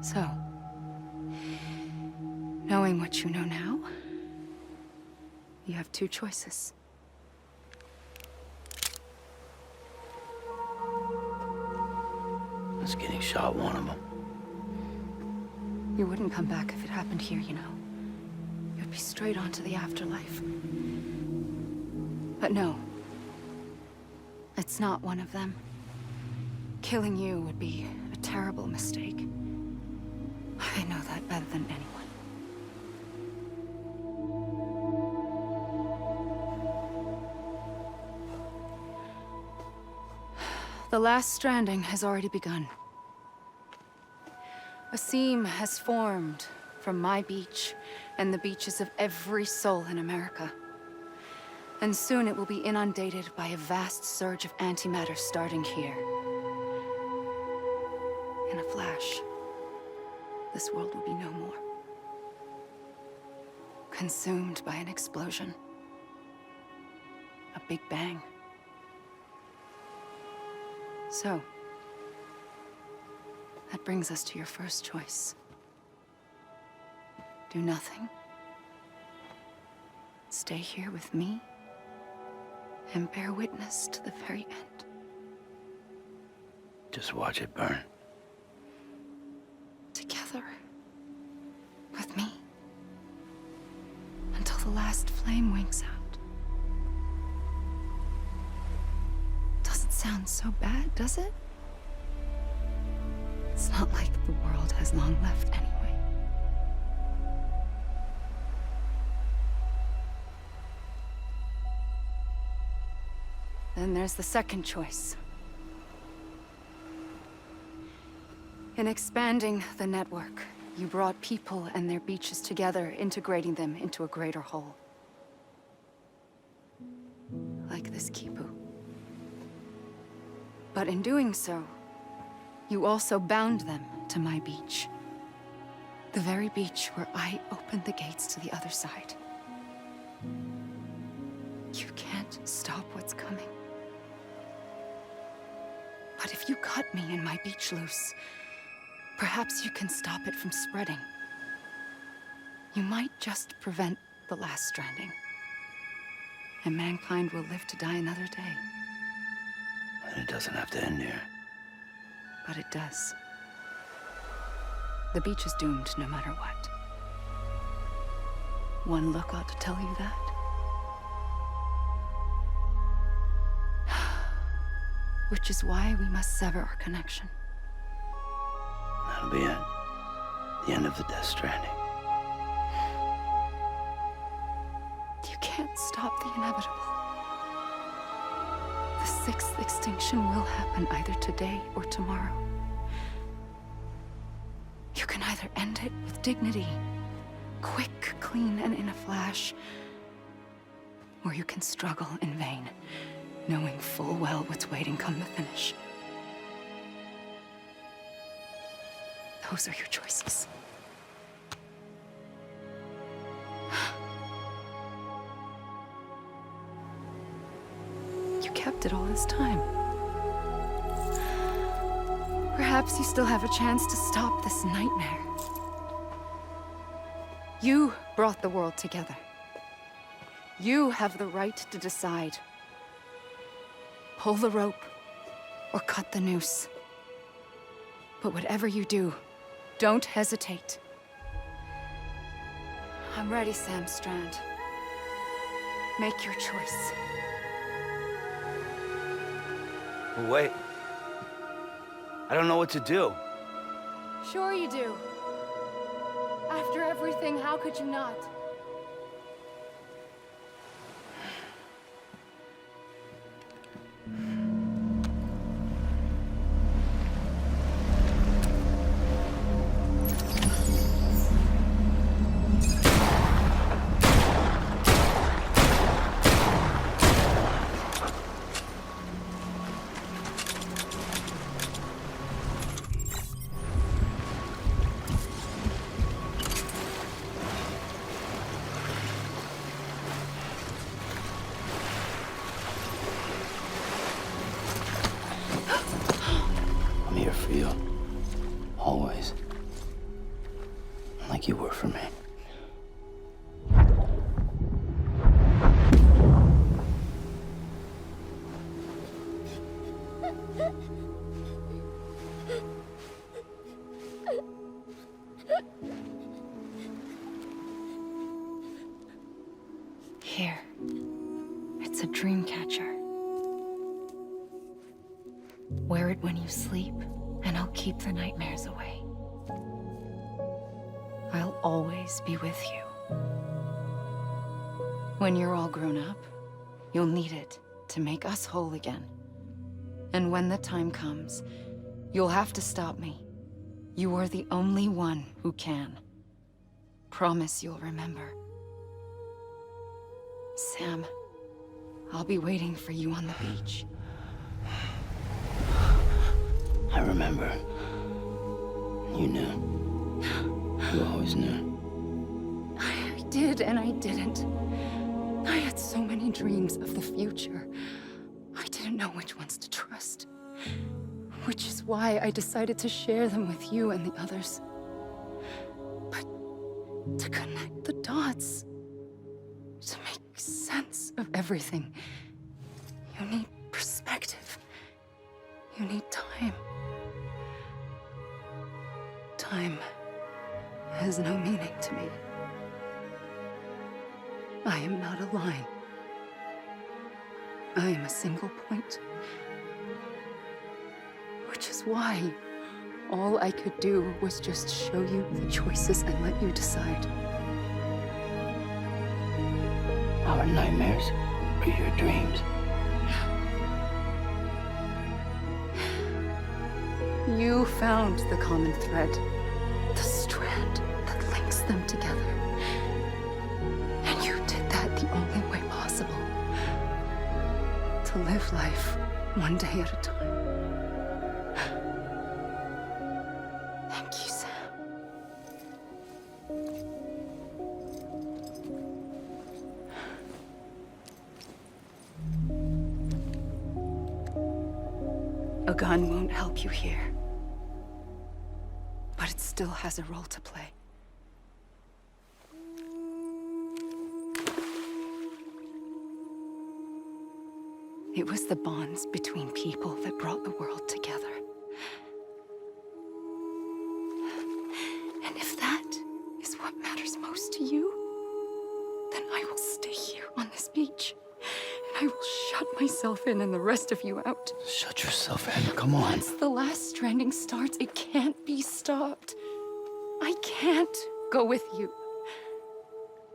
So, knowing what you know now, you have two choices. Is getting shot one of them? You wouldn't come back if it happened here, you know. You'd be straight on to the afterlife. But no. It's not one of them. Killing you would be a terrible mistake. I know that better than anyone. The last stranding has already begun. A seam has formed from my beach and the beaches of every soul in America. And soon it will be inundated by a vast surge of antimatter starting here. In a flash, this world will be no more. Consumed by an explosion. A a big bang. So, that brings us to your first choice. Do nothing. Stay here with me and bear witness to the very end. Just watch it burn. Together. With me. Until the last flame winks out. Doesn't sound so bad, does it? It's not like the world has long left anyway. Then there's the second choice. In expanding the network, you brought people and their beaches together, integrating them into a greater whole. Like this Kipu. But in doing so, you also bound them to my beach. The very beach where I opened the gates to the other side. You can't stop what's coming. But if you cut me and my beach loose, perhaps you can stop it from spreading. You might just prevent the last stranding. And mankind will live to die another day. And it doesn't have to end here. But it does. The beach is doomed no matter what. One look ought to tell you that. Which is why we must sever our connection. That'll be it. The end of the Death Stranding. You can't stop the inevitable. The sixth extinction will happen either today or tomorrow. You can either end it with dignity, quick, clean, and in a flash, or you can struggle in vain, knowing full well what's waiting come the finish. Those are your choices. You kept it all this time. Perhaps you still have a chance to stop this nightmare. You brought the world together. You have the right to decide. Pull the rope or cut the noose. But whatever you do, don't hesitate. I'm ready, Sam Strand. Make your choice. Wait. I don't know what to do. Sure you do. After everything, how could you not? I'm here for you. Always. Like you were for me. Here. It's a dream catcher. Wear it when you sleep, and I'll keep the nightmares away. I'll always be with you. When you're all grown up, you'll need it to make us whole again. And when the time comes, you'll have to stop me. You are the only one who can. Promise you'll remember. Sam, I'll be waiting for you on the beach. I remember. You knew. You always knew. I did and I didn't. I had so many dreams of the future. I didn't know which ones to trust. Which is why I decided to share them with you and the others. But to connect the dots, to make sense of everything, you need perspective. You need time. Time has no meaning to me. I am not a line. I am a single point. Which is why all I could do was just show you the choices and let you decide. Our nightmares are your dreams. You found the common thread, the strand that links them together. And you did that the only way possible. To live life one day at a time. Thank you, Sam. A gun won't help you here. But it still has a role to play. It was the bonds between people that brought the world together. And if that is what matters most to you, then I will stay here on this beach. And I will shut myself in and the rest of you out. Shut yourself in, come on. Once the last stranding starts, it can't be stopped. I can't go with you.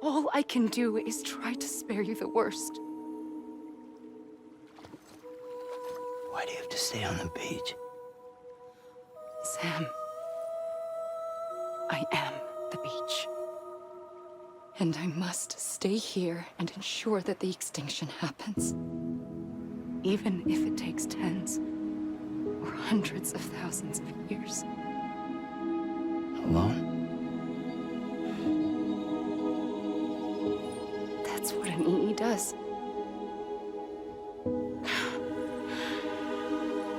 All I can do is try to spare you the worst. Why do you have to stay on the beach? Sam, I am the beach. And I must stay here and ensure that the extinction happens. Even if it takes tens or hundreds of thousands of years. Alone? That's what an EE does.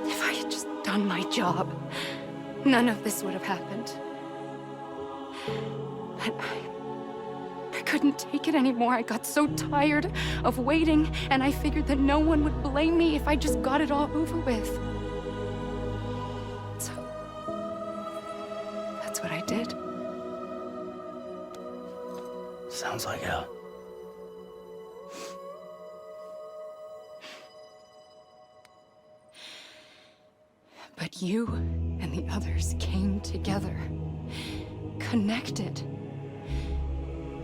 If I had just done my job, none of this would have happened. But I couldn't take it anymore. I got so tired of waiting, and I figured that no one would blame me if I just got it all over with. So, that's what I did. Sounds like hell. But you and the others came together, connected.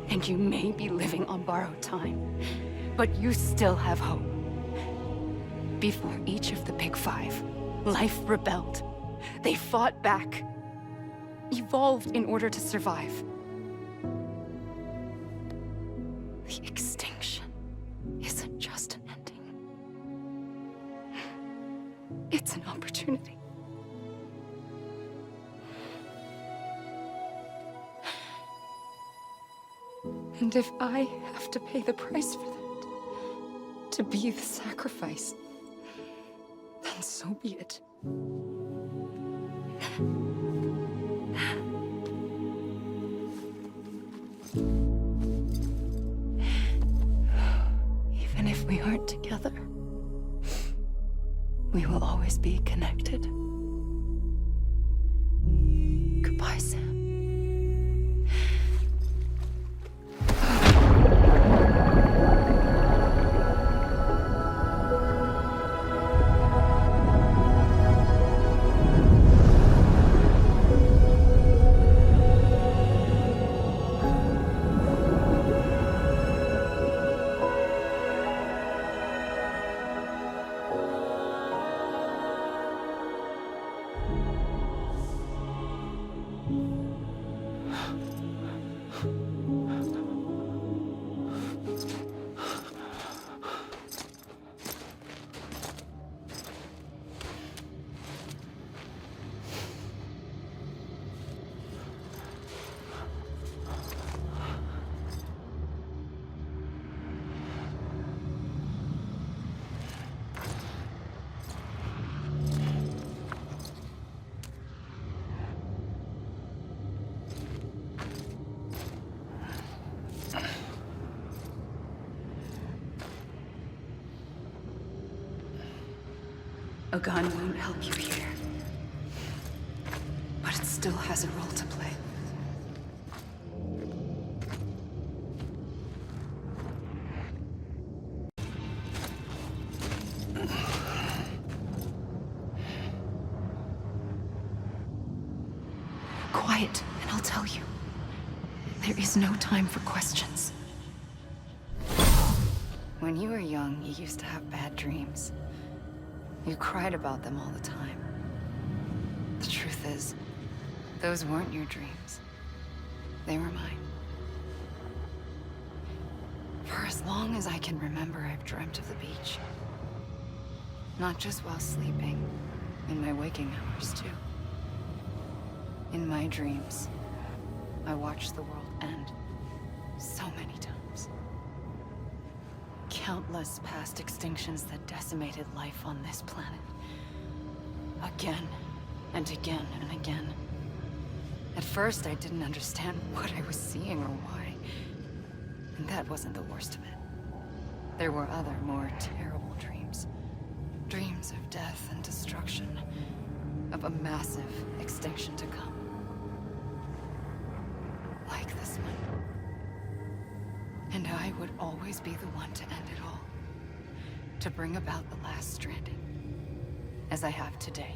And you may be living on borrowed time, but you still have hope. Before each of the Big Five, life rebelled. They fought back, evolved in order to survive. The extinction isn't just an ending. It's an opportunity. And if I have to pay the price for that, to be the sacrifice, then so be it. Even if we aren't together, we will always be connected. Goodbye, Sam. A gun won't help you here. But it still has a role to play. Quiet, and I'll tell you. There is no time for questions. When you were young, you used to have bad dreams. You cried about them all the time. The truth is, those weren't your dreams. They were mine. For as long as I can remember, I've dreamt of the beach. Not just while sleeping, in my waking hours too. In my dreams, I watched the world end so many times. Countless past extinctions that decimated life on this planet. Again and again and again. At first, I didn't understand what I was seeing or why. And that wasn't the worst of it. There were other, more terrible dreams. Dreams of death and destruction. Of a massive extinction to come. Like this one. And I would always be the one to end it all. To bring about the last stranding. As I have today.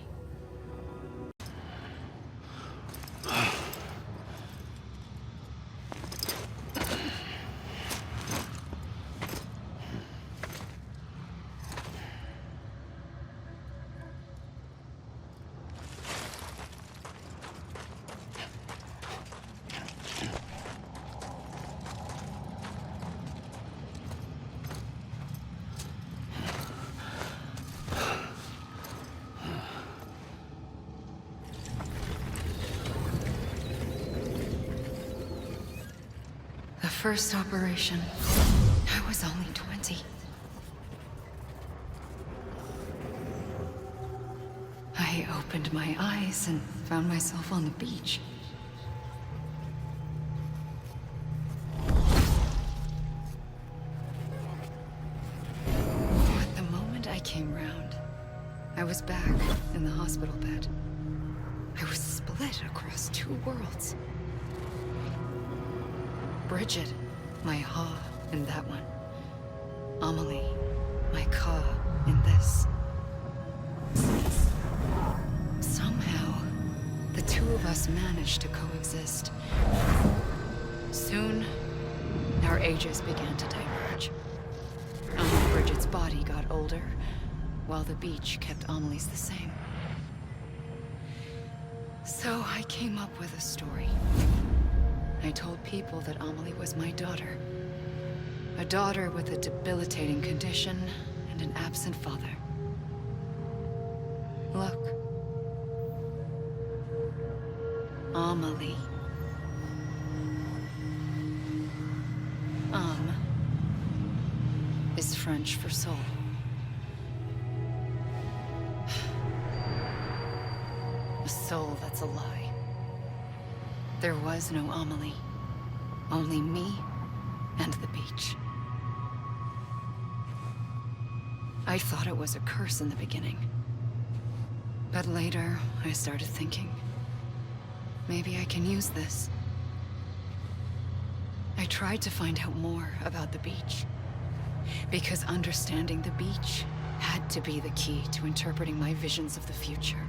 First operation, I was only 20. I opened my eyes and found myself on the beach. But the moment I came round, I was back in the hospital bed. I was split across two worlds. Bridget, my Ha in that one. Amelie, my Ka in this. Somehow, the two of us managed to coexist. Soon, our ages began to diverge. Bridget's body got older, while the beach kept Amelie's the same. So I came up with a story. I told people that Amelie was my daughter. A daughter with a debilitating condition and an absent father. Look. Amelie. Is French for soul. A soul that's a lie. There was no Amelie. Only me and the beach. I thought it was a curse in the beginning. But later, I started thinking, maybe I can use this. I tried to find out more about the beach. Because understanding the beach had to be the key to interpreting my visions of the future.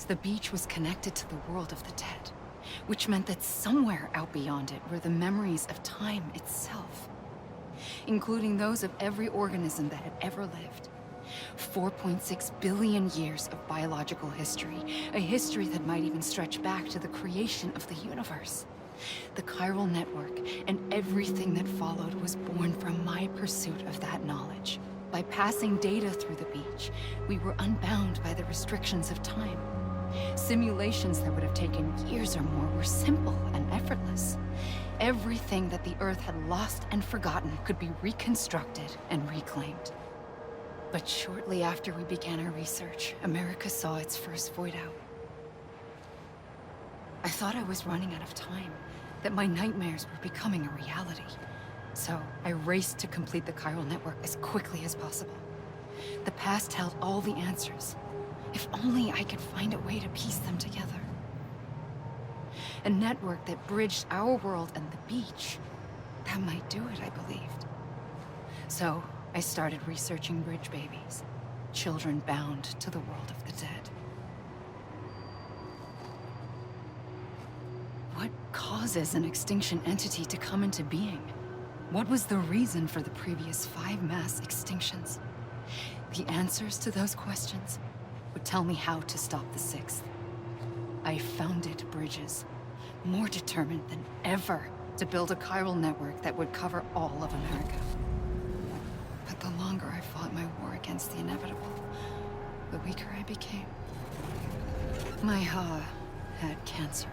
The beach was connected to the world of the dead, which meant that somewhere out beyond it were the memories of time itself, including those of every organism that had ever lived. 4.6 billion years of biological history, a history that might even stretch back to the creation of the universe. The chiral network and everything that followed was born from my pursuit of that knowledge. By passing data through the beach, we were unbound by the restrictions of time. Simulations that would have taken years or more were simple and effortless. Everything that the Earth had lost and forgotten could be reconstructed and reclaimed. But shortly after we began our research, America saw its first void out. I thought I was running out of time, that my nightmares were becoming a reality. So I raced to complete the chiral network as quickly as possible. The past held all the answers. If only I could find a way to piece them together. A network that bridged our world and the beach. That might do it, I believed. So I started researching bridge babies, children bound to the world of the dead. What causes an extinction entity to come into being? What was the reason for the previous 5 mass extinctions? The answers to those questions would tell me how to stop the 6th. I founded bridges, more determined than ever to build a chiral network that would cover all of America. But the longer I fought my war against the inevitable, the weaker I became. My Ha had cancer.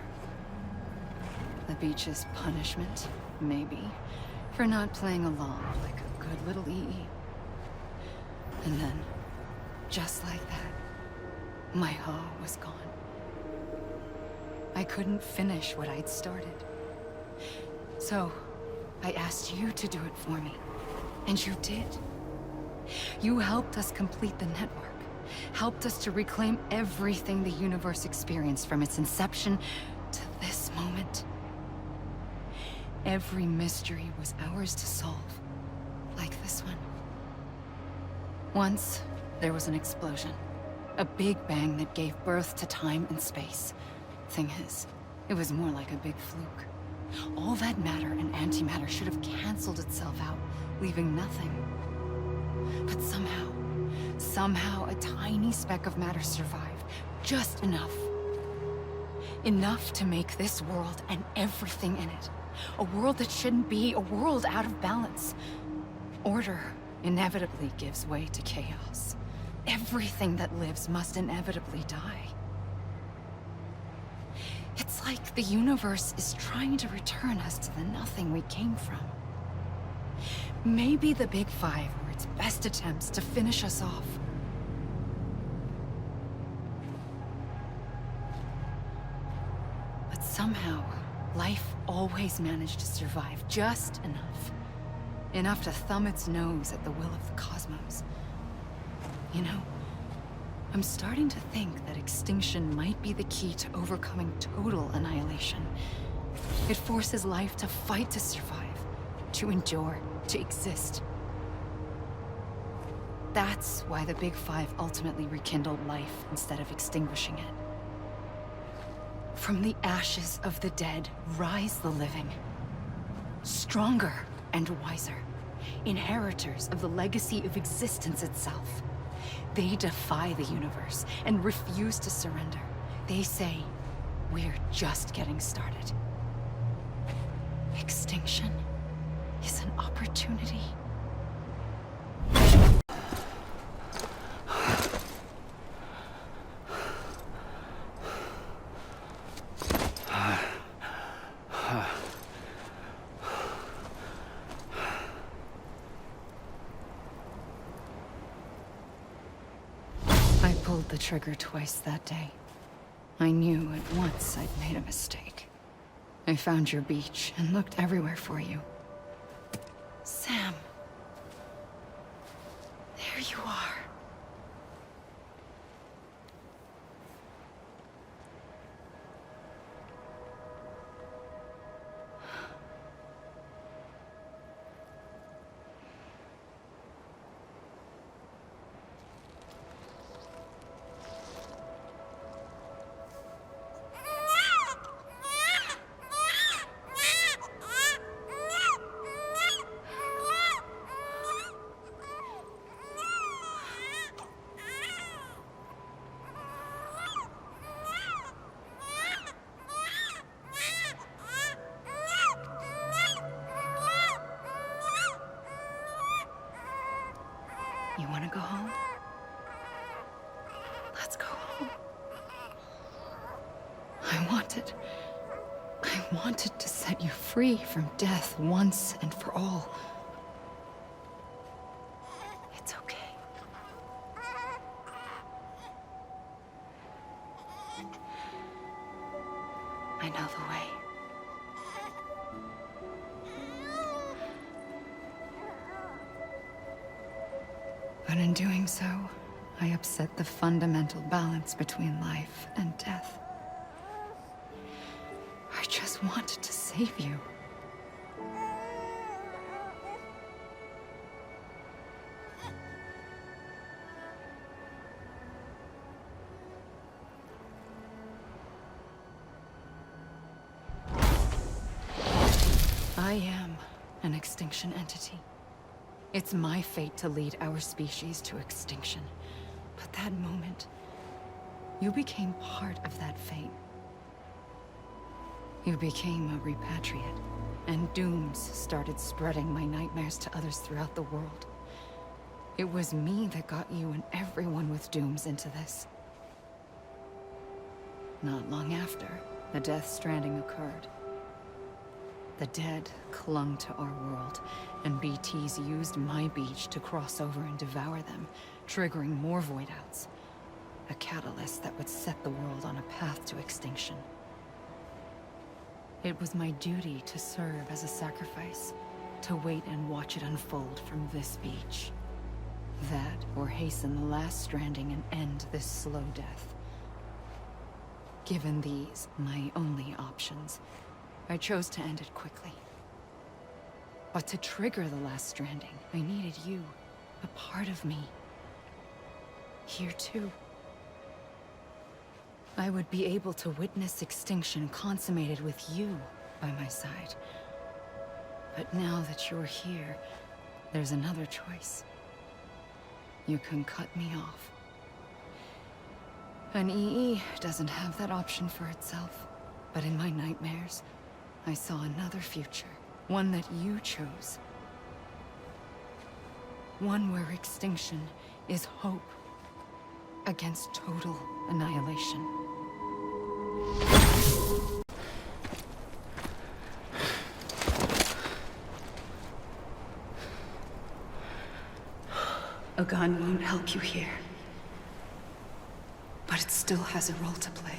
The beach's punishment, maybe, for not playing along like a good little EE. And then, just like that, my Ha was gone. I couldn't finish what I'd started. So, I asked you to do it for me. And you did. You helped us complete the network. Helped us to reclaim everything the universe experienced from its inception to this moment. Every mystery was ours to solve. Like this one. Once, there was an explosion. A big bang that gave birth to time and space. Thing is, it was more like a big fluke. All that matter and antimatter should have canceled itself out, leaving nothing. But somehow a tiny speck of matter survived. Just enough. Enough to make this world and everything in it. A world that shouldn't be, a world out of balance. Order inevitably gives way to chaos. Everything that lives must inevitably die. It's like the universe is trying to return us to the nothing we came from. Maybe the Big Five were its best attempts to finish us off. But somehow, life always managed to survive just enough. Enough to thumb its nose at the will of the cosmos. You know, I'm starting to think that extinction might be the key to overcoming total annihilation. It forces life to fight to survive, to endure, to exist. That's why the Big Five ultimately rekindled life instead of extinguishing it. From the ashes of the dead rise the living. Stronger and wiser. Inheritors of the legacy of existence itself. They defy the universe and refuse to surrender. They say, we're just getting started. Extinction is an opportunity. I pulled the trigger twice that day. I knew at once I'd made a mistake. I found your beach and looked everywhere for you. Sam. There you are. You want to go home? Let's go home. I wanted to set you free from death once and for all. It's okay. But in doing so, I upset the fundamental balance between life and death. I just wanted to save you. I am an extinction entity. It's my fate to lead our species to extinction. But that moment, you became part of that fate. You became a repatriate, and dooms started spreading my nightmares to others throughout the world. It was me that got you and everyone with dooms into this. Not long after, the Death Stranding occurred. The dead clung to our world, and BTs used my beach to cross over and devour them, triggering more void-outs. A catalyst that would set the world on a path to extinction. It was my duty to serve as a sacrifice, to wait and watch it unfold from this beach. That, or hasten the last stranding and end this slow death. Given these, my only options, I chose to end it quickly. But to trigger the last stranding, I needed you, a part of me. Here too. I would be able to witness extinction consummated with you by my side. But now that you're here, there's another choice. You can cut me off. An EE doesn't have that option for itself. But in my nightmares, I saw another future. One that you chose. One where extinction is hope against total annihilation. A gun won't help you here. But it still has a role to play.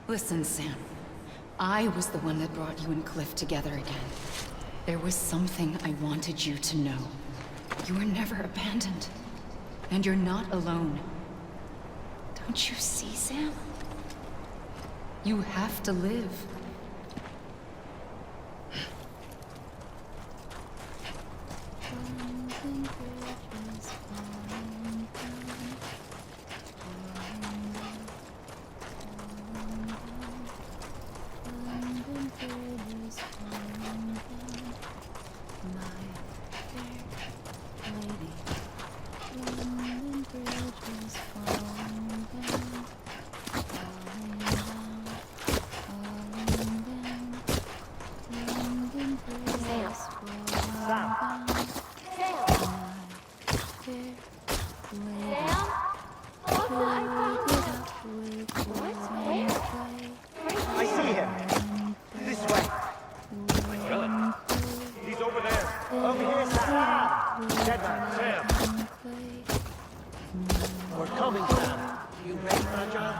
Listen, Sam. I was the one that brought you and Cliff together again. There was something I wanted you to know. You were never abandoned. And you're not alone. Don't you see, Sam? You have to live. I see him. This way. Really? He's over there. Over here, Sam. Dead man, Sam. We're coming, Sam. You ready for our job?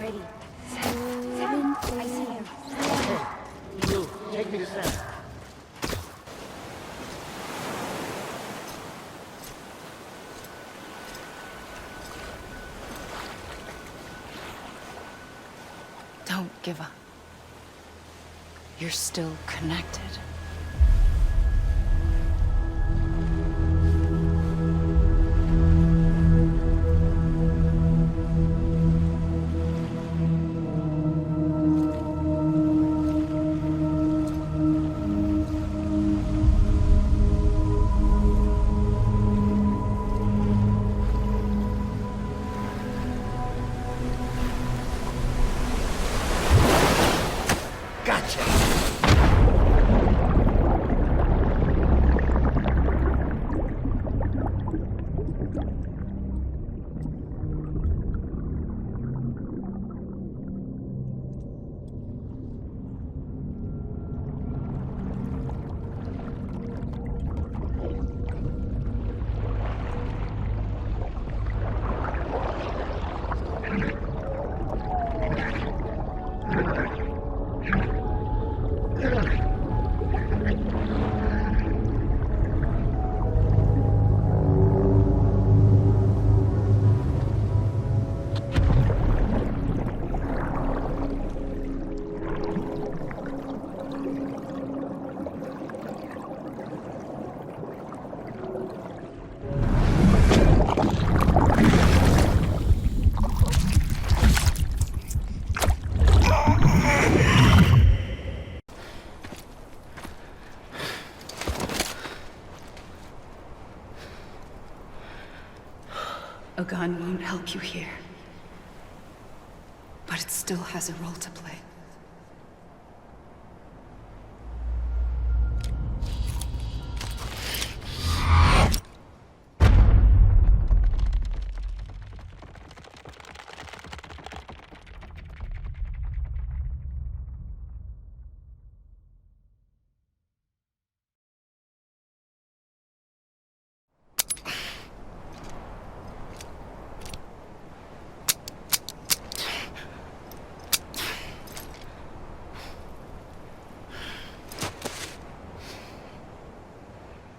Ready. Sam, I see him. Okay. You, take me to Sam. Don't give up. You're still connected. Gotcha. A gun won't help you here. But it still has a role to play.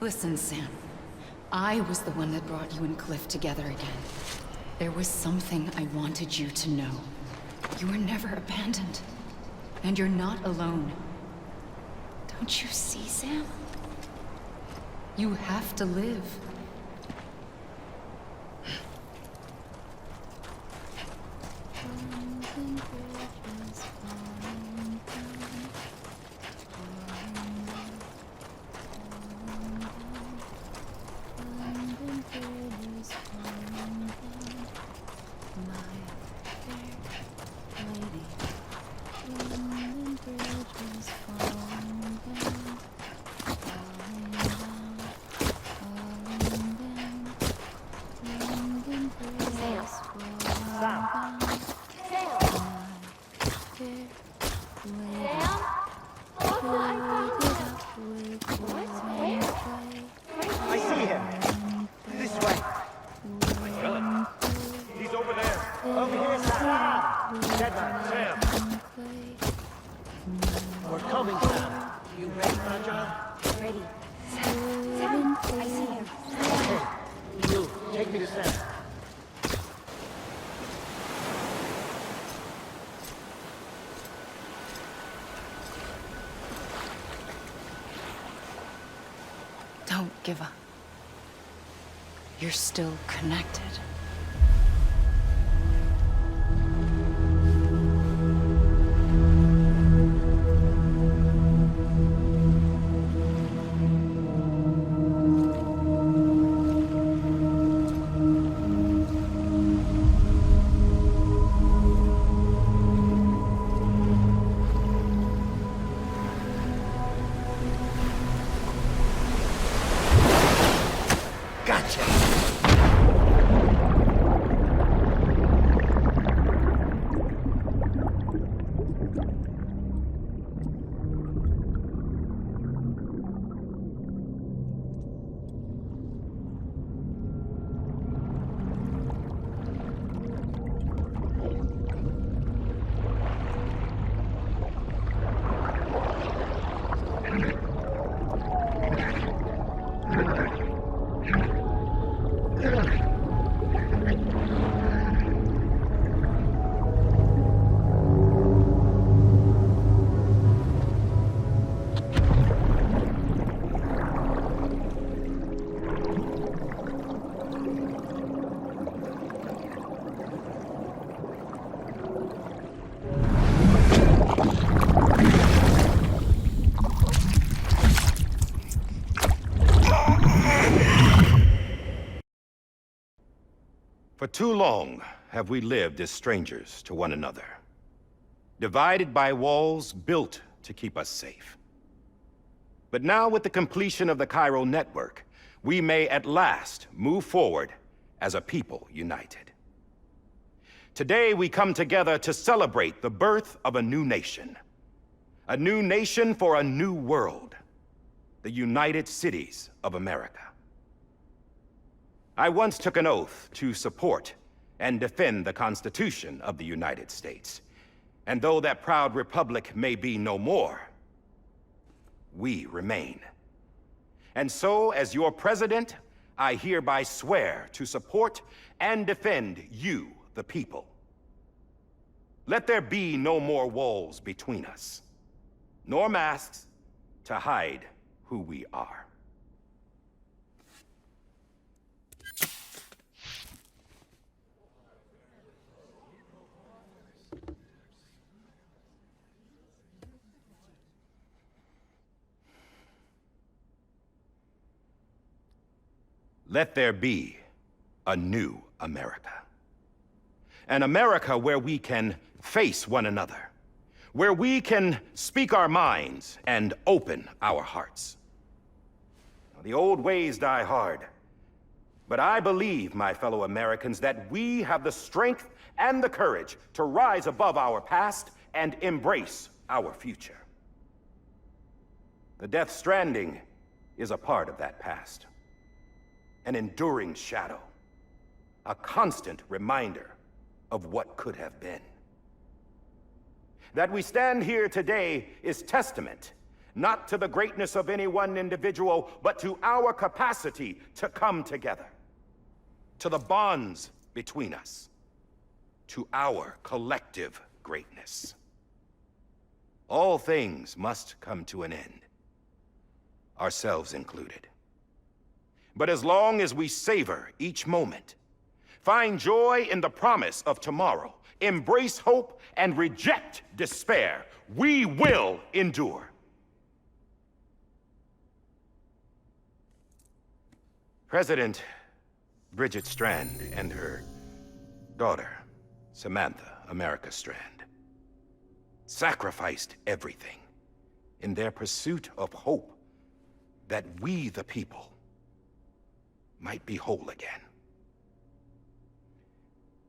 Listen, Sam. I was the one that brought you and Cliff together again. There was something I wanted you to know. You were never abandoned. And you're not alone. Don't you see, Sam? You have to live. I see him. This way. He's over there. Over here, Sam. Dead man, Sam. We're coming, Sam. You ready for the job? Ready. Sam, I see him. Okay. You, take me to Sam. Don't give up. You're still connected. For too long have we lived as strangers to one another, divided by walls built to keep us safe. But now, with the completion of the chiral network, we may at last move forward as a people united. Today, we come together to celebrate the birth of a new nation for a new world, the United Cities of America. I once took an oath to support and defend the Constitution of the United States, And though that proud republic may be no more, we remain. And so, as your president, I hereby swear to support and defend you, the people. Let there be no more walls between us, nor masks to hide who we are. Let there be a new America. An America where we can face one another, where we can speak our minds and open our hearts. Now, the old ways die hard, but I believe, my fellow Americans, that we have the strength and the courage to rise above our past and embrace our future. The Death Stranding is a part of that past. An enduring shadow, a constant reminder of what could have been. That we stand here today is testament, not to the greatness of any one individual, but to our capacity to come together, to the bonds between us, to our collective greatness. All things must come to an end, ourselves included. But as long as we savor each moment, find joy in the promise of tomorrow, embrace hope, and reject despair, we will endure. President Bridget Strand and her daughter, Samantha America Strand, sacrificed everything in their pursuit of hope that we, the people, might be whole again.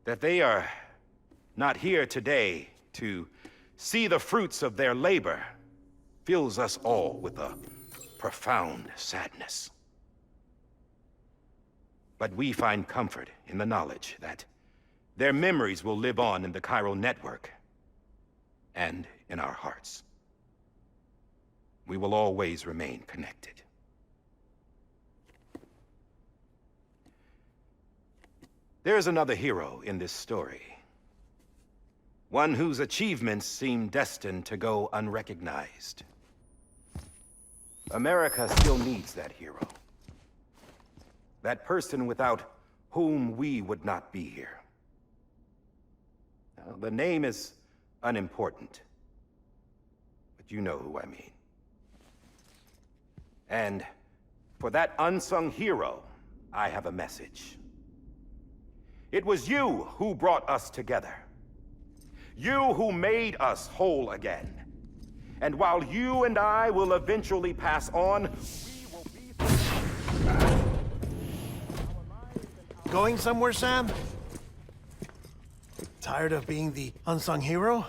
That they are not here today to see the fruits of their labor fills us all with a profound sadness. But we find comfort in the knowledge that their memories will live on in the chiral network and in our hearts. We will always remain connected. There is another hero in this story. One whose achievements seem destined to go unrecognized. America still needs that hero. That person without whom we would not be here. Now, the name is unimportant, but you know who I mean. And for that unsung hero, I have a message. It was you who brought us together. You who made us whole again. And while you and I will eventually pass on, we will be... Going somewhere, Sam? Tired of being the unsung hero?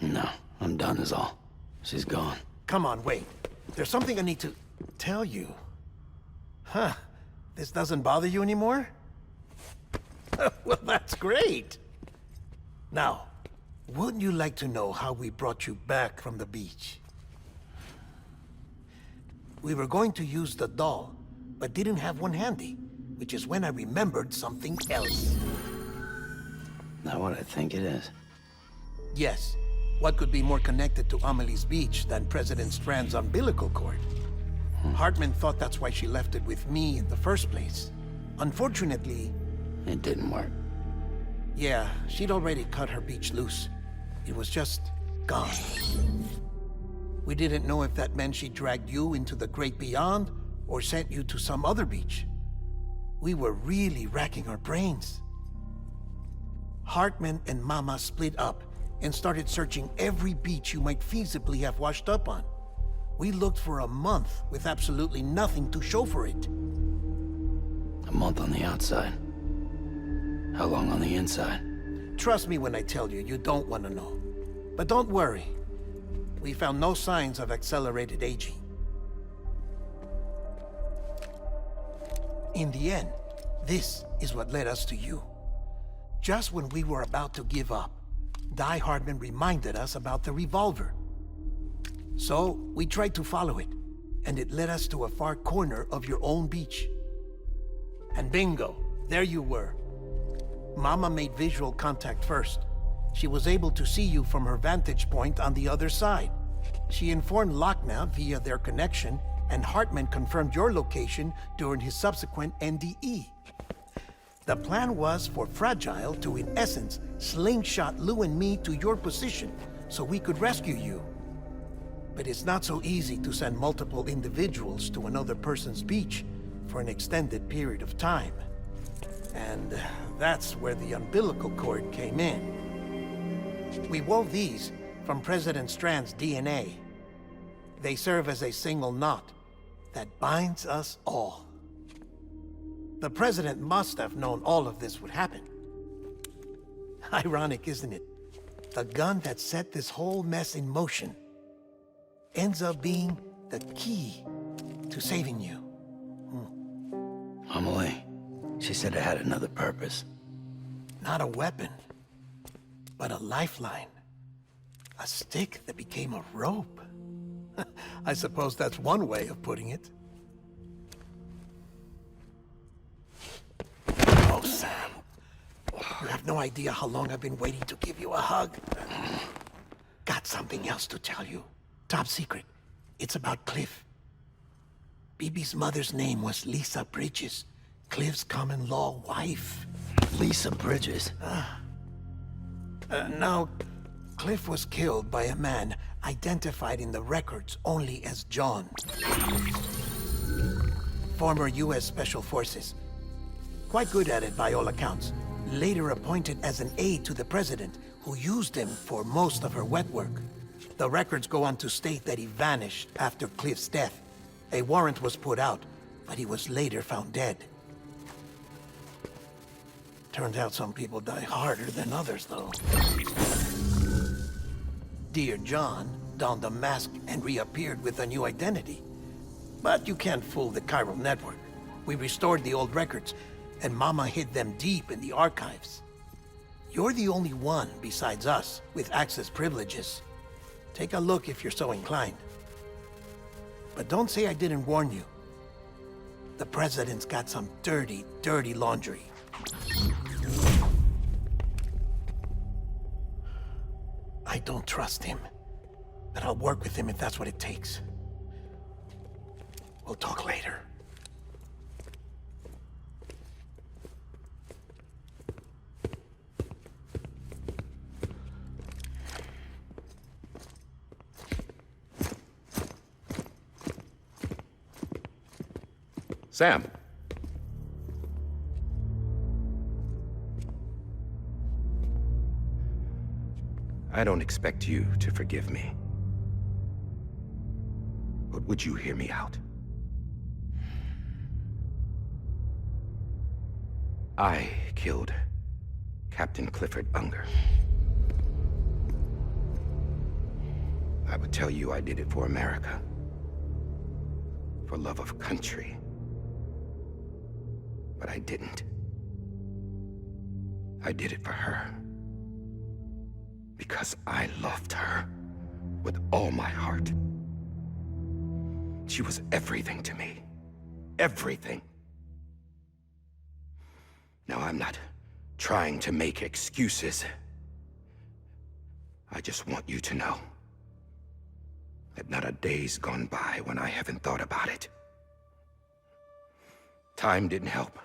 No, I'm done is all. She's gone. Come on, wait. There's something I need to tell you. Huh. This doesn't bother you anymore? Well, that's great. Now, wouldn't you like to know how we brought you back from the beach? We were going to use the doll, but didn't have one handy, which is when I remembered something else. Not what I think it is. Yes. What could be more connected to Amelie's beach than President Strand's umbilical cord? Hartman thought that's why she left it with me in the first place. Unfortunately... It didn't work. Yeah, she'd already cut her beach loose. It was just gone. We didn't know if that meant she dragged you into the great beyond or sent you to some other beach. We were really racking our brains. Hartman and Mama split up and started searching every beach you might feasibly have washed up on. We looked for a month with absolutely nothing to show for it. A month on the outside. How long on the inside? Trust me when I tell you, you don't want to know. But don't worry. We found no signs of accelerated aging. In the end, this is what led us to you. Just when we were about to give up, Die Hardman reminded us about the revolver. So, we tried to follow it, and it led us to a far corner of your own beach. And bingo, there you were. Mama made visual contact first. She was able to see you from her vantage point on the other side. She informed Lockna via their connection, and Hartman confirmed your location during his subsequent NDE. The plan was for Fragile to, in essence, slingshot Lou and me to your position so we could rescue you. But it's not so easy to send multiple individuals to another person's beach for an extended period of time. And that's where the umbilical cord came in. We wove these from President Strand's DNA. They serve as a single knot that binds us all. The President must have known all of this would happen. Ironic, isn't it? The gun that set this whole mess in motion ends up being the key to saving you. Amelie, she said it had another purpose. Not a weapon, but a lifeline. A stick that became a rope. I suppose that's one way of putting it. Oh, Sam. You have no idea how long I've been waiting to give you a hug. Got something else to tell you. Top secret. It's about Cliff. BB's mother's name was Lisa Bridges, Cliff's common-law wife. Lisa Bridges? Now, Cliff was killed by a man identified in the records only as John. Former U.S. Special Forces. Quite good at it by all accounts. Later appointed as an aide to the president, who used him for most of her wet work. The records go on to state that he vanished after Cliff's death. A warrant was put out, but he was later found dead. Turns out some people die harder than others, though. Dear John donned a mask and reappeared with a new identity. But you can't fool the chiral network. We restored the old records, and Mama hid them deep in the archives. You're the only one besides us with access privileges. Take a look if you're so inclined. But don't say I didn't warn you. The president's got some dirty, dirty laundry. I don't trust him, but I'll work with him if that's what it takes. We'll talk later. Sam. I don't expect you to forgive me. But would you hear me out? I killed Captain Clifford Unger. I would tell you I did it for America. For love of country. But I didn't. I did it for her. Because I loved her with all my heart. She was everything to me. Everything. Now, I'm not trying to make excuses. I just want you to know that not a day's gone by when I haven't thought about it. Time didn't help.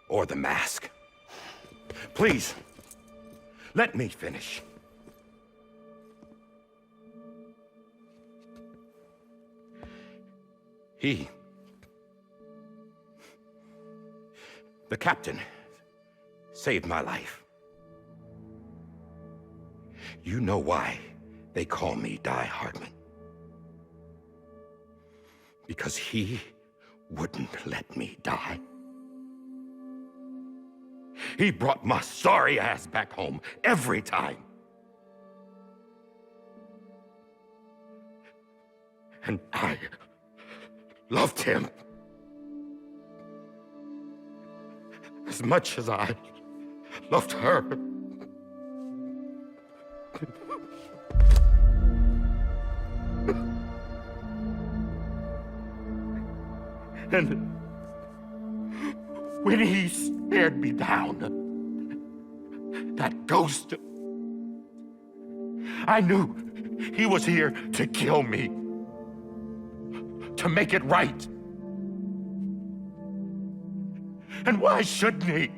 Or the mask. Please, let me finish. The captain, saved my life. You know why they call me Die Hardman. Because he wouldn't let me die. He brought my sorry ass back home every time. And I loved him as much as I loved her. And when he stared me down, that ghost, I knew he was here to kill me, to make it right. And why shouldn't he?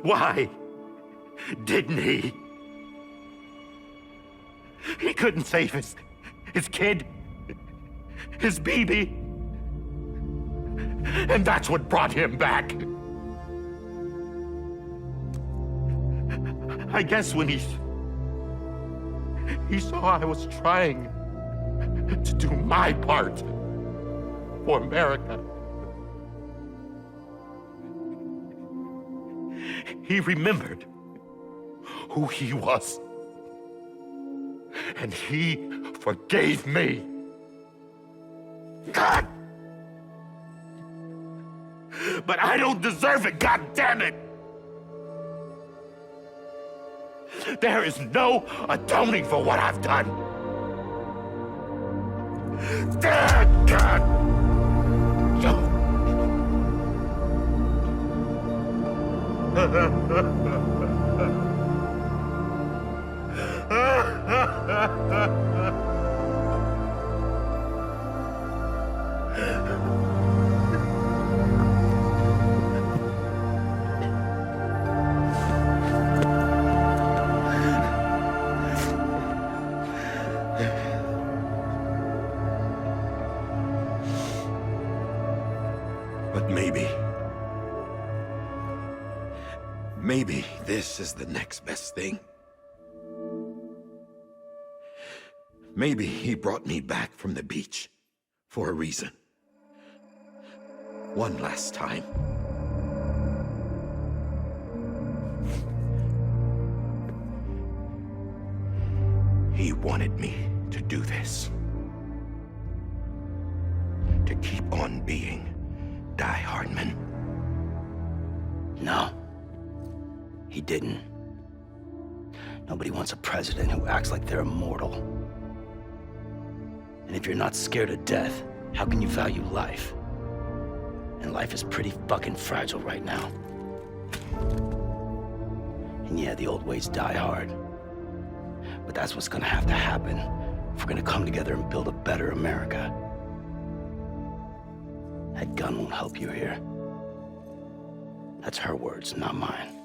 Why didn't he? He couldn't save his kid, his baby. And that's what brought him back. I guess when he saw I was trying to do my part for America, he remembered who he was. And he forgave me. God! But I don't deserve it, God damn it! There is no atoning for what I've done. God! But maybe this is the next best thing. Maybe he brought me back from the beach for a reason. One last time. He wanted me to do this. To keep on being Die Hardman. No. He didn't. Nobody wants a president who acts like they're immortal. And if you're not scared of death, how can you value life? And life is pretty fucking fragile right now. And yeah, the old ways die hard. But that's what's gonna have to happen if we're gonna come together and build a better America. That gun won't help you here. That's her words, not mine.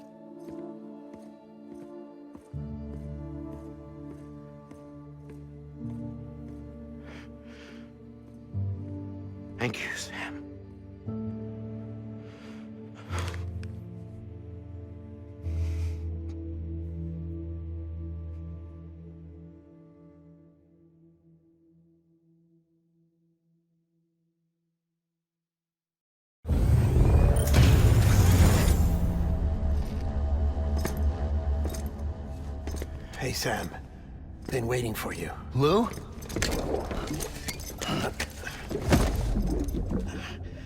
Thank you, Sam. Hey, Sam. Been waiting for you. Lou?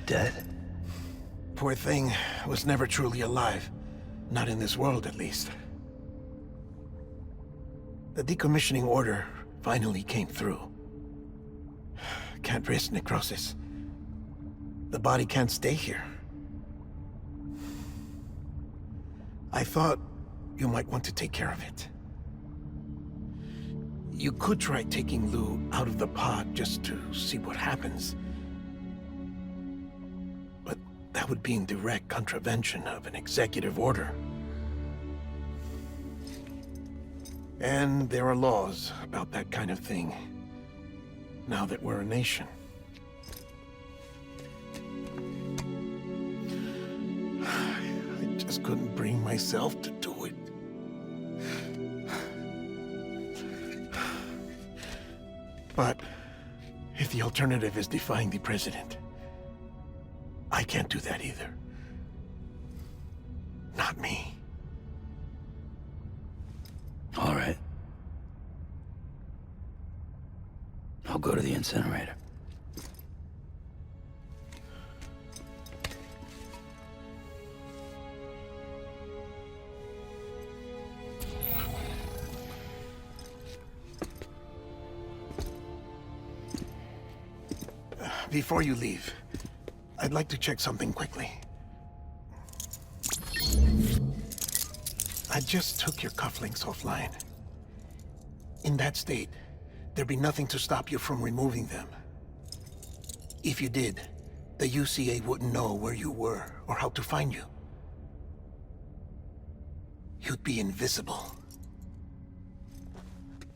Dead? Poor thing was never truly alive. Not in this world, at least. The decommissioning order finally came through. Can't risk necrosis. The body can't stay here. I thought you might want to take care of it. You could try taking Lou out of the pod just to see what happens. But that would be in direct contravention of an executive order. And there are laws about that kind of thing, now that we're a nation. I just couldn't bring myself to do it. But if the alternative is defying the president, I can't do that either. Not me. All right. I'll go to the incinerator. Before you leave, I'd like to check something quickly. I just took your cufflinks offline. In that state, there'd be nothing to stop you from removing them. If you did, the UCA wouldn't know where you were or how to find you. You'd be invisible.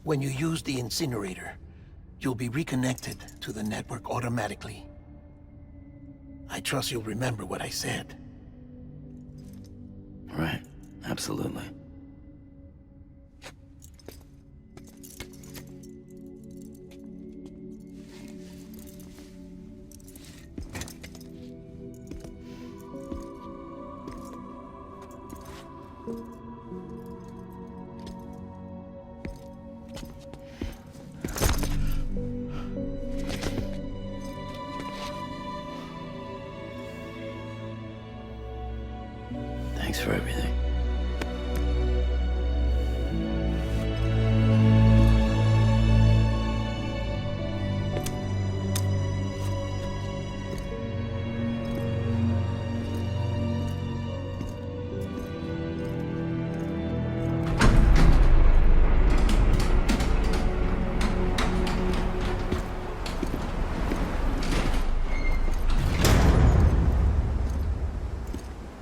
When you use the incinerator, you'll be reconnected to the network automatically. I trust you'll remember what I said. Right. Absolutely. Thanks for everything.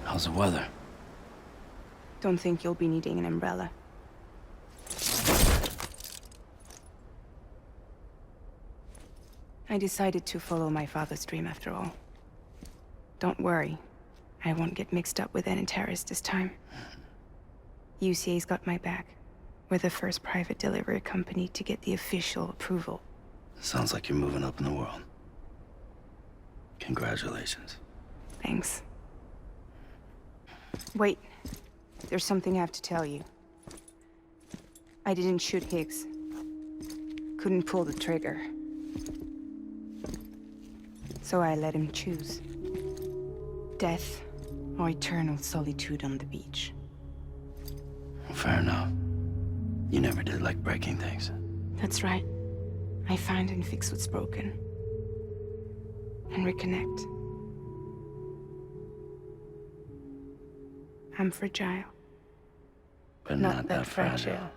How's the weather? Don't think you'll be needing an umbrella. I decided to follow my father's dream after all. Don't worry. I won't get mixed up with any terrorists this time. UCA's got my back. We're the first private delivery company to get the official approval. Sounds like you're moving up in the world. Congratulations. Thanks. Wait. There's something I have to tell you. I didn't shoot Higgs. Couldn't pull the trigger. So I let him choose. Death or eternal solitude on the beach. Fair enough. You never did like breaking things. That's right. I find and fix what's broken. And reconnect. I'm fragile. But not that fragile.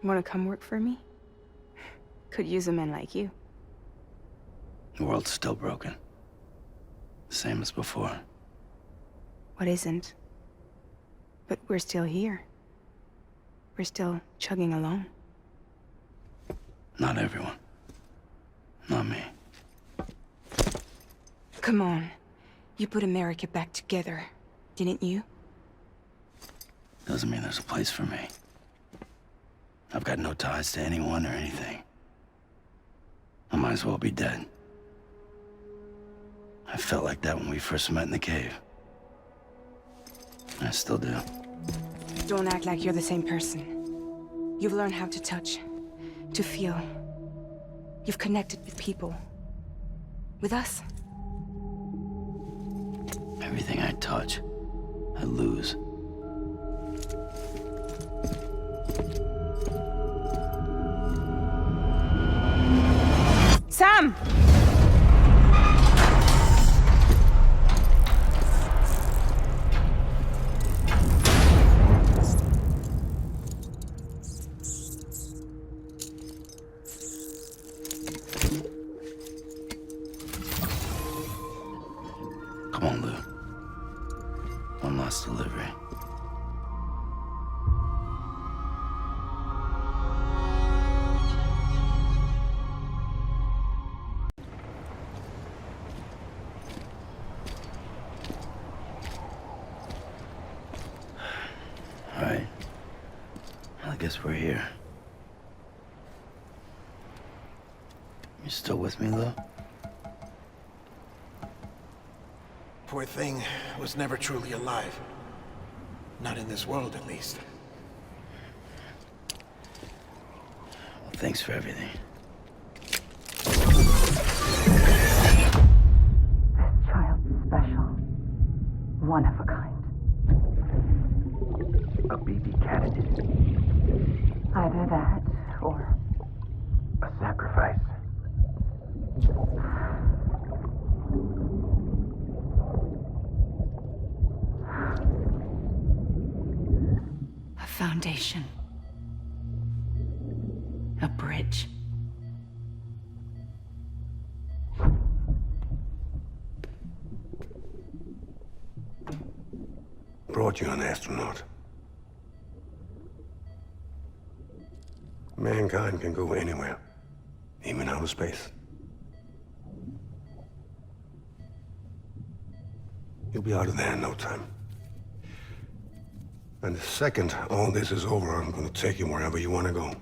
Wanna come work for me? Could use a man like you. The world's still broken. The same as before. What isn't? But we're still here. We're still chugging along. Not everyone. Not me. Come on. You put America back together, didn't you? Doesn't mean there's a place for me. I've got no ties to anyone or anything. I might as well be dead. I felt like that when we first met in the cave. I still do. Don't act like you're the same person. You've learned how to touch, to feel. You've connected with people. With us. Everything I touch, I lose. Sam! Come on, Lou. One last delivery. All right. Well, I guess we're here. You still with me, Lou? Poor thing was never truly alive. Not in this world, at least. Well, thanks for everything. Child's special. One of a kind. A BB candidate. Either that, or... A sacrifice. foundation. A bridge. Brought you an astronaut. Mankind can go anywhere, even outer space. You'll be out of there in no time. And the second all this is over, I'm gonna take you wherever you want to go.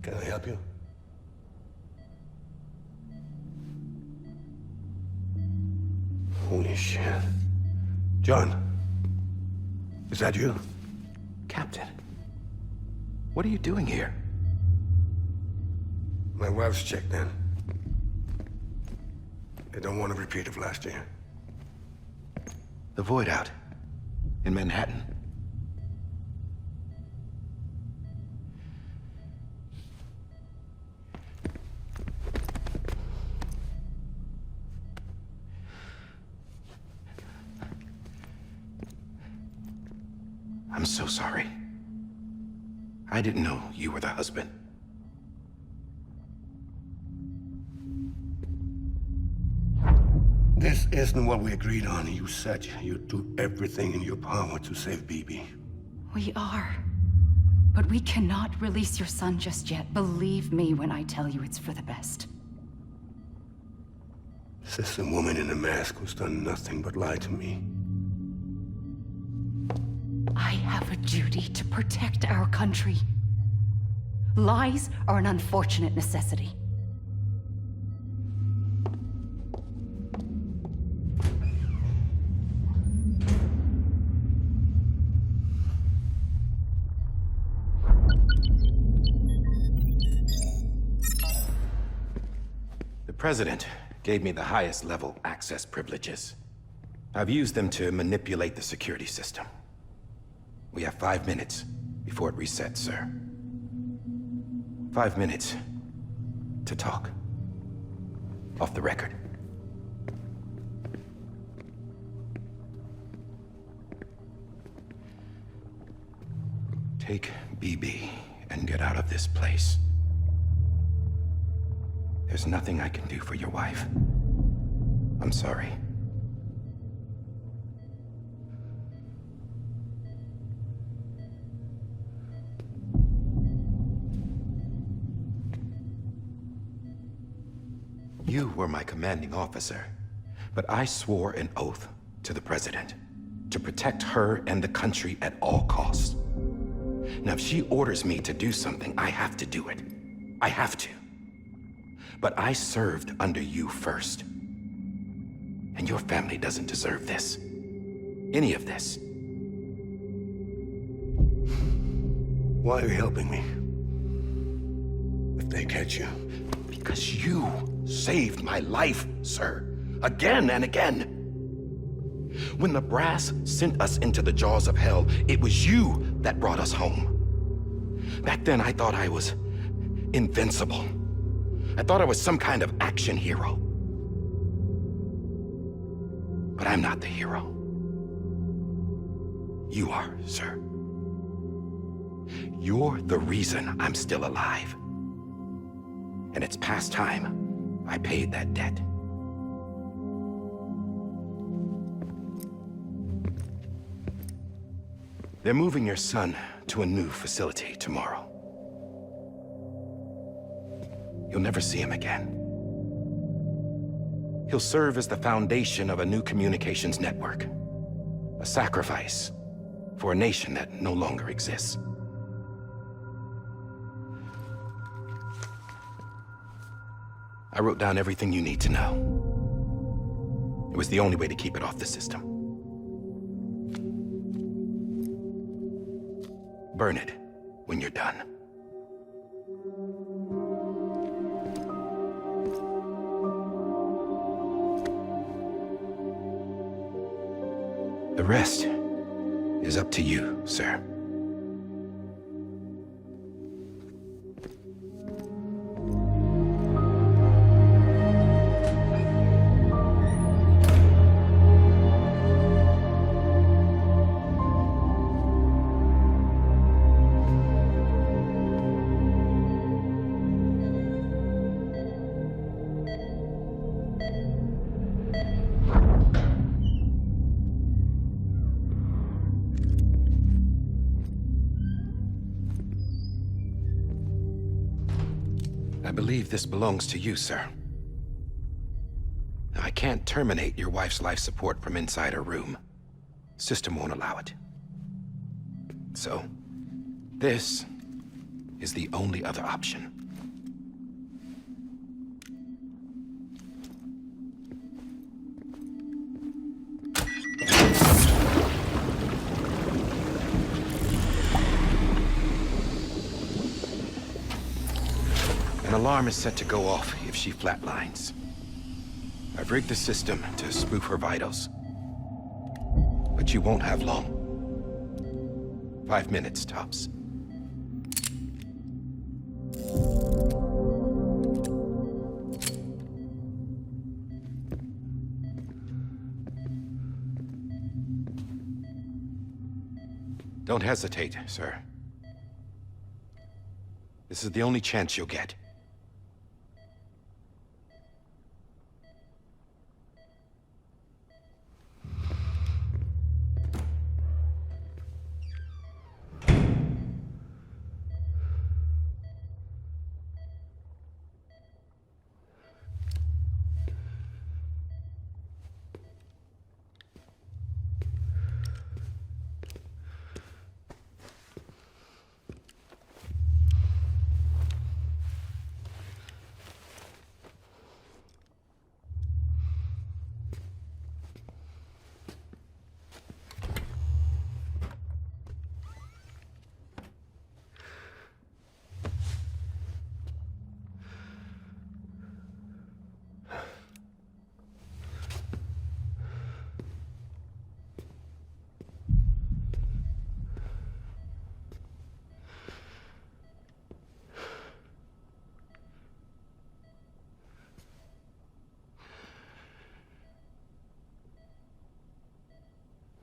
Can I help you? Holy shit. John, is that you? Captain, what are you doing here? My wife's checked in. They don't want a repeat of last year. The Void out in Manhattan. I'm so sorry. I didn't know you were the husband. This isn't what we agreed on. You said you'd do everything in your power to save BB. We are. But we cannot release your son just yet. Believe me when I tell you it's for the best. This is a woman in a mask who's done nothing but lie to me. I have a duty to protect our country. Lies are an unfortunate necessity. The President gave me the highest level access privileges. I've used them to manipulate the security system. We have 5 minutes before it resets, sir. 5 minutes to talk. Off the record. Take BB and get out of this place. There's nothing I can do for your wife. I'm sorry. You were my commanding officer, but I swore an oath to the President to protect her and the country at all costs. Now, if she orders me to do something, I have to do it. I have to. But I served under you first. And your family doesn't deserve this. Any of this. Why are you helping me? If they catch you. Because you saved my life, sir. Again and again. When the brass sent us into the jaws of hell, it was you that brought us home. Back then, I thought I was invincible. I thought I was some kind of action hero. But I'm not the hero. You are, sir. You're the reason I'm still alive. And it's past time I paid that debt. They're moving your son to a new facility tomorrow. You'll never see him again. He'll serve as the foundation of a new communications network. A sacrifice for a nation that no longer exists. I wrote down everything you need to know. It was the only way to keep it off the system. Burn it when you're done. rest is up to you, sir. I believe this belongs to you, sir. I can't terminate your wife's life support from inside her room. System won't allow it. So, this is the only other option. An alarm is set to go off if she flatlines. I've rigged the system to spoof her vitals. But you won't have long. 5 minutes, tops. Don't hesitate, sir. This is the only chance you'll get.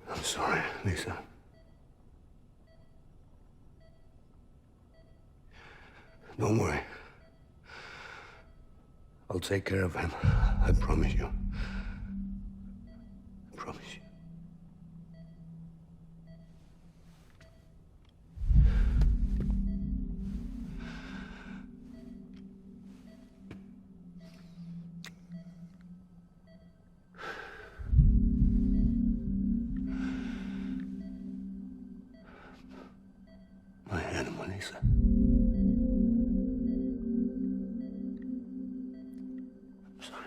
I'm sorry, Lisa. Don't worry. I'll take care of him. I promise you. I promise you. My animal, Lisa. I'm sorry.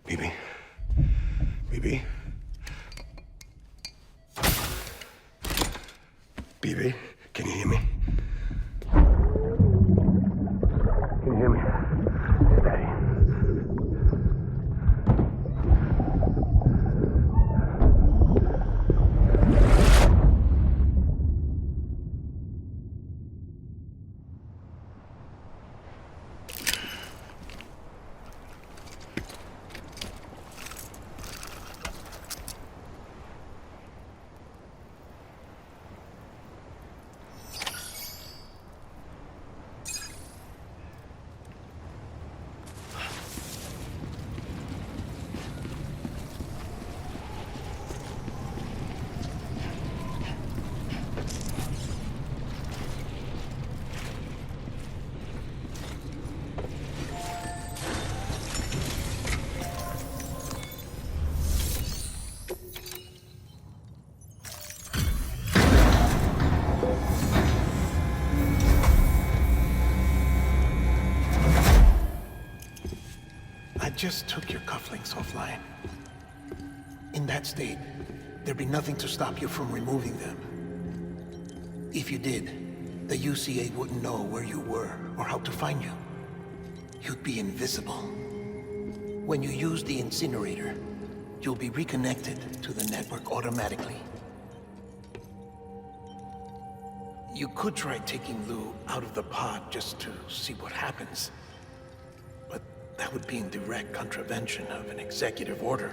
Bibi. Bibi. Bibi, can you hear me? Can you hear me? It's Daddy. just took your cufflinks offline. In that state, there'd be nothing to stop you from removing them. If you did, the UCA wouldn't know where you were or how to find you. You'd be invisible. When you use the incinerator, you'll be reconnected to the network automatically. You could try taking Lou out of the pod just to see what happens. But that would be in direct contravention of an executive order.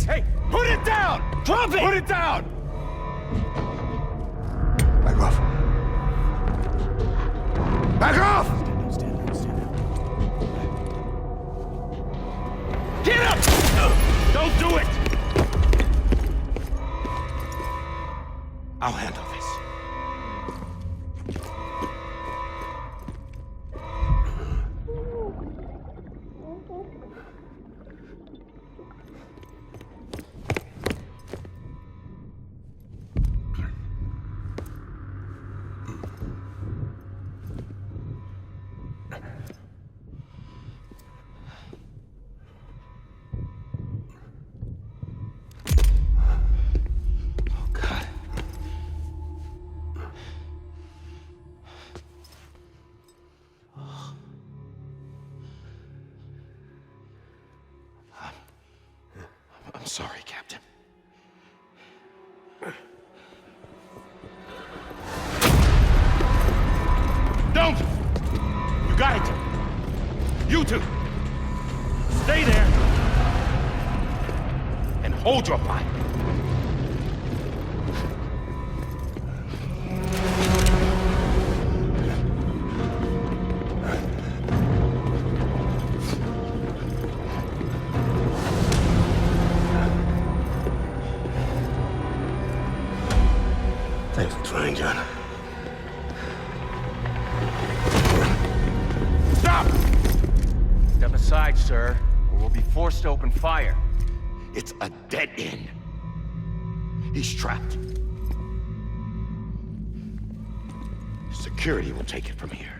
Hey, put it down! Drop it! Put it down! Back off. Back off! Get up! Don't do it! I'll handle this. I'm sorry, Captain. Don't! You got it! You two! Stay there! And hold your fire! Thanks for trying, John. Stop! Step aside, sir, or we'll be forced to open fire. It's a dead end. He's trapped. Security will take it from here.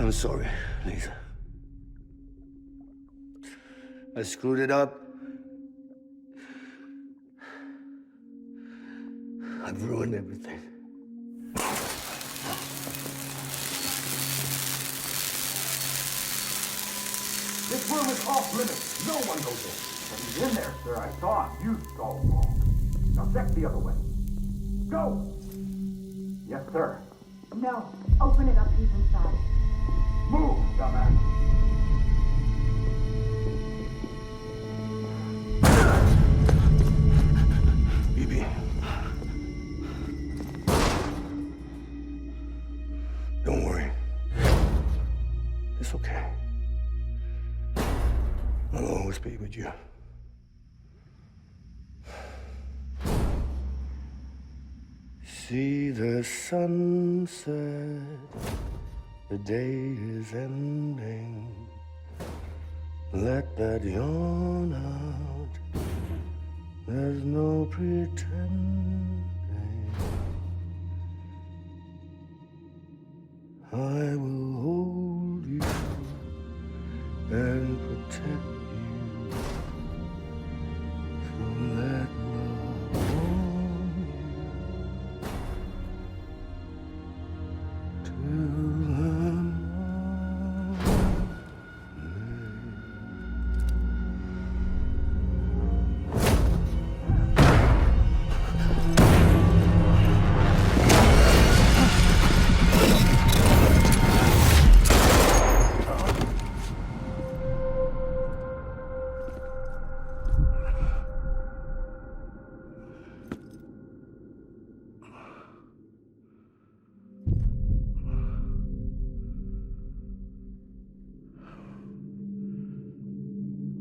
I'm sorry, Lisa. I screwed it up. I've ruined everything. This room is off limits. No one goes in. But he's in there, sir. I saw him. You saw him wrong. Now check the other way. Go! Yes, sir. No. Open it up. He's inside. Move, dumbass. BB. Don't worry. It's okay. I'll always be with you. See the sunset, the day is ending. Let that yawn out, there's no pretending. I will hold you and protect you. So let love warm you till the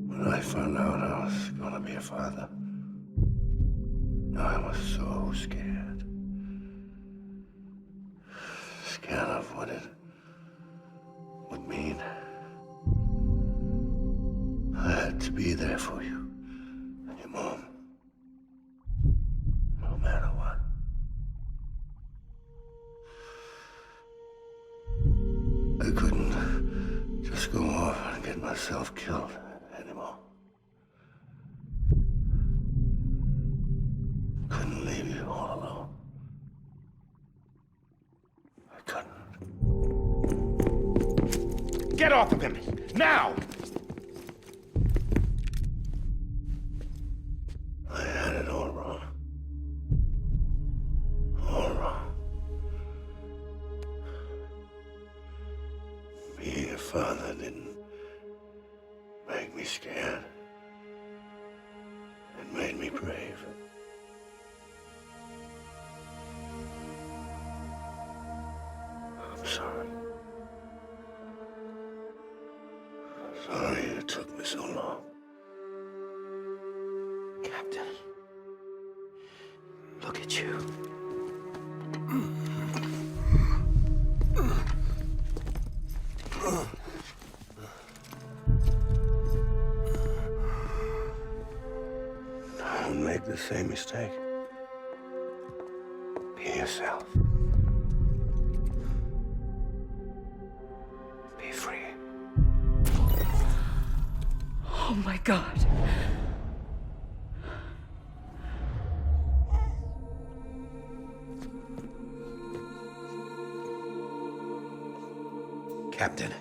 When I found out I was gonna be a father, I was so scared. Scared of what it would mean. I had to be there for you and your mom, no matter what. I couldn't just go off and get myself killed anymore. Couldn't leave you all alone. I couldn't. Get off of him! Now! I had it all wrong. All wrong. Being a father didn't make me scared. It made me brave. I'm sorry. Sorry it took me so long. Captain, look at you. Don't make the same mistake. Be yourself. Be free. Oh my God. Captain,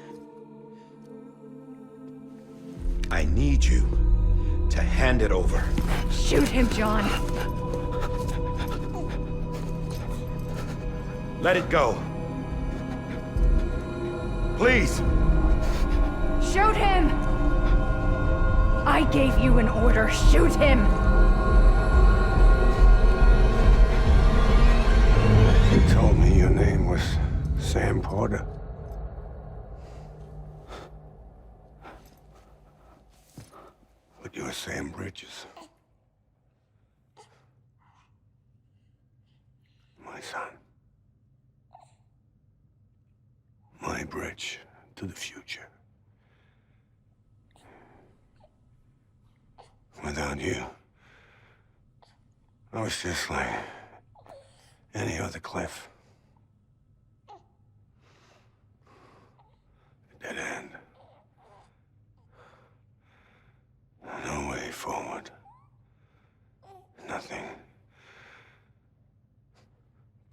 I need you to hand it over. Shoot him, John. Let it go. Please. Shoot him! I gave you an order. Shoot him! You told me your name was Sam Porter. But you're Sam Bridges. My son. My bridge to the future. Without you, I was just like any other Cliff. dead end. No way forward. Nothing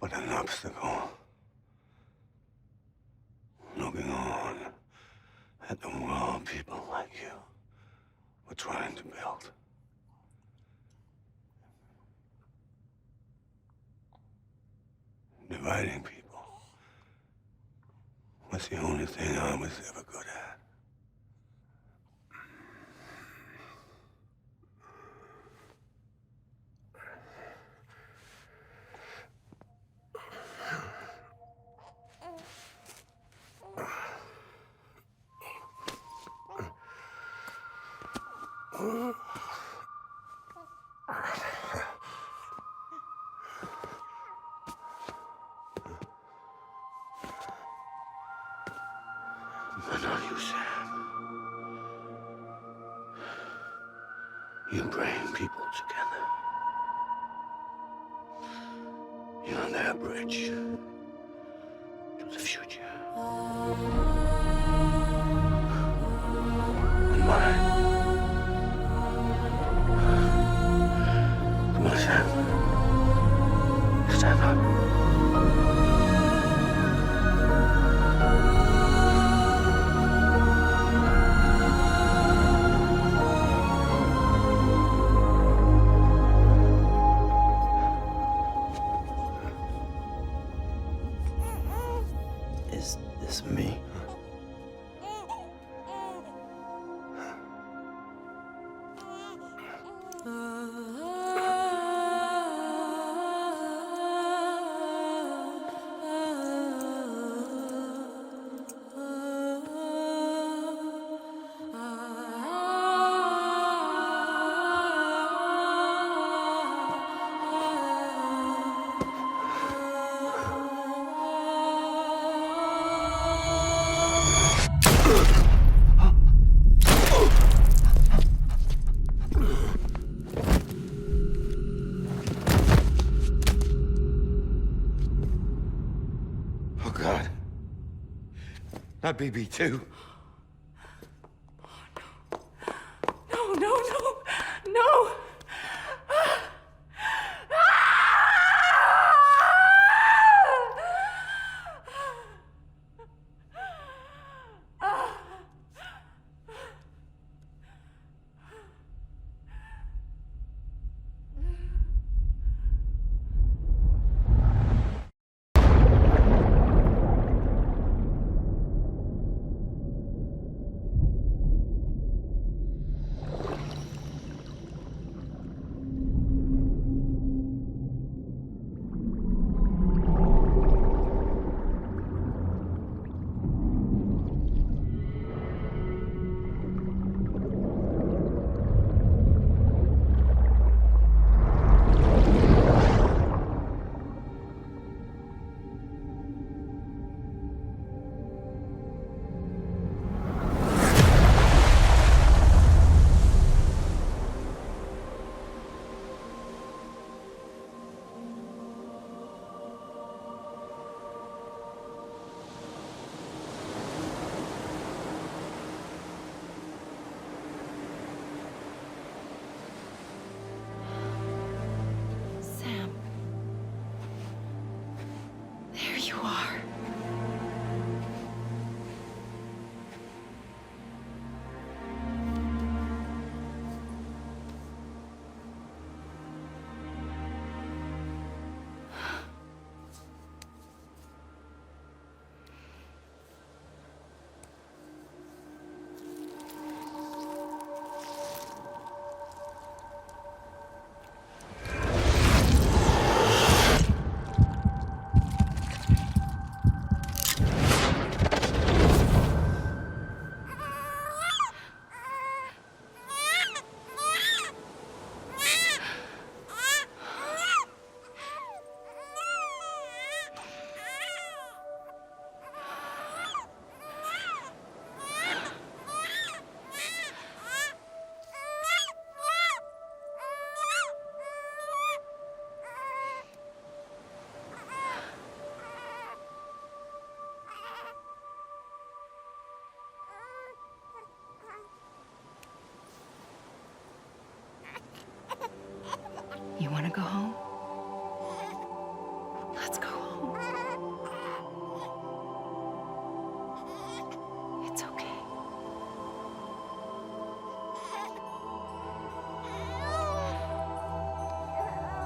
but an obstacle. Looking on at the world people like you were trying to build. Dividing people was the only thing I was ever good at. But not you, Sam. You bring people together. You're their bridge to the future. And mine. Come on, Sam. Stand up. Is this me? Oh, God. Not BB2. No, no, no, no! Sam. There you are.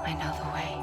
I know the way.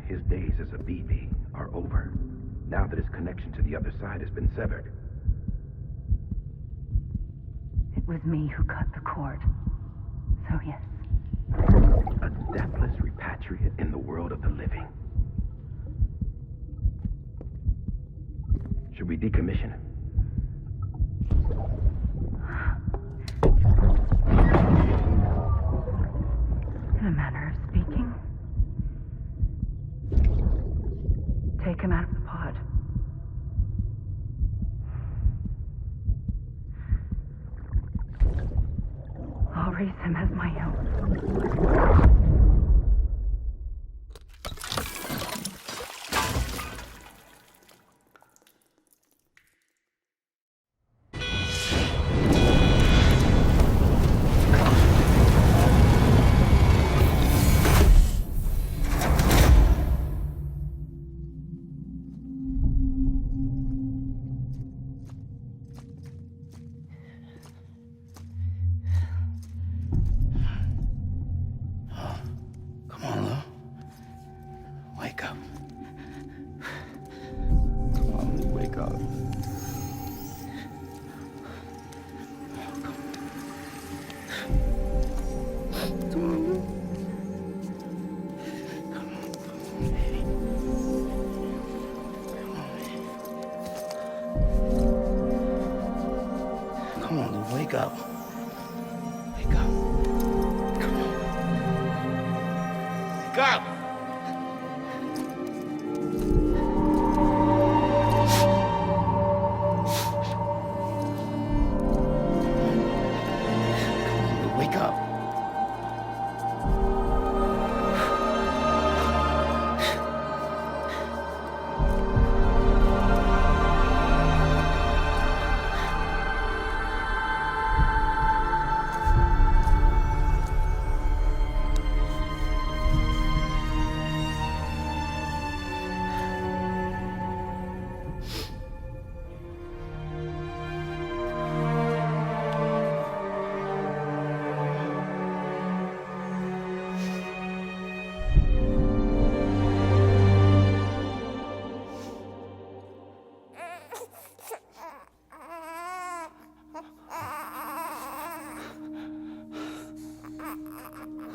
His days as a BB are over, now that his connection to the other side has been severed. It was me who cut the cord. So yes. A deathless repatriate in the world of the living. Should we decommission him? In a manner of speaking. Take him out of the pod. I'll raise him as my own. Wake up. Wake up. Come on. Wake up! Come on, wake up.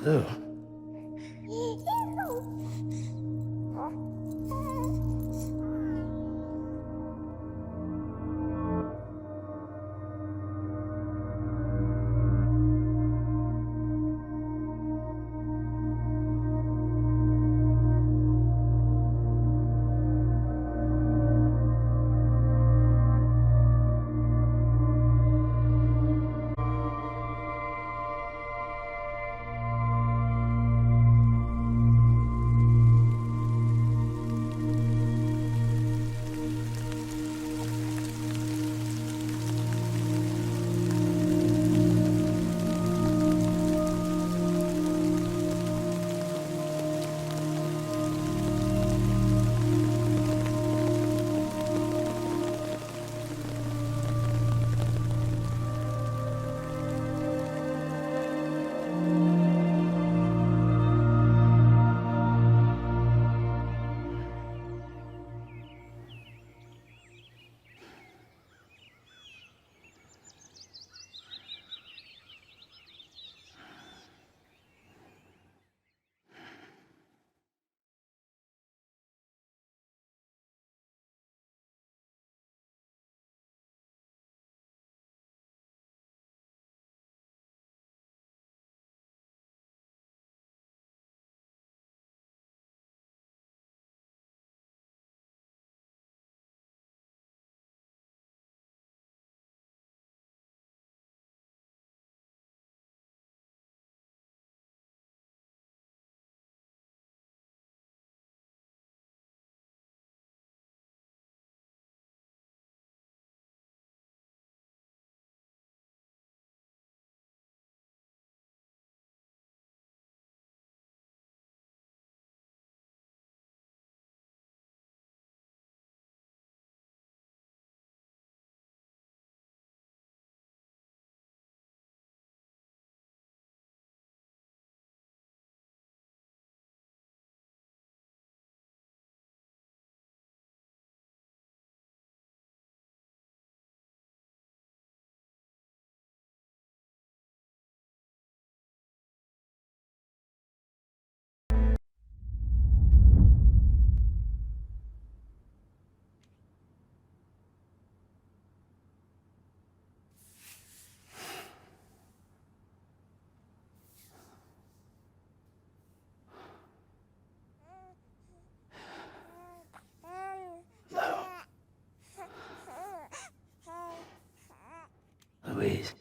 Lou. please.